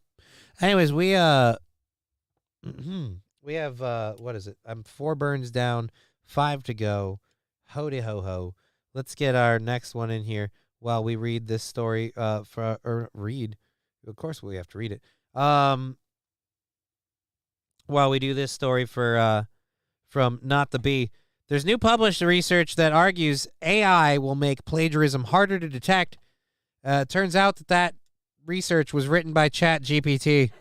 Anyways, we have what is it? I'm 4 burns down, 5 to go. Ho-de ho-ho. Let's get our next one in here while we read this story Of course we have to read it. While we do this story from Not the Bee. There's new published research that argues AI will make plagiarism harder to detect. Turns out that research was written by ChatGPT.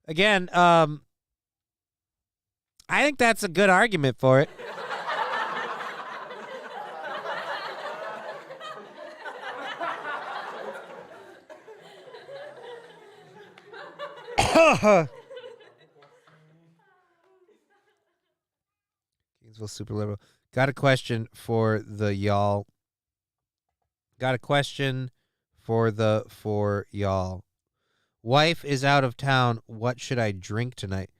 Again, I think that's a good argument for it. Gainesville super liberal. Got a question for the y'all. Wife is out of town. What should I drink tonight?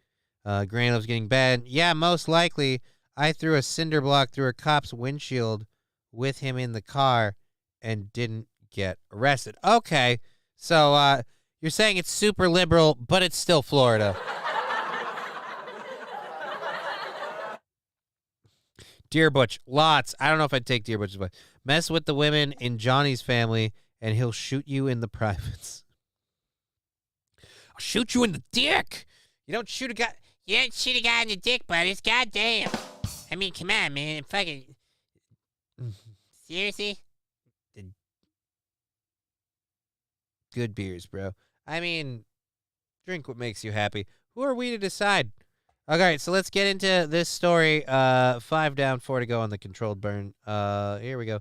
Granny Love's getting bad. Yeah, most likely. I threw a cinder block through a cop's windshield with him in the car and didn't get arrested. Okay, so you're saying it's super liberal, but it's still Florida. Dear Butch, lots. I don't know if I'd take Dear Butch's advice. Mess with the women in Johnny's family, and he'll shoot you in the privates. I'll shoot you in the dick. You don't shoot a guy. You don't shoot a guy in the dick, buddies. Goddamn. I mean, come on, man. Fucking. Seriously? Good beers, bro. I mean, drink what makes you happy. Who are we to decide? All right, so let's get into this story. 5 down, 4 to go on the controlled burn. Here we go.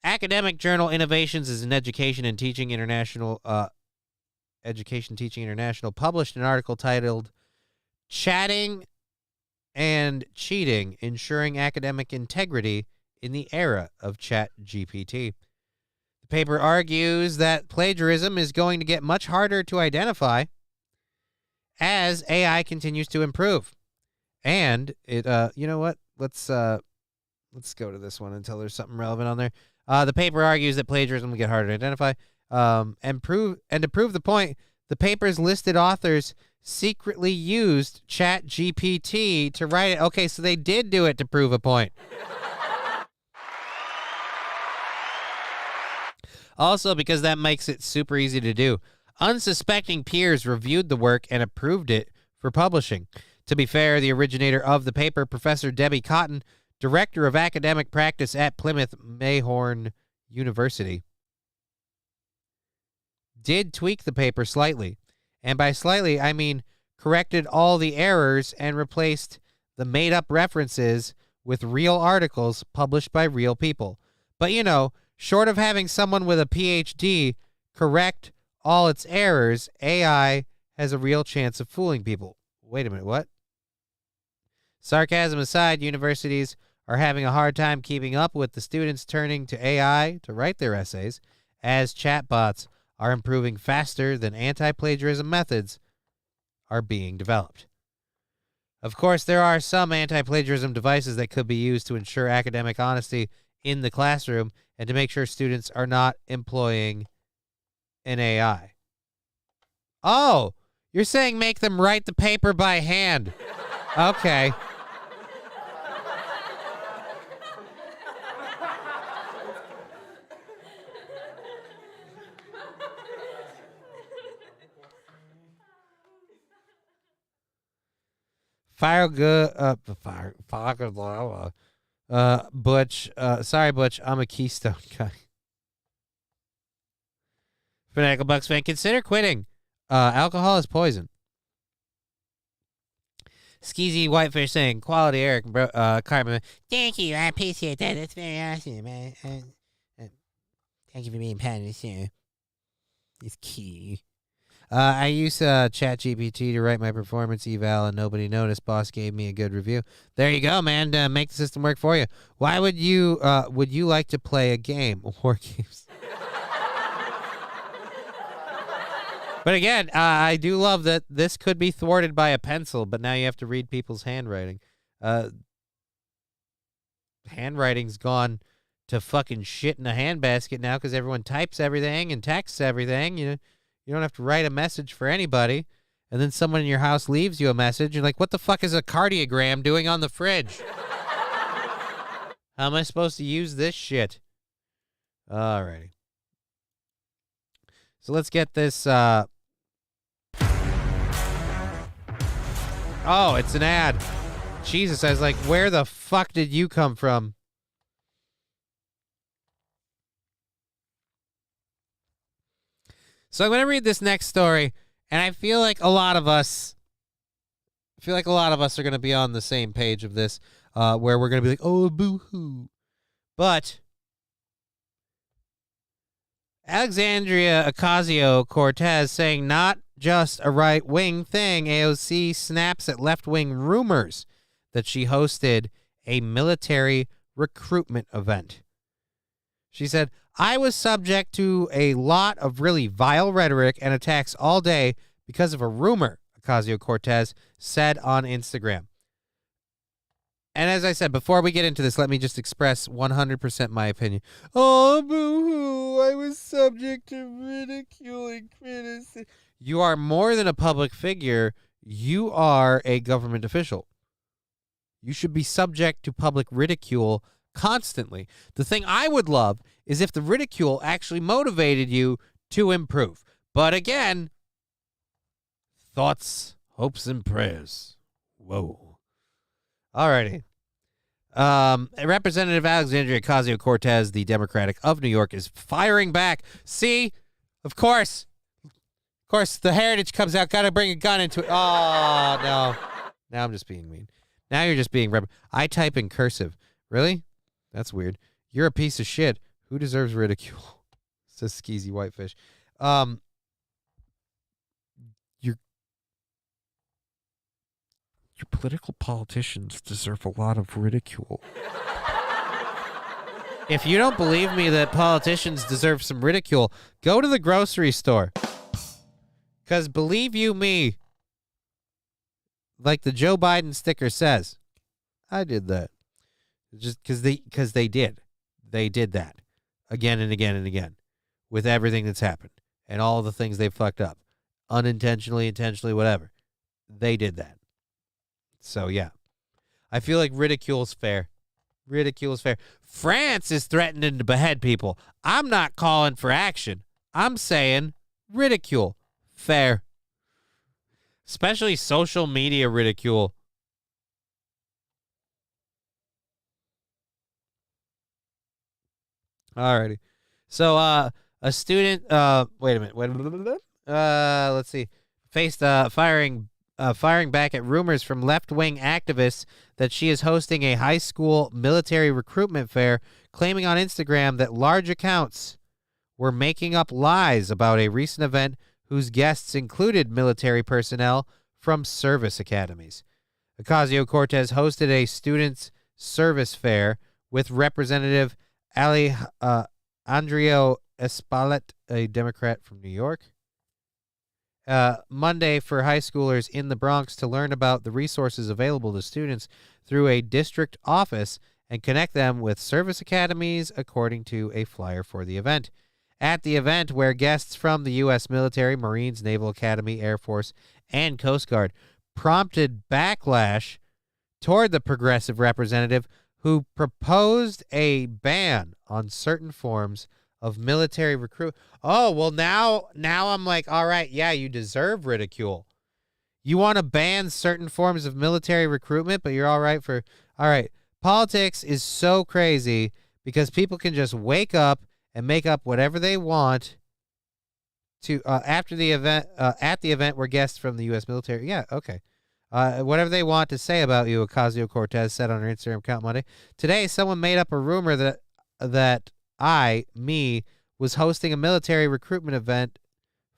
Academic Journal Innovations is an Education Teaching International published an article titled Chatting and Cheating, Ensuring Academic Integrity in the Era of ChatGPT. The paper argues that plagiarism is going to get much harder to identify as AI continues to improve. And it, you know what? Let's go to this one until there's something relevant on there. The paper argues that plagiarism will get harder to identify. And to prove the point, the paper's listed authors secretly used ChatGPT to write it. Okay, so they did do it to prove a point. Also, because that makes it super easy to do. Unsuspecting peers reviewed the work and approved it for publishing. To be fair, the originator of the paper, Professor Debbie Cotton, Director of Academic Practice at Plymouth Mayhorn University, did tweak the paper slightly. And by slightly, I mean corrected all the errors and replaced the made-up references with real articles published by real people. But, you know, short of having someone with a PhD correct all its errors, AI has a real chance of fooling people. Wait a minute, what? Sarcasm aside, universities are having a hard time keeping up with the students turning to AI to write their essays, as chatbots are improving faster than anti-plagiarism methods are being developed. Of course, there are some anti-plagiarism devices that could be used to ensure academic honesty in the classroom and to make sure students are not employing an AI. Oh, you're saying make them write the paper by hand. Okay. Butch, sorry, Butch, I'm a Keystone guy. Fanatical Bucks fan, consider quitting. Alcohol is poison. Skeezy Whitefish saying, quality Eric, bro, Carmen. Thank you, I appreciate that. That's very awesome, man. Thank you for being part of the show. It's key. I used ChatGPT to write my performance eval, and nobody noticed. Boss gave me a good review. There you go, man. Make the system work for you. Why would you like to play a game? War games. But again, I do love that this could be thwarted by a pencil, but now you have to read people's handwriting. Handwriting's gone to fucking shit in a handbasket now because everyone types everything and texts everything. You don't have to write a message for anybody. And then someone in your house leaves you a message. You're like, what the fuck is a cardiogram doing on the fridge? How am I supposed to use this shit? Alrighty. So let's get this. Oh, it's an ad. Jesus, I was like, where the fuck did you come from? So I'm going to read this next story, and I feel like a lot of us are going to be on the same page of this, where we're going to be like, oh, boo-hoo. But Alexandria Ocasio-Cortez saying not just a right-wing thing, AOC snaps at left-wing rumors that she hosted a military recruitment event. She said, I was subject to a lot of really vile rhetoric and attacks all day because of a rumor, Ocasio-Cortez said on Instagram. And as I said, before we get into this, let me just express 100% my opinion. Oh, boo-hoo, I was subject to ridicule and criticism. You are more than a public figure. You are a government official. You should be subject to public ridicule constantly. The thing I would love is if the ridicule actually motivated you to improve. But again, thoughts, hopes, and prayers. Whoa. Alrighty. Representative Alexandria Ocasio-Cortez, the Democratic of New York, is firing back. See? Of course, the heritage comes out. Got to bring a gun into it. Oh, no. Now I'm just being mean. Now you're just being I type in cursive. Really? That's weird. You're a piece of shit. Who deserves ridicule? Says Skeezy Whitefish. Your political politicians deserve a lot of ridicule. If you don't believe me that politicians deserve some ridicule, go to the grocery store. Because believe you me, like the Joe Biden sticker says, I did that. Just because they did. They did that again and again and again with everything that's happened and all the things they've fucked up. Unintentionally, intentionally, whatever. They did that. So, yeah. I feel like ridicule is fair. Ridicule is fair. France is threatening to behead people. I'm not calling for action. I'm saying ridicule. Fair. Especially social media ridicule. Alrighty. So, a student, wait a minute. Let's see. Faced firing back at rumors from left-wing activists that she is hosting a high school military recruitment fair, claiming on Instagram that large accounts were making up lies about a recent event whose guests included military personnel from service academies. Ocasio-Cortez hosted a students' service fair with Representative Andrea Espaillat, a Democrat from New York, Monday for high schoolers in the Bronx to learn about the resources available to students through a district office and connect them with service academies, according to a flyer for the event. At the event, where guests from the U.S. military, Marines, Naval Academy, Air Force, and Coast Guard prompted backlash toward the progressive representative who proposed a ban on certain forms of military recruit. Oh, well, now I'm like, all right, yeah, you deserve ridicule. You want to ban certain forms of military recruitment, but you're all right. Politics is so crazy because people can just wake up and make up whatever they want to after the event, at the event where guests from the U.S. military. Yeah, okay. Whatever they want to say about you, Ocasio-Cortez said on her Instagram account Monday. Today, someone made up a rumor that I was hosting a military recruitment event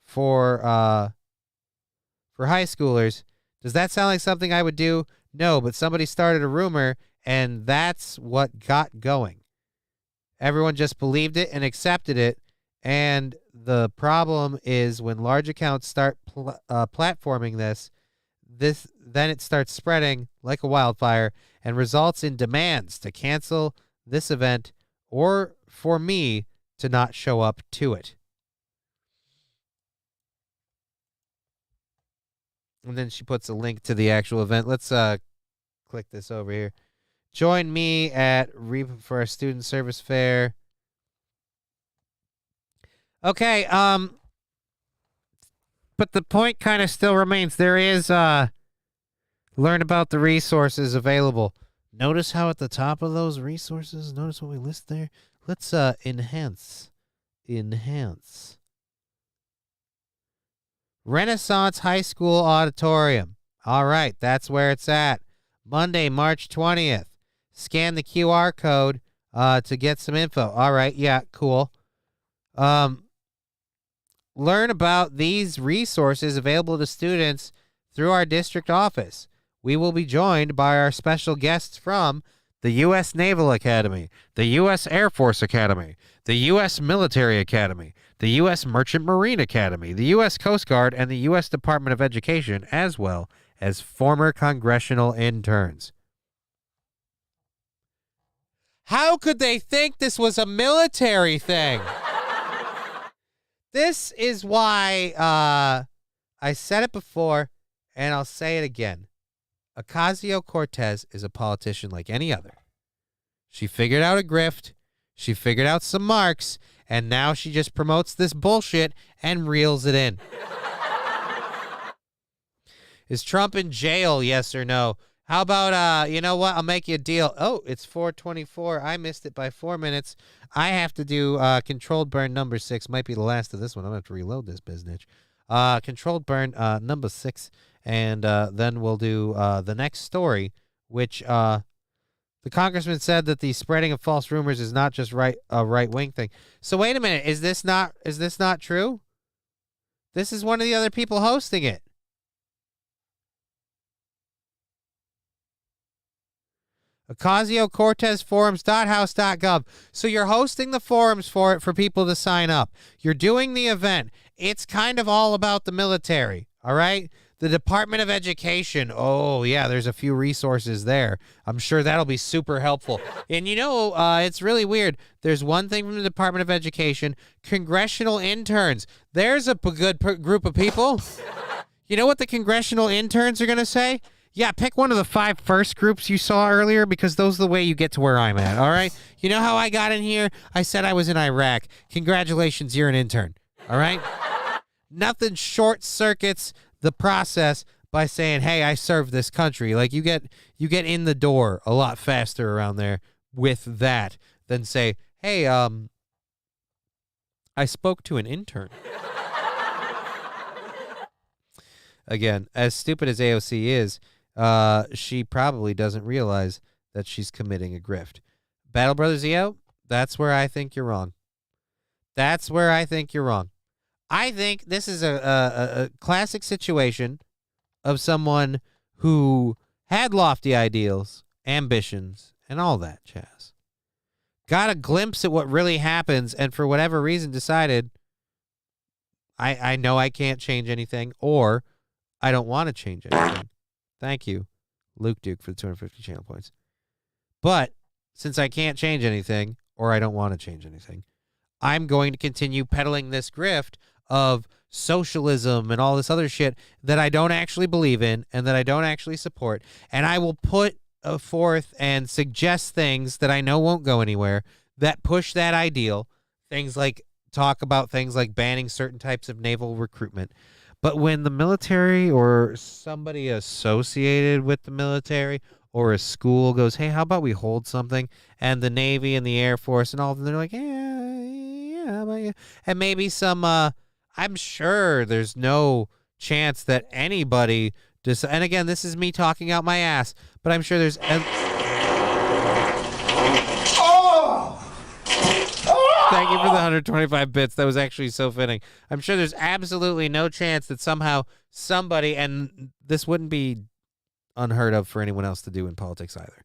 for high schoolers. Does that sound like something I would do? No, but somebody started a rumor, and that's what got going. Everyone just believed it and accepted it, and the problem is when large accounts start platforming this, then it starts spreading like a wildfire and results in demands to cancel this event or for me to not show up to it. And then she puts a link to the actual event. Let's click this over here. Join me at for a student service fair. Okay, but the point kind of still remains. There is learn about the resources available. Notice how at the top of those resources, notice what we list there? Let's enhance. Renaissance High School Auditorium. All right, that's where it's at. Monday, March 20th. Scan the QR code to get some info. All right, yeah, cool. Learn about these resources available to students through our district office. We will be joined by our special guests from the U.S. Naval Academy, the U.S. Air Force Academy, the U.S. Military Academy, the U.S. Merchant Marine Academy, the U.S. Coast Guard, and the U.S. Department of Education, as well as former congressional interns. How could they think this was a military thing? This is why I said it before, and I'll say it again. Ocasio-Cortez is a politician like any other. She figured out a grift, she figured out some marks, and now she just promotes this bullshit and reels it in. Is Trump in jail, yes or no? How about, you know what, I'll make you a deal. Oh, it's 4:24. I missed it by 4 minutes. I have to do controlled burn number 6. Might be the last of this one. I'm going to have to reload this business. Controlled burn number 6. And then we'll do the next story, which the congressman said that the spreading of false rumors is not just a right-wing thing. So wait a minute, is this not true? This is one of the other people hosting it. Ocasio-Cortez forums.house.gov. So you're hosting the forums for it for people to sign up. You're doing the event. It's kind of all about the military, all right? The Department of Education. Oh, yeah, there's a few resources there. I'm sure that'll be super helpful. And, you know, it's really weird. There's one thing from the Department of Education. Congressional interns. There's a good group of people. You know what the congressional interns are going to say? Yeah, pick one of the 5 first groups you saw earlier because those are the way you get to where I'm at, all right? You know how I got in here? I said I was in Iraq. Congratulations, you're an intern, all right? Nothing short circuits the process by saying, hey, I served this country. Like, you get in the door a lot faster around there with that than say, hey, I spoke to an intern. Again, as stupid as AOC is, she probably doesn't realize that she's committing a grift. Battle Brothers EO, that's where I think you're wrong. That's where I think you're wrong. I think this is a classic situation of someone who had lofty ideals, ambitions, and all that jazz. Got a glimpse at what really happens, and for whatever reason decided, I know I can't change anything, or I don't want to change anything. Thank you, Luke Duke, for the 250 channel points. But since I can't change anything, or I don't want to change anything, I'm going to continue peddling this grift of socialism and all this other shit that I don't actually believe in and that I don't actually support. And I will put forth and suggest things that I know won't go anywhere that push that ideal. Things like talk about things like banning certain types of naval recruitment. But when the military or somebody associated with the military or a school goes, hey, how about we hold something? And the Navy and the Air Force and all of them, they're like, yeah, how about you? And maybe some, I'm sure there's no chance that anybody, and again, this is me talking out my ass, but I'm sure there's... Thank you for the 125 bits. That was actually so fitting. I'm sure there's absolutely no chance that somehow somebody, and this wouldn't be unheard of for anyone else to do in politics either.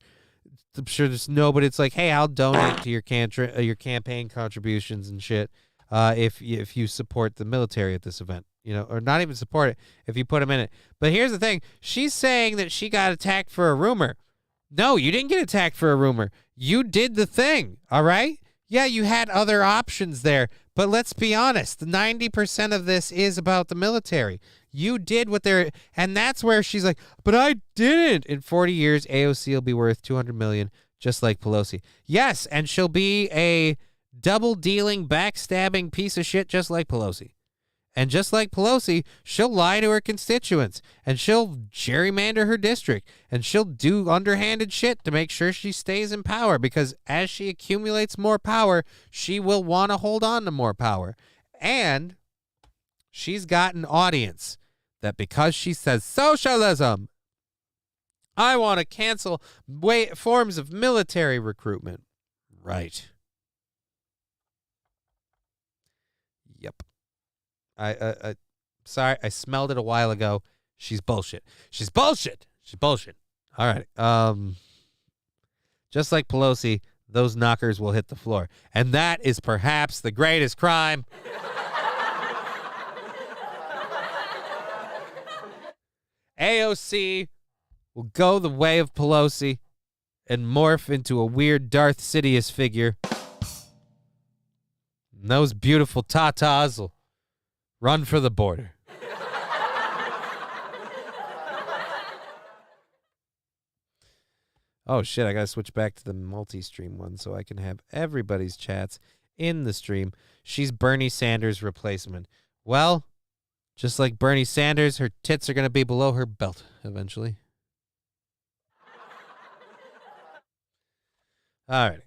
I'm sure there's nobody. It's like, hey, I'll donate to your campaign contributions and shit if you support the military at this event, you know, or not even support it if you put them in it. But here's the thing: she's saying that she got attacked for a rumor. No, you didn't get attacked for a rumor. You did the thing. All right. Yeah, you had other options there, but let's be honest, 90% of this is about the military. You did what they're, and that's where she's like, but I didn't. In 40 years, AOC will be worth $200 million, just like Pelosi. Yes, and she'll be a double-dealing, backstabbing piece of shit just like Pelosi. And just like Pelosi, she'll lie to her constituents, and she'll gerrymander her district, and she'll do underhanded shit to make sure she stays in power, because as she accumulates more power, she will want to hold on to more power. And she's got an audience that because she says socialism, I want to cancel forms of military recruitment. Right. Yep. Sorry, I smelled it a while ago. She's bullshit. She's bullshit. She's bullshit. All right. Just like Pelosi, those knockers will hit the floor. And that is perhaps the greatest crime. AOC will go the way of Pelosi and morph into a weird Darth Sidious figure. And those beautiful tatas will run for the border. Oh, shit, I got to switch back to the multi-stream one so I can have everybody's chats in the stream. She's Bernie Sanders' replacement. Well, just like Bernie Sanders, her tits are going to be below her belt eventually. All right.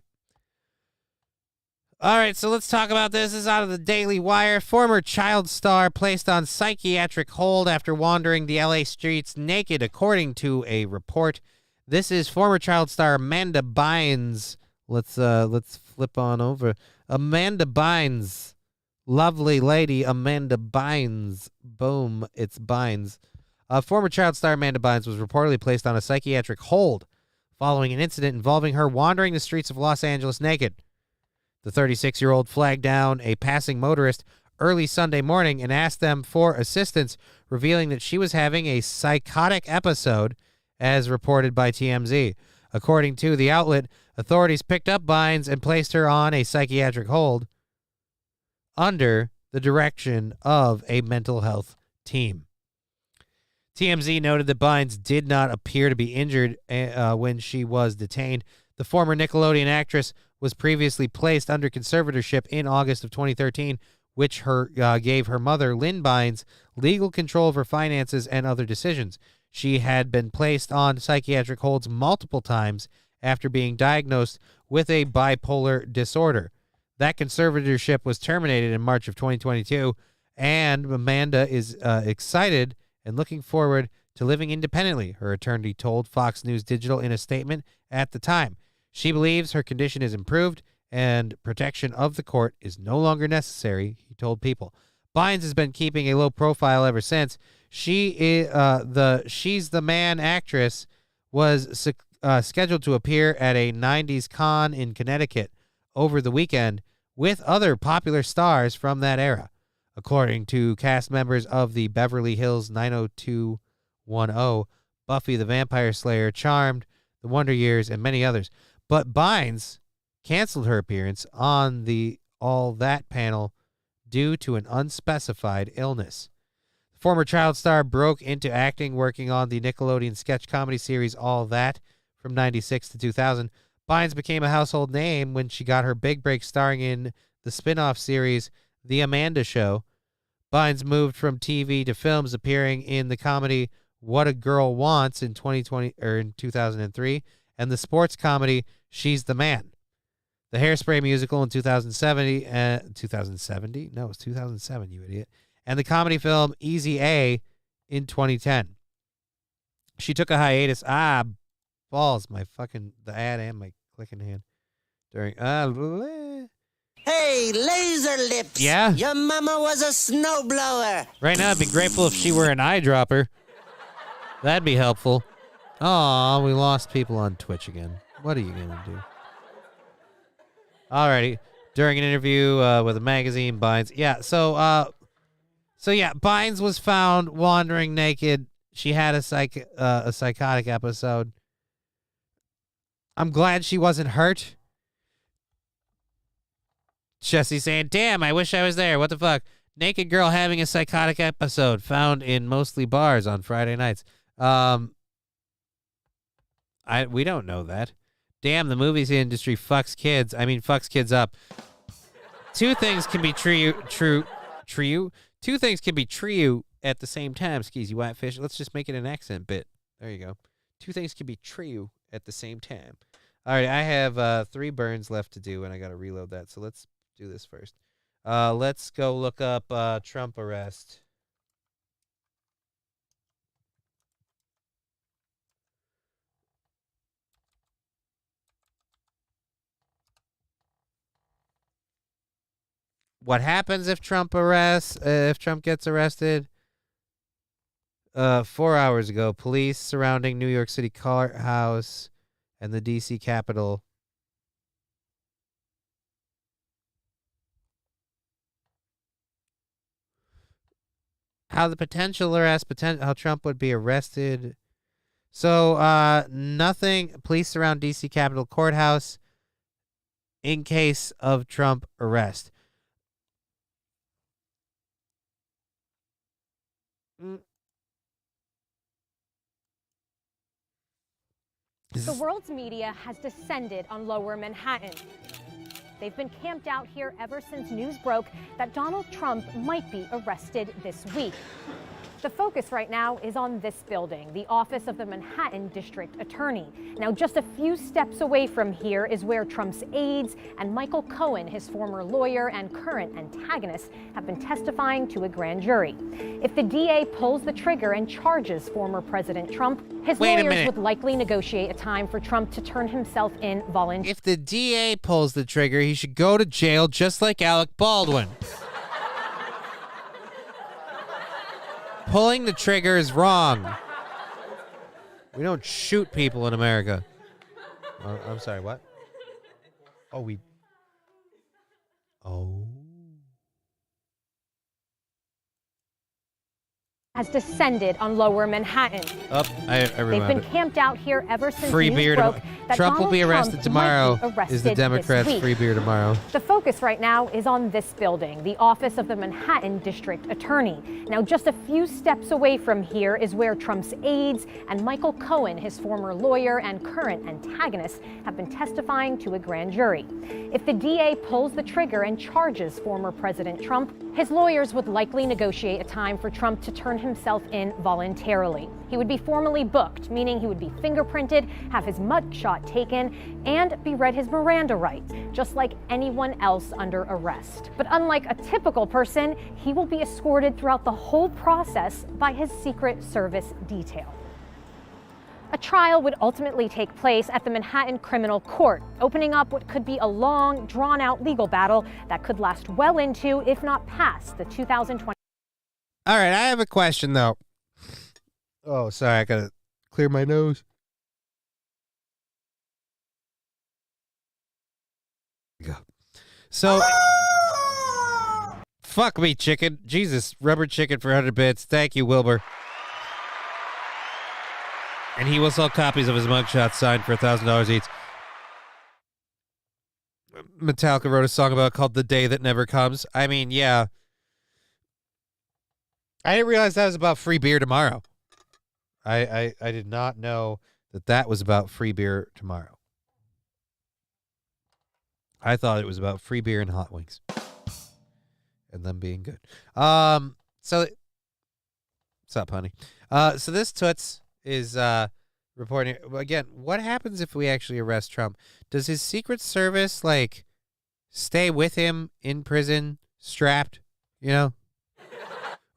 All right, so let's talk about this. This is out of the Daily Wire. Former child star placed on psychiatric hold after wandering the LA streets naked, according to a report. This is former child star Amanda Bynes. Let's flip on over. Amanda Bynes. Lovely lady Amanda Bynes. Boom, it's Bynes. Former child star Amanda Bynes was reportedly placed on a psychiatric hold following an incident involving her wandering the streets of Los Angeles naked. The 36-year-old flagged down a passing motorist early Sunday morning and asked them for assistance, revealing that she was having a psychotic episode, as reported by TMZ. According to the outlet, authorities picked up Bynes and placed her on a psychiatric hold under the direction of a mental health team. TMZ noted that Bynes did not appear to be injured when she was detained. The former Nickelodeon actress was previously placed under conservatorship in August of 2013, which gave her mother, Lynn Bynes, legal control of her finances and other decisions. She had been placed on psychiatric holds multiple times after being diagnosed with a bipolar disorder. That conservatorship was terminated in March of 2022, and Amanda is excited and looking forward to living independently, her attorney told Fox News Digital in a statement at the time. She believes her condition is improved and protection of the court is no longer necessary, he told People. Bynes has been keeping a low profile ever since. She's the Man actress was scheduled to appear at a 90s con in Connecticut over the weekend with other popular stars from that era, according to cast members of the Beverly Hills 90210, Buffy the Vampire Slayer, Charmed, The Wonder Years, and many others. But Bynes canceled her appearance on the All That panel due to an unspecified illness. The former child star broke into acting working on the Nickelodeon sketch comedy series All That from 96 to 2000. Bynes became a household name when she got her big break starring in the spin-off series The Amanda Show. Bynes moved from TV to films, appearing in the comedy What a Girl Wants in 2003 and the sports comedy She's the Man. The Hairspray musical in 2070? No, it's 2007, you idiot. And the comedy film Easy A in 2010. She took a hiatus. Balls, the ad and my clicking hand. During, Hey, Laser Lips. Yeah? Your mama was a snowblower. Right now, I'd be grateful if she were an eyedropper. That'd be helpful. Aw, we lost people on Twitch again. What are you going to do? Alrighty. During an interview with a magazine, Bynes. Yeah, so Bynes was found wandering naked. She had a psychotic episode. I'm glad she wasn't hurt. Jesse saying, damn, I wish I was there. What the fuck? Naked girl having a psychotic episode found in mostly bars on Friday nights. We don't know that. Damn, the movies industry fucks kids. I mean, fucks kids up. Two things can be true. Two things can be true at the same time. Excuse you, Whitefish. Let's just make it an accent bit. There you go. Two things can be true at the same time. All right, I have 3 burns left to do, and I got to reload that. So let's do this first. Let's go look up Trump arrest. What happens if Trump gets arrested? 4 hours ago, police surrounding New York City courthouse and the DC Capitol. How Trump would be arrested. So, nothing. Police surround DC Capitol Courthouse in case of Trump arrest. The world's media has descended on Lower Manhattan. They've been camped out here ever since news broke that Donald Trump might be arrested this week. The focus right now is on this building, the office of the Manhattan District Attorney. Now, just a few steps away from here is where Trump's aides and Michael Cohen, his former lawyer and current antagonist, have been testifying to a grand jury. If the DA pulls the trigger and charges former President Trump, his lawyers would likely negotiate a time for Trump to turn himself in voluntarily. If the DA pulls the trigger, he should go to jail just like Alec Baldwin. Pulling the trigger is wrong. We don't shoot people in America. I'm sorry, what? Has descended on Lower Manhattan. I They've been camped out here ever since free news beer broke that Trump will be Donald arrested Trump tomorrow. might be Is the arrested Democrats this week. free beer tomorrow? The focus right now is on this building, the office of the Manhattan District Attorney. Now, just a few steps away from here is where Trump's aides and Michael Cohen, his former lawyer and current antagonist, have been testifying to a grand jury. If the DA pulls the trigger and charges former President Trump, his lawyers would likely negotiate a time for Trump to turn himself in voluntarily. He would be formally booked, meaning he would be fingerprinted, have his mugshot taken, and be read his Miranda rights, just like anyone else under arrest. But unlike a typical person, he will be escorted throughout the whole process by his Secret Service detail. A trial would ultimately take place at the Manhattan Criminal Court, opening up what could be a long, drawn-out legal battle that could last well into, if not past, the 2020. All right, I have a question, though. Oh, sorry, I gotta clear my nose. Go. So, fuck me, chicken. Jesus, rubber chicken for 100 bits. Thank you, Wilbur. And he will sell copies of his mugshot signed for $1,000 each. Metallica wrote a song about it called "The Day That Never Comes." I mean, yeah. I didn't realize that was about free beer tomorrow. I did not know that was about free beer tomorrow. I thought it was about free beer and hot wings. And them being good. So, what's up, honey? So this Toots is reporting, again, what happens if we actually arrest Trump? Does his Secret Service, like, stay with him in prison, strapped, you know?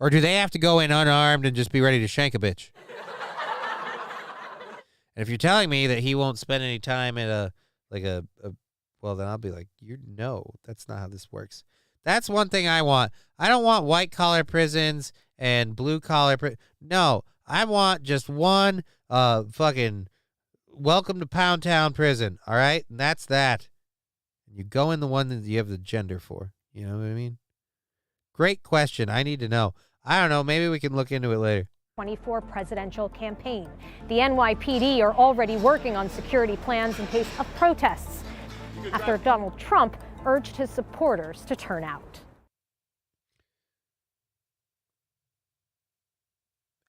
Or do they have to go in unarmed and just be ready to shank a bitch? And if you're telling me that he won't spend any time at well, then I'll be like, no, that's not how this works. That's one thing I want. I don't want white-collar prisons and blue-collar no, I want just one fucking welcome to Pound Town prison, all right? And that's that. And you go in the one that you have the gender for. You know what I mean? Great question. I need to know. I don't know. Maybe we can look into it later. 2024 presidential campaign. The NYPD are already working on security plans in case of protests after Donald Trump urged his supporters to turn out.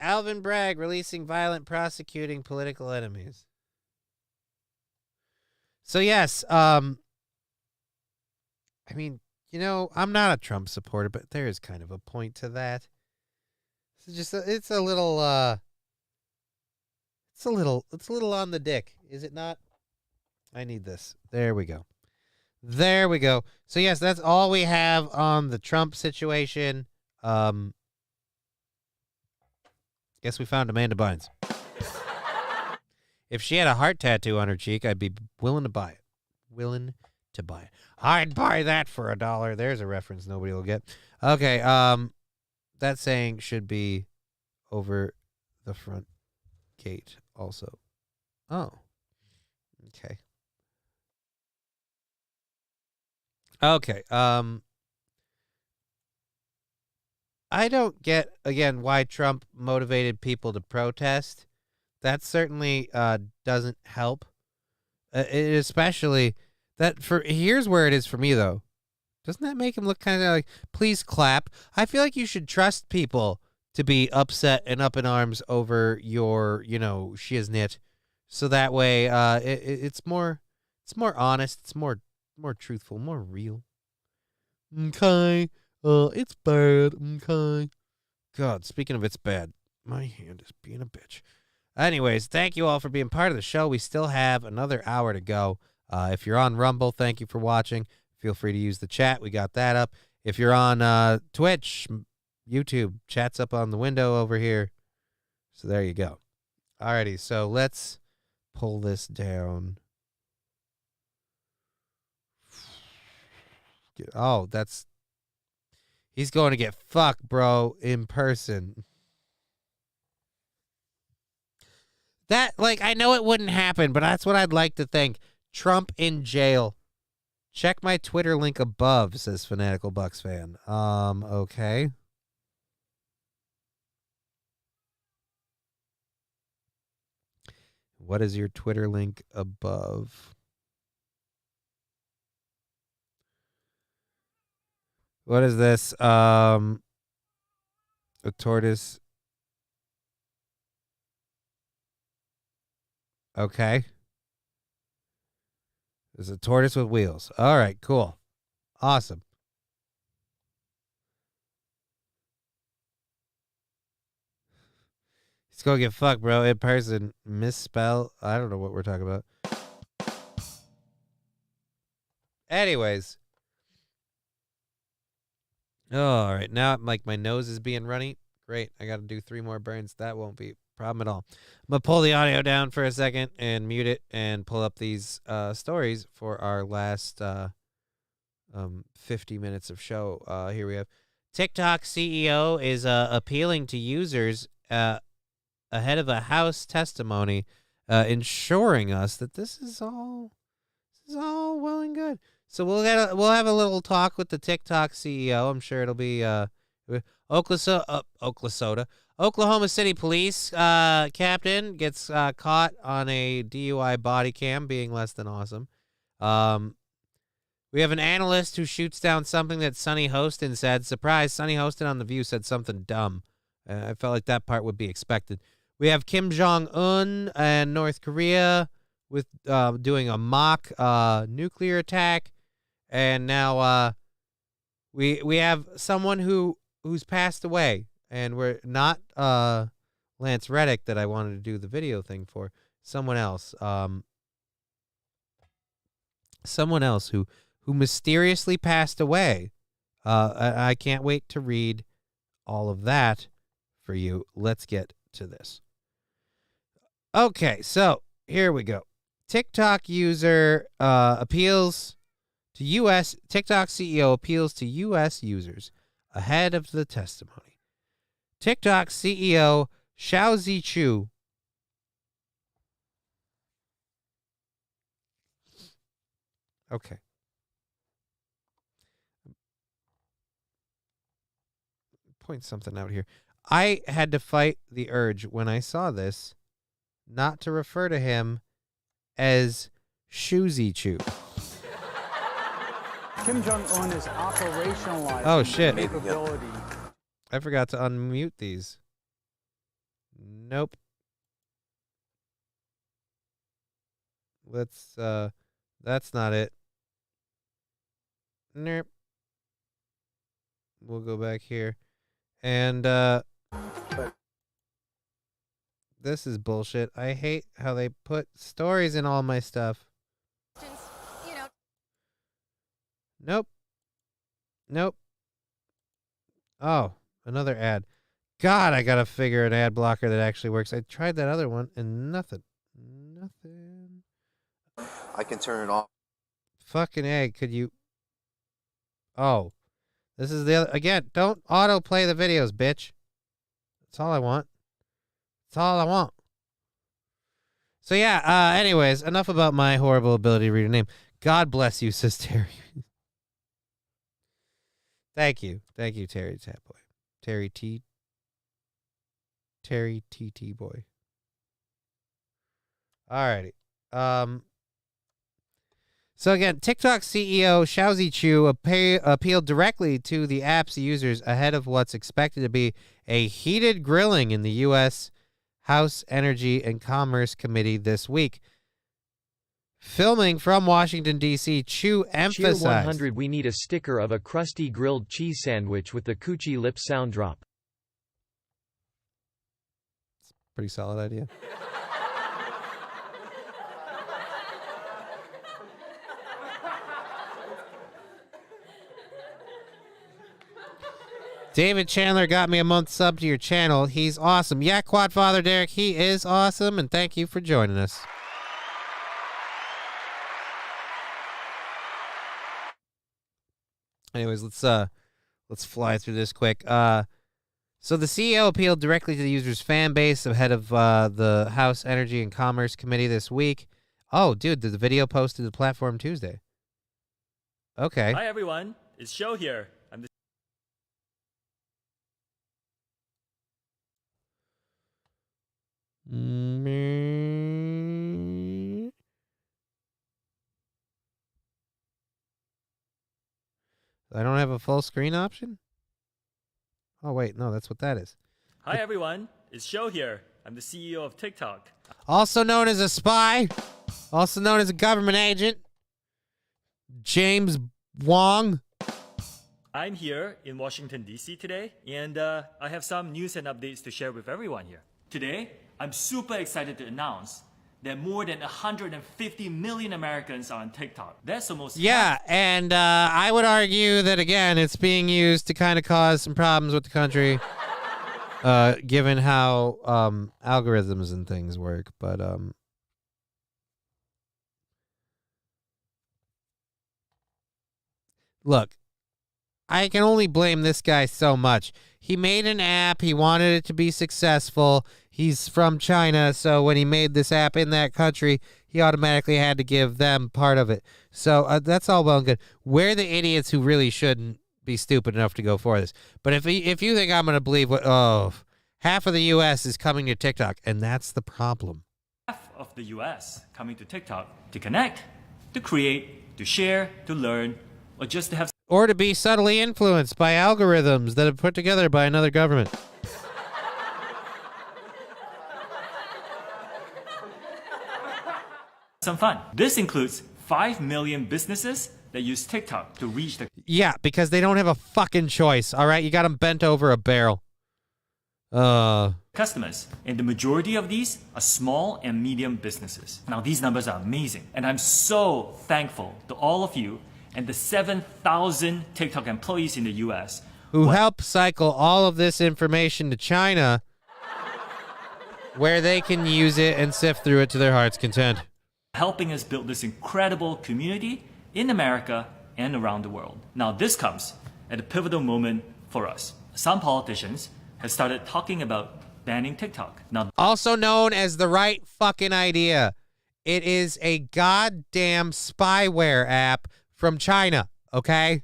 Alvin Bragg releasing violent prosecuting political enemies. So yes, I mean, you know, I'm not a Trump supporter, but there is kind of a point to that. It's just it's a little on the dick, is it not? I need this. There we go. There we go. So yes, that's all we have on the Trump situation. Guess we found Amanda Bynes. If she had a heart tattoo on her cheek, I'd be willing to buy it. Willing to buy it. I'd buy that for $1. There's a reference nobody will get. Okay, that saying should be over the front gate also. Oh. Okay. Okay. I don't get, again, why Trump motivated people to protest. That certainly doesn't help. Especially that here's where it is for me, though. Doesn't that make him look kind of like, please clap? I feel like you should trust people to be upset and up in arms over your, shiznit. So that way it's more honest, it's more truthful, more real. Okay. It's bad. Okay. God, speaking of it's bad, my hand is being a bitch. Anyways, thank you all for being part of the show. We still have another hour to go. If you're on Rumble, thank you for watching. Feel free to use the chat. We got that up. If you're on Twitch, YouTube, chat's up on the window over here. So there you go. Alrighty, so let's pull this down. Oh, he's going to get fucked, bro, in person. I know it wouldn't happen, but that's what I'd like to think. Trump in jail. Check my Twitter link above, says Fanatical Bucks fan. Okay. What is your Twitter link above? What is this? A tortoise. Okay. There's a tortoise with wheels. All right, cool. Awesome. He's going to get fucked, bro. In person. Misspell. I don't know what we're talking about. Anyways. Oh, all right. Now, my nose is being runny. Great. I got to do 3 more burns. That won't be a problem at all. I'm going to pull the audio down for a second and mute it and pull up these stories for our last 50 minutes of show. Here we have TikTok CEO is appealing to users ahead of a House testimony, ensuring us that this is all well and good. So we'll have a little talk with the TikTok CEO. I'm sure it'll be Oklahoma City Police captain gets caught on a DUI body cam, being less than awesome. We have an analyst who shoots down something that Sonny Hostin said. Surprise, Sonny Hostin on The View said something dumb. I felt like that part would be expected. We have Kim Jong-un and North Korea with doing a mock nuclear attack. And now we have someone who's passed away. And we're not Lance Reddick that I wanted to do the video thing for. Someone else. Someone else who mysteriously passed away. I can't wait to read all of that for you. Let's get to this. Okay, so here we go. TikTok user appeals to U.S. TikTok CEO appeals to U.S. users ahead of the testimony. TikTok CEO Shao Zichu okay. Point something out here. I had to fight the urge when I saw this not to refer to him as Shoozy Chew. Kim Jong-un is operationalizing Oh, shit. capability. I forgot to unmute these. Nope. Let's, that's not it. Nope. We'll go back here. And, this is bullshit. I hate how they put stories in all my stuff. Nope. Nope. Oh, another ad. God, I gotta figure an ad blocker that actually works. I tried that other one and nothing. Nothing. I can turn it off. Fucking A, could you... Oh. This is the other... Again, don't autoplay the videos, bitch. That's all I want. That's all I want. So yeah, anyways, enough about my horrible ability to read a name. God bless you, says Terry. Thank you. Thank you, Terry Tatboy. Terry TT boy. Alrighty. So again, TikTok CEO Xiaozi Chu appealed directly to the app's users ahead of what's expected to be a heated grilling in the U.S. House Energy and Commerce Committee this week. Filming from Washington, D.C., Chu emphasized... Cheer 100 we need a sticker of a crusty grilled cheese sandwich with the coochie lip sound drop. Pretty solid idea. David Chandler got me a month sub to your channel. He's awesome. Yeah, Quadfather Derek, he is awesome, and thank you for joining us. Anyways, let's fly through this quick. So the CEO appealed directly to the user's fan base ahead of the House Energy and Commerce Committee this week. Oh, dude, the video posted to the platform Tuesday. Okay. Hi, everyone. It's Show here. I don't have a full screen option? Oh, wait. No, that's what that is. Hi, everyone. It's Show here. I'm the CEO of TikTok. Also known as a spy. Also known as a government agent. James Wong. I'm here in Washington, D.C. today, and I have some news and updates to share with everyone here. Today, I'm super excited to announce that more than 150 million Americans are on TikTok. That's almost... Yeah, and I would argue that, again, it's being used to kind of cause some problems with the country, given how algorithms and things work. But look, I can only blame this guy so much. He made an app. He wanted it to be successful. He's from China, so when he made this app in that country, he automatically had to give them part of it. So that's all well and good. We're the idiots who really shouldn't be stupid enough to go for this. But if you think I'm going to believe half of the U.S. is coming to TikTok, and that's the problem. Half of the U.S. coming to TikTok to connect, to create, to share, to learn, or just to have... Or to be subtly influenced by algorithms that are put together by another government. Some fun. This includes 5 million businesses that use TikTok to reach the... Yeah, because they don't have a fucking choice, all right? You got them bent over a barrel. Customers, and the majority of these are small and medium businesses. Now, these numbers are amazing, and I'm so thankful to all of you and the 7,000 TikTok employees in the U.S. who help cycle all of this information to China, where they can use it and sift through it to their heart's content. Helping us build this incredible community in America and around the world. Now, this comes at a pivotal moment for us. Some politicians have started talking about banning TikTok. Now, also known as the right fucking idea. It is a goddamn spyware app from China, okay?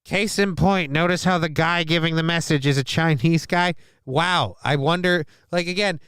Case in point, notice how the guy giving the message is a Chinese guy? Wow, I wonder, like, again...